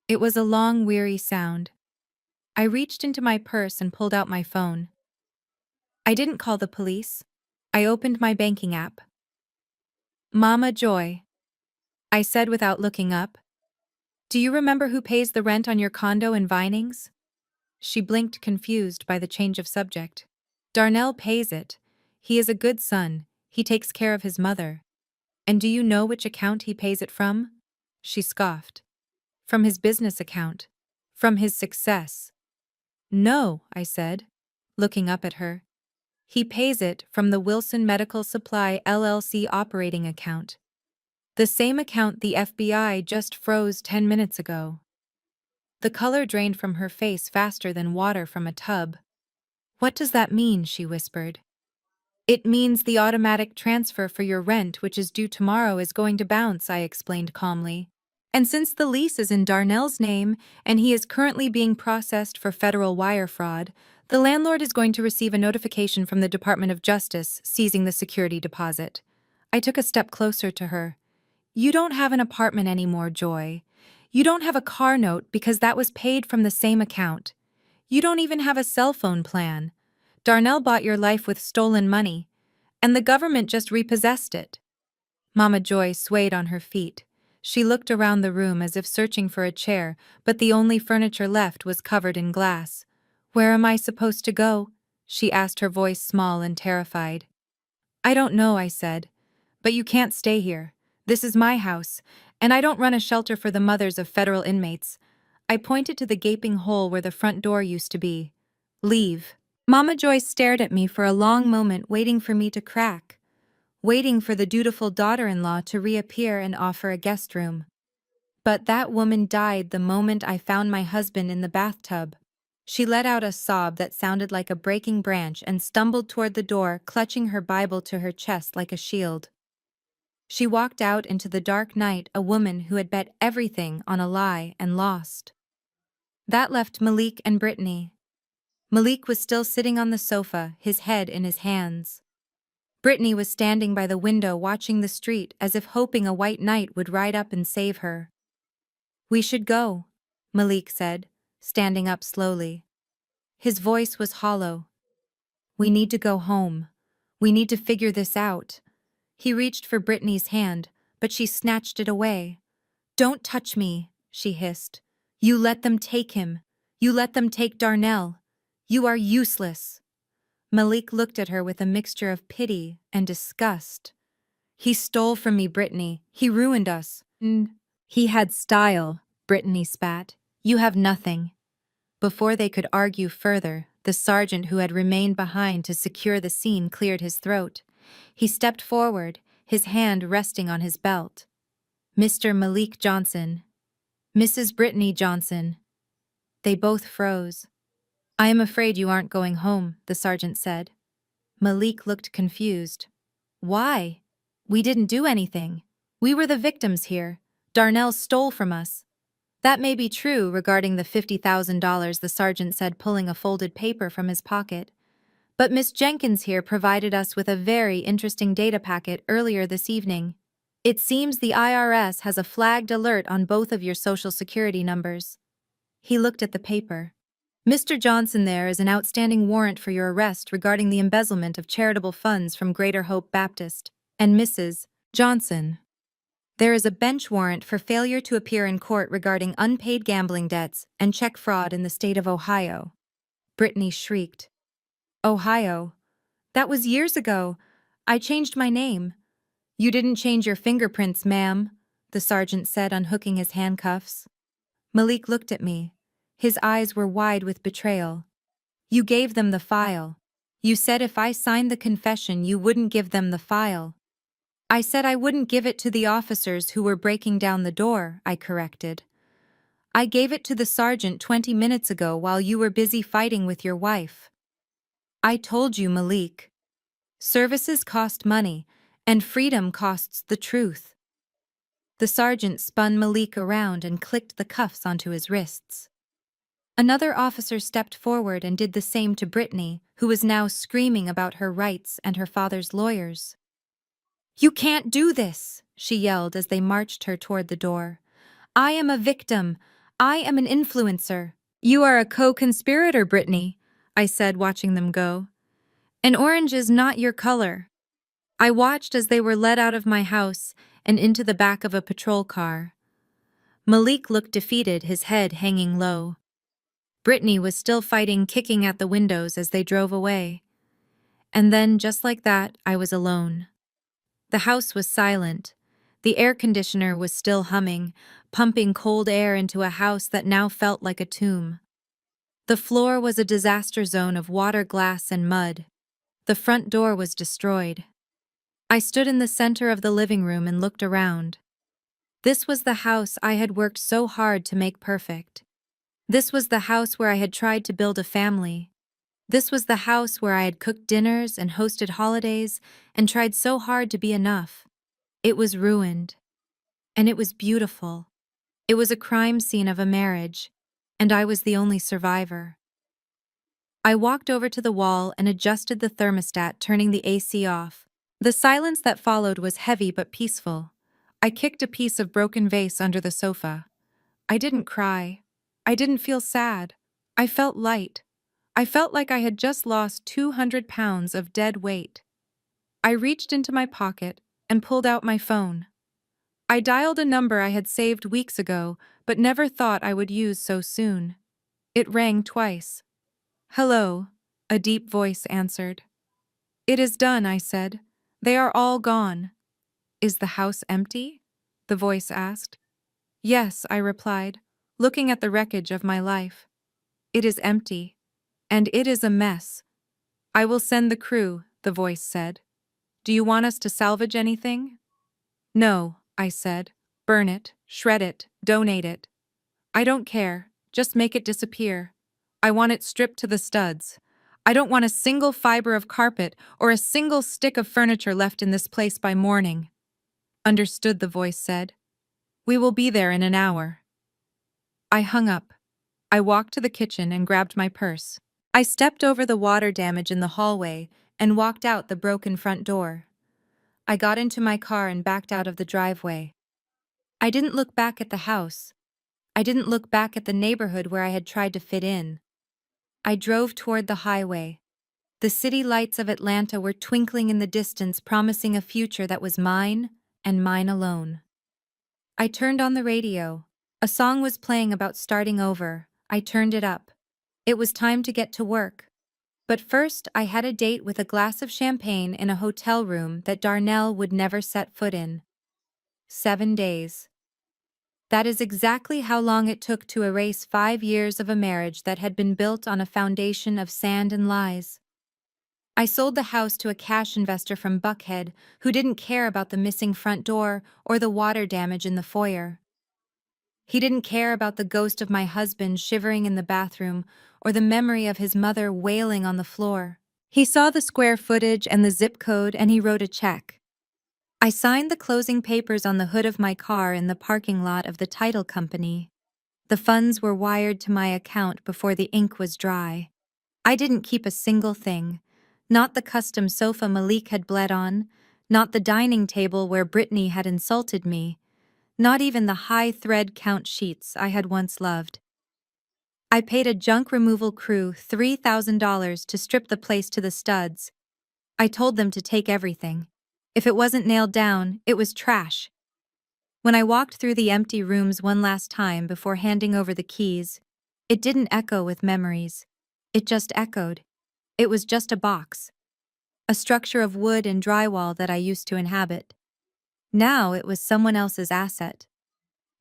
It was a long, weary sound. I reached into my purse and pulled out my phone. I didn't call the police. I opened my banking app. "Mama Joy," I said without looking up, "do you remember who pays the rent on your condo in Vinings?" She blinked, confused by the change of subject. "Darnell pays it. He is a good son. He takes care of his mother. And do you know which account he pays it from?" She scoffed. "From his business account. From his success." "No," I said, looking up at her. "He pays it from the Wilson Medical Supply LLC operating account. The same account the FBI just froze 10 minutes ago." The color drained from her face faster than water from a tub. "What does that mean?" she whispered. It means the automatic transfer for your rent, which is due tomorrow, is going to bounce, I explained calmly. And since the lease is in Darnell's name and he is currently being processed for federal wire fraud, the landlord is going to receive a notification from the Department of Justice seizing the security deposit. I took a step closer to her. You don't have an apartment anymore, Joy. You don't have a car note because that was paid from the same account. You don't even have a cell phone plan. Darnell bought your life with stolen money, and the government just repossessed it. Mama Joy swayed on her feet. She looked around the room as if searching for a chair, but the only furniture left was covered in glass. Where am I supposed to go? She asked, her voice small and terrified. I don't know, I said. But you can't stay here. This is my house, and I don't run a shelter for the mothers of federal inmates. I pointed to the gaping hole where the front door used to be. Leave. Mama Joy stared at me for a long moment, waiting for me to crack, waiting for the dutiful daughter-in-law to reappear and offer a guest room. But that woman died the moment I found my husband in the bathtub. She let out a sob that sounded like a breaking branch and stumbled toward the door, clutching her Bible to her chest like a shield. She walked out into the dark night, a woman who had bet everything on a lie and lost. That left Malik and Brittany. Malik was still sitting on the sofa, his head in his hands. Brittany was standing by the window watching the street as if hoping a white knight would ride up and save her. We should go, Malik said, standing up slowly. His voice was hollow. We need to go home. We need to figure this out. He reached for Brittany's hand, but she snatched it away. Don't touch me, she hissed. You let them take him. You let them take Darnell. You are useless. Malik looked at her with a mixture of pity and disgust. He stole from me, Brittany. He ruined us. He had style, Brittany spat. You have nothing. Before they could argue further, the sergeant who had remained behind to secure the scene cleared his throat. He stepped forward, his hand resting on his belt. Mr. Malik Johnson. Mrs. Brittany Johnson. They both froze. I am afraid you aren't going home, the sergeant said. Malik looked confused. Why? We didn't do anything. We were the victims here. Darnell stole from us. That may be true regarding the $50,000, the sergeant said, pulling a folded paper from his pocket. But Miss Jenkins here provided us with a very interesting data packet earlier this evening. It seems the IRS has a flagged alert on both of your social security numbers. He looked at the paper. Mr. Johnson, there is an outstanding warrant for your arrest regarding the embezzlement of charitable funds from Greater Hope Baptist. And Mrs. Johnson, there is a bench warrant for failure to appear in court regarding unpaid gambling debts and check fraud in the state of Ohio. Brittany shrieked. Ohio? That was years ago. I changed my name. You didn't change your fingerprints, ma'am, the sergeant said, unhooking his handcuffs. Malik looked at me. His eyes were wide with betrayal. You gave them the file. You said if I signed the confession you wouldn't give them the file. I said I wouldn't give it to the officers who were breaking down the door, I corrected. I gave it to the sergeant 20 minutes ago while you were busy fighting with your wife. I told you, Malik. Services cost money, and freedom costs the truth. The sergeant spun Malik around and clicked the cuffs onto his wrists. Another officer stepped forward and did the same to Brittany, who was now screaming about her rights and her father's lawyers. You can't do this, she yelled as they marched her toward the door. I am a victim. I am an influencer. You are a co-conspirator, Brittany, I said, watching them go. And orange is not your color. I watched as they were led out of my house and into the back of a patrol car. Malik looked defeated, his head hanging low. Brittany was still fighting, kicking at the windows as they drove away. And then, just like that, I was alone. The house was silent. The air conditioner was still humming, pumping cold air into a house that now felt like a tomb. The floor was a disaster zone of water, glass, and mud. The front door was destroyed. I stood in the center of the living room and looked around. This was the house I had worked so hard to make perfect. This was the house where I had tried to build a family. This was the house where I had cooked dinners and hosted holidays and tried so hard to be enough. It was ruined. And it was beautiful. It was a crime scene of a marriage, and I was the only survivor. I walked over to the wall and adjusted the thermostat, turning the AC off. The silence that followed was heavy but peaceful. I kicked a piece of broken vase under the sofa. I didn't cry. I didn't feel sad. I felt light. I felt like I had just lost 200 pounds of dead weight. I reached into my pocket and pulled out my phone. I dialed a number I had saved weeks ago, but never thought I would use so soon. It rang twice. "Hello," a deep voice answered. "It is done," I said. "They are all gone." "Is the house empty?" the voice asked. "Yes," I replied, looking at the wreckage of my life. "It is empty. And it is a mess." "I will send the crew," the voice said. "Do you want us to salvage anything?" "No," I said. "Burn it, shred it, donate it. I don't care. Just make it disappear. I want it stripped to the studs. I don't want a single fiber of carpet or a single stick of furniture left in this place by morning." "Understood," the voice said. "We will be there in an hour." I hung up. I walked to the kitchen and grabbed my purse. I stepped over the water damage in the hallway and walked out the broken front door. I got into my car and backed out of the driveway. I didn't look back at the house. I didn't look back at the neighborhood where I had tried to fit in. I drove toward the highway. The city lights of Atlanta were twinkling in the distance, promising a future that was mine and mine alone. I turned on the radio. A song was playing about starting over. I turned it up. It was time to get to work. But first, I had a date with a glass of champagne in a hotel room that Darnell would never set foot in. 7 days. That is exactly how long it took to erase 5 years of a marriage that had been built on a foundation of sand and lies. I sold the house to a cash investor from Buckhead who didn't care about the missing front door or the water damage in the foyer. He didn't care about the ghost of my husband shivering in the bathroom or the memory of his mother wailing on the floor. He saw the square footage and the zip code and he wrote a check. I signed the closing papers on the hood of my car in the parking lot of the title company. The funds were wired to my account before the ink was dry. I didn't keep a single thing. Not the custom sofa Malik had bled on, not the dining table where Brittany had insulted me, not even the high-thread count sheets I had once loved. I paid a junk removal crew $3,000 to strip the place to the studs. I told them to take everything. If it wasn't nailed down, it was trash. When I walked through the empty rooms one last time before handing over the keys, it didn't echo with memories. It just echoed. It was just a box. A structure of wood and drywall that I used to inhabit. Now it was someone else's asset.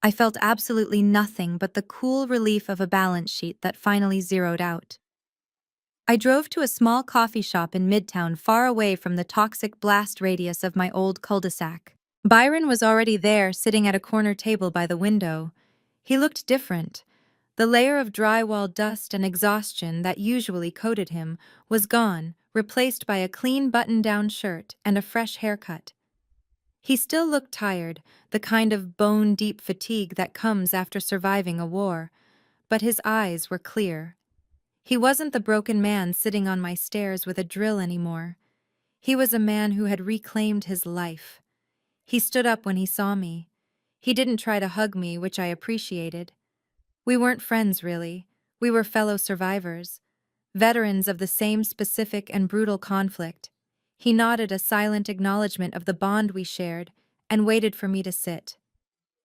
I felt absolutely nothing but the cool relief of a balance sheet that finally zeroed out. I drove to a small coffee shop in Midtown far away from the toxic blast radius of my old cul-de-sac. Byron was already there, sitting at a corner table by the window. He looked different. The layer of drywall dust and exhaustion that usually coated him was gone, replaced by a clean button-down shirt and a fresh haircut. He still looked tired, the kind of bone-deep fatigue that comes after surviving a war, but his eyes were clear. He wasn't the broken man sitting on my stairs with a drill anymore. He was a man who had reclaimed his life. He stood up when he saw me. He didn't try to hug me, which I appreciated. We weren't friends, really. We were fellow survivors, veterans of the same specific and brutal conflict. He nodded a silent acknowledgement of the bond we shared and waited for me to sit.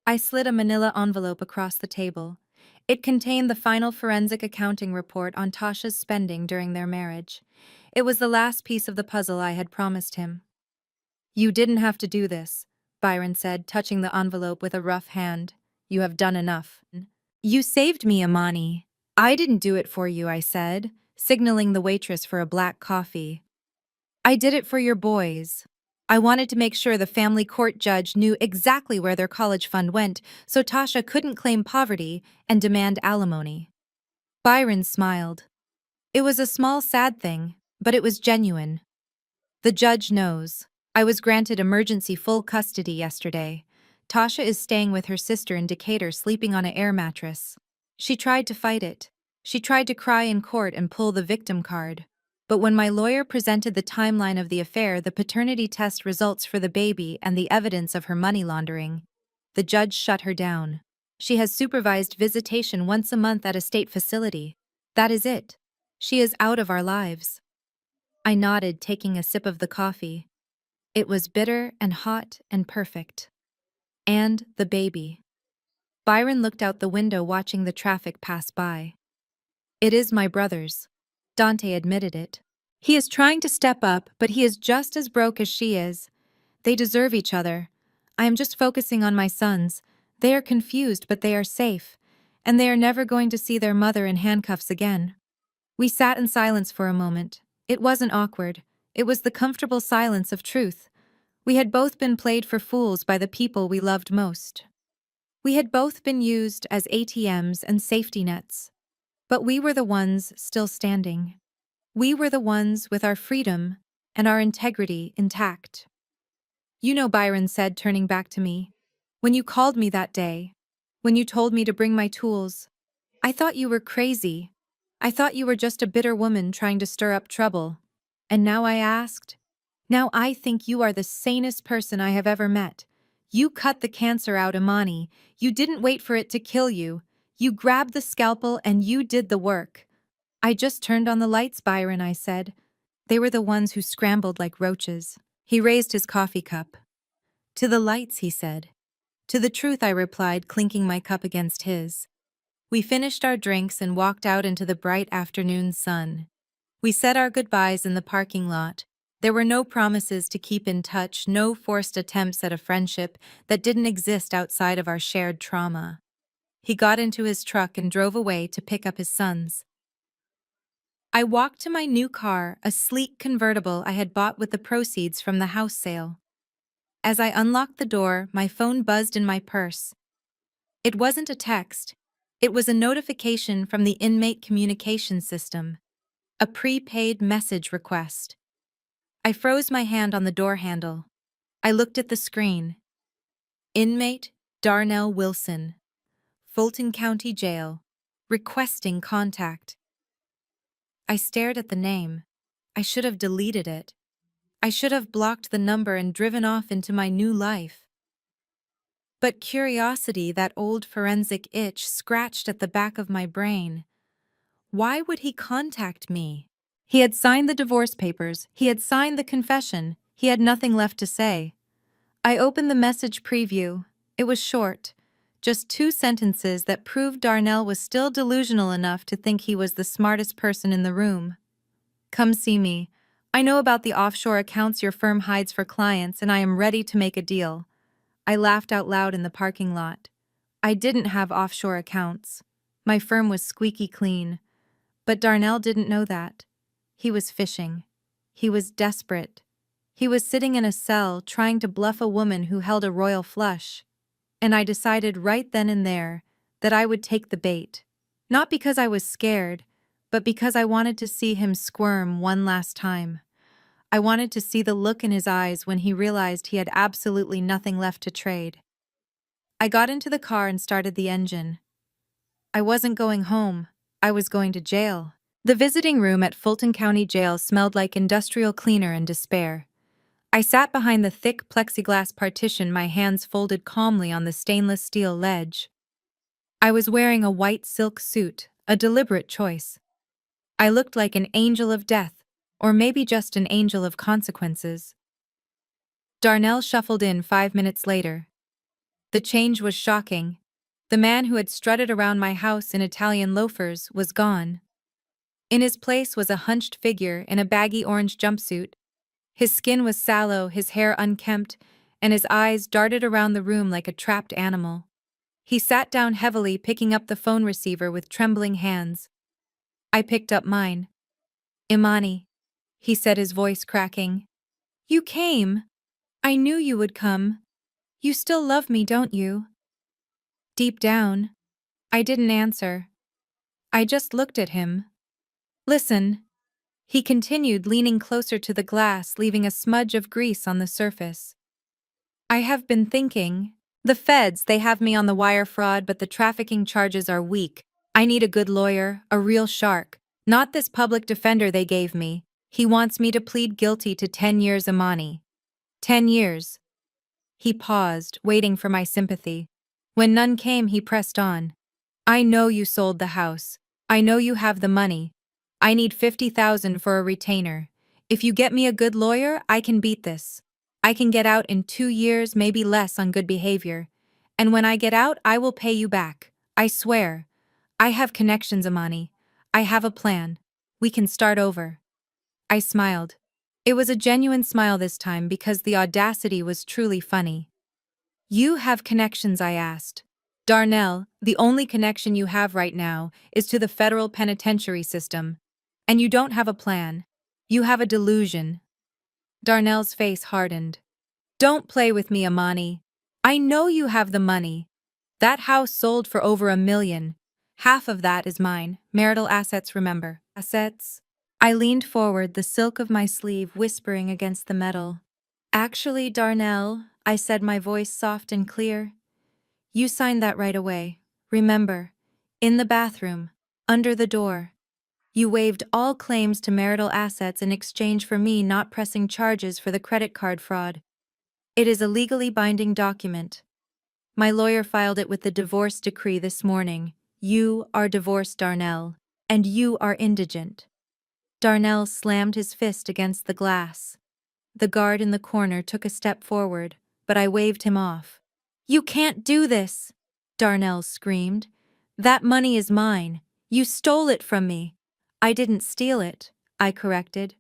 I slid a manila envelope across the table. It contained the final forensic accounting report on Tasha's spending during their marriage. It was the last piece of the puzzle I had promised him. "You didn't have to do this," Byron said, touching the envelope with a rough hand. "You have done enough." "You saved me, Amani." "I didn't do it for you," I said, signaling the waitress for a black coffee. "I did it for your boys. I wanted to make sure the family court judge knew exactly where their college fund went so Tasha couldn't claim poverty and demand alimony." Byron smiled. It was a small sad thing, but it was genuine. The judge knows. I was granted emergency full custody yesterday. Tasha is staying with her sister in Decatur, sleeping on an air mattress. She tried to fight it. She tried to cry in court and pull the victim card. But when my lawyer presented the timeline of the affair, the paternity test results for the baby, and the evidence of her money laundering, the judge shut her down. She has supervised visitation once a month at a state facility. That is it. She is out of our lives. I nodded, taking a sip of the coffee. It was bitter and hot and perfect. And the baby. Byron looked out the window, watching the traffic pass by. It is my brother's. Dante admitted it. He is trying to step up, but he is just as broke as she is. They deserve each other. I am just focusing on my sons. They are confused, but they are safe. And they are never going to see their mother in handcuffs again. We sat in silence for a moment. It wasn't awkward. It was the comfortable silence of truth. We had both been played for fools by the people we loved most. We had both been used as ATMs and safety nets. But we were the ones still standing. We were the ones with our freedom and our integrity intact. You know, Byron said, turning back to me, when you called me that day, when you told me to bring my tools, I thought you were crazy. I thought you were just a bitter woman trying to stir up trouble. And now now I think you are the sanest person I have ever met. You cut the cancer out, Imani. You didn't wait for it to kill you. You grabbed the scalpel and you did the work. I just turned on the lights, Byron, I said. They were the ones who scrambled like roaches. He raised his coffee cup. To the lights, he said. To the truth, I replied, clinking my cup against his. We finished our drinks and walked out into the bright afternoon sun. We said our goodbyes in the parking lot. There were no promises to keep in touch, no forced attempts at a friendship that didn't exist outside of our shared trauma. He got into his truck and drove away to pick up his sons. I walked to my new car, a sleek convertible I had bought with the proceeds from the house sale. As I unlocked the door, my phone buzzed in my purse. It wasn't a text. It was a notification from the inmate communication system. A prepaid message request. I froze my hand on the door handle. I looked at the screen. Inmate Darnell Wilson, Fulton County Jail, requesting contact. I stared at the name. I should have deleted it. I should have blocked the number and driven off into my new life. But curiosity, that old forensic itch, scratched at the back of my brain. Why would he contact me? He had signed the divorce papers, he had signed the confession, he had nothing left to say. I opened the message preview. It was short, just 2 sentences that proved Darnell was still delusional enough to think he was the smartest person in the room. Come see me. I know about the offshore accounts your firm hides for clients, and I am ready to make a deal. I laughed out loud in the parking lot. I didn't have offshore accounts. My firm was squeaky clean. But Darnell didn't know that. He was fishing. He was desperate. He was sitting in a cell trying to bluff a woman who held a royal flush. And I decided right then and there that I would take the bait. Not because I was scared, but because I wanted to see him squirm one last time. I wanted to see the look in his eyes when he realized he had absolutely nothing left to trade. I got into the car and started the engine. I wasn't going home. I was going to jail. The visiting room at Fulton County Jail smelled like industrial cleaner and despair. I sat behind the thick plexiglass partition, my hands folded calmly on the stainless steel ledge. I was wearing a white silk suit, a deliberate choice. I looked like an angel of death, or maybe just an angel of consequences. Darnell shuffled in 5 minutes later. The change was shocking. The man who had strutted around my house in Italian loafers was gone. In his place was a hunched figure in a baggy orange jumpsuit. His skin was sallow, his hair unkempt, and his eyes darted around the room like a trapped animal. He sat down heavily, picking up the phone receiver with trembling hands. I picked up mine. "Imani," he said, his voice cracking. "You came. I knew you would come. You still love me, don't you?" Deep down, I didn't answer. I just looked at him. Listen, he continued, leaning closer to the glass, leaving a smudge of grease on the surface. I have been thinking. The feds, they have me on the wire fraud, but the trafficking charges are weak. I need a good lawyer, a real shark. Not this public defender they gave me. He wants me to plead guilty to 10 years, Amani. 10 years. He paused, waiting for my sympathy. When none came, he pressed on. I know you sold the house. I know you have the money. I need 50,000 for a retainer. If you get me a good lawyer, I can beat this. I can get out in 2 years, maybe less on good behavior. And when I get out, I will pay you back. I swear. I have connections, Amani. I have a plan. We can start over. I smiled. It was a genuine smile this time because the audacity was truly funny. You have connections, I asked. Darnell, the only connection you have right now is to the federal penitentiary system. And you don't have a plan. You have a delusion. Darnell's face hardened. Don't play with me, Amani. I know you have the money. That house sold for over $1 million. Half of that is mine. Marital assets, remember. Assets? I leaned forward, the silk of my sleeve whispering against the metal. Actually, Darnell, I said, my voice soft and clear. You signed that right away. Remember, in the bathroom, under the door. You waived all claims to marital assets in exchange for me not pressing charges for the credit card fraud. It is a legally binding document. My lawyer filed it with the divorce decree this morning. You are divorced, Darnell, and you are indigent. Darnell slammed his fist against the glass. The guard in the corner took a step forward, but I waved him off. You can't do this, Darnell screamed. That money is mine. You stole it from me. I didn't steal it, I corrected.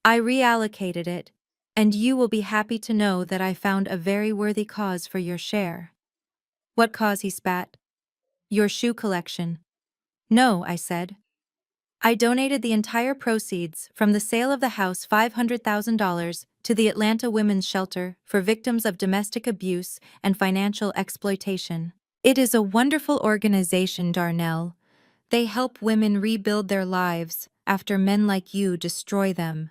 I reallocated it, and you will be happy to know that I found a very worthy cause for your share. What cause? He spat. Your shoe collection. No, I said. I donated the entire proceeds from the sale of the house, $500,000, to the Atlanta Women's Shelter for victims of domestic abuse and financial exploitation. It is a wonderful organization, Darnell. They help women rebuild their lives after men like you destroy them.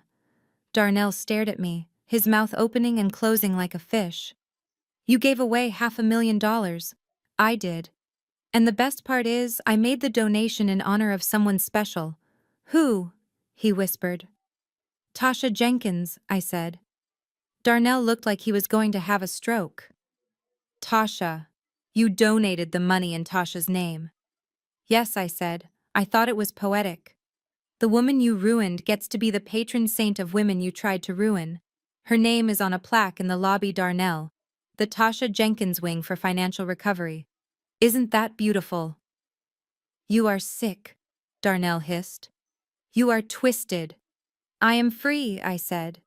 Darnell stared at me, his mouth opening and closing like a fish. You gave away $500,000. I did. And the best part is, I made the donation in honor of someone special. Who? He whispered. Tasha Jenkins, I said. Darnell looked like he was going to have a stroke. Tasha. You donated the money in Tasha's name. Yes, I said. I thought it was poetic. The woman you ruined gets to be the patron saint of women you tried to ruin. Her name is on a plaque in the lobby, Darnell. The Tasha Jenkins Wing for Financial Recovery. Isn't that beautiful? You are sick, Darnell hissed. You are twisted. I am free, I said.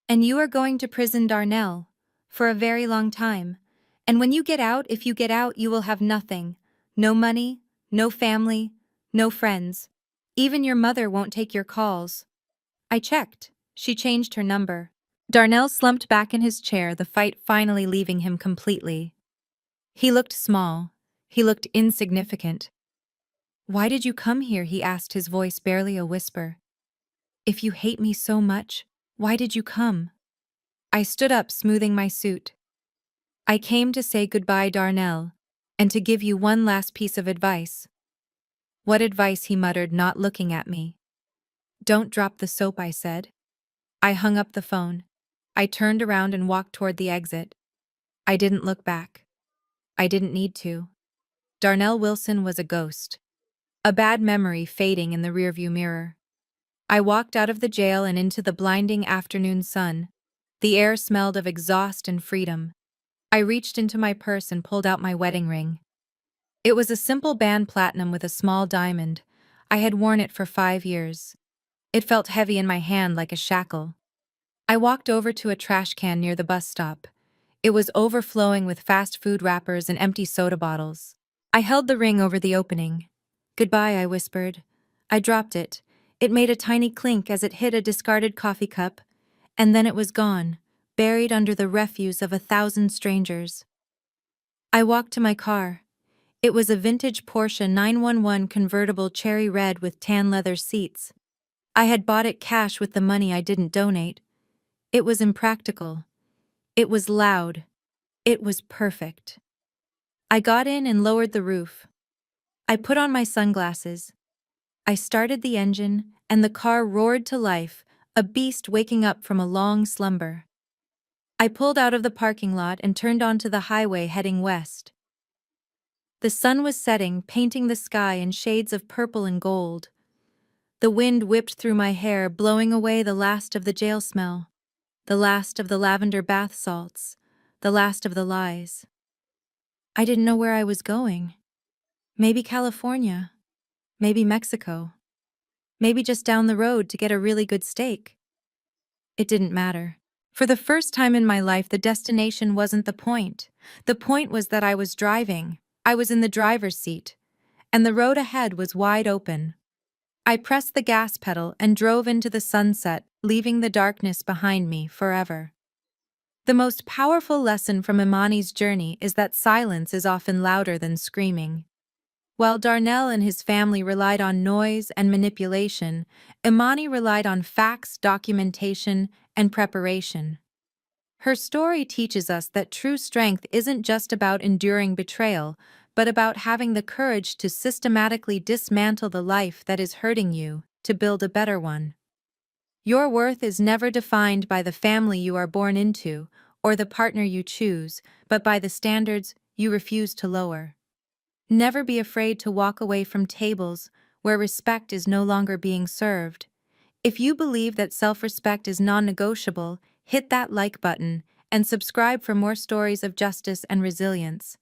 And you are going to prison, Darnell, for a very long time. And when you get out, if you get out, you will have nothing. No money, no family, no friends. Even your mother won't take your calls. I checked. She changed her number. Darnell slumped back in his chair, the fight finally leaving him completely. He looked small. He looked insignificant. Why did you come here? He asked, his voice barely a whisper. If you hate me so much, why did you come? I stood up, smoothing my suit. I came to say goodbye, Darnell, and to give you one last piece of advice. What advice? He muttered, not looking at me. Don't drop the soap, I said. I hung up the phone. I turned around and walked toward the exit. I didn't look back. I didn't need to. Darnell Wilson was a ghost. A bad memory fading in the rearview mirror. I walked out of the jail and into the blinding afternoon sun. The air smelled of exhaust and freedom. I reached into my purse and pulled out my wedding ring. It was a simple band platinum with a small diamond. I had worn it for 5 years. It felt heavy in my hand like a shackle. I walked over to a trash can near the bus stop. It was overflowing with fast food wrappers and empty soda bottles. I held the ring over the opening. Goodbye, I whispered. I dropped it. It made a tiny clink as it hit a discarded coffee cup, and then it was gone, buried under the refuse of 1,000 strangers. I walked to my car. It was a vintage Porsche 911 convertible cherry red with tan leather seats. I had bought it cash with the money I didn't donate. It was impractical. It was loud. It was perfect. I got in and lowered the roof. I put on my sunglasses. I started the engine, and the car roared to life, a beast waking up from a long slumber. I pulled out of the parking lot and turned onto the highway heading west. The sun was setting, painting the sky in shades of purple and gold. The wind whipped through my hair, blowing away the last of the jail smell, the last of the lavender bath salts, the last of the lies. I didn't know where I was going. Maybe California. Maybe Mexico. Maybe just down the road to get a really good steak. It didn't matter. For the first time in my life, the destination wasn't the point. The point was that I was driving. I was in the driver's seat, and the road ahead was wide open. I pressed the gas pedal and drove into the sunset, leaving the darkness behind me forever. The most powerful lesson from Imani's journey is that silence is often louder than screaming. While Darnell and his family relied on noise and manipulation, Imani relied on facts, documentation, and preparation. Her story teaches us that true strength isn't just about enduring betrayal, but about having the courage to systematically dismantle the life that is hurting you, to build a better one. Your worth is never defined by the family you are born into, or the partner you choose, but by the standards you refuse to lower. Never be afraid to walk away from tables where respect is no longer being served. If you believe that self-respect is non-negotiable, hit that like button and subscribe for more stories of justice and resilience.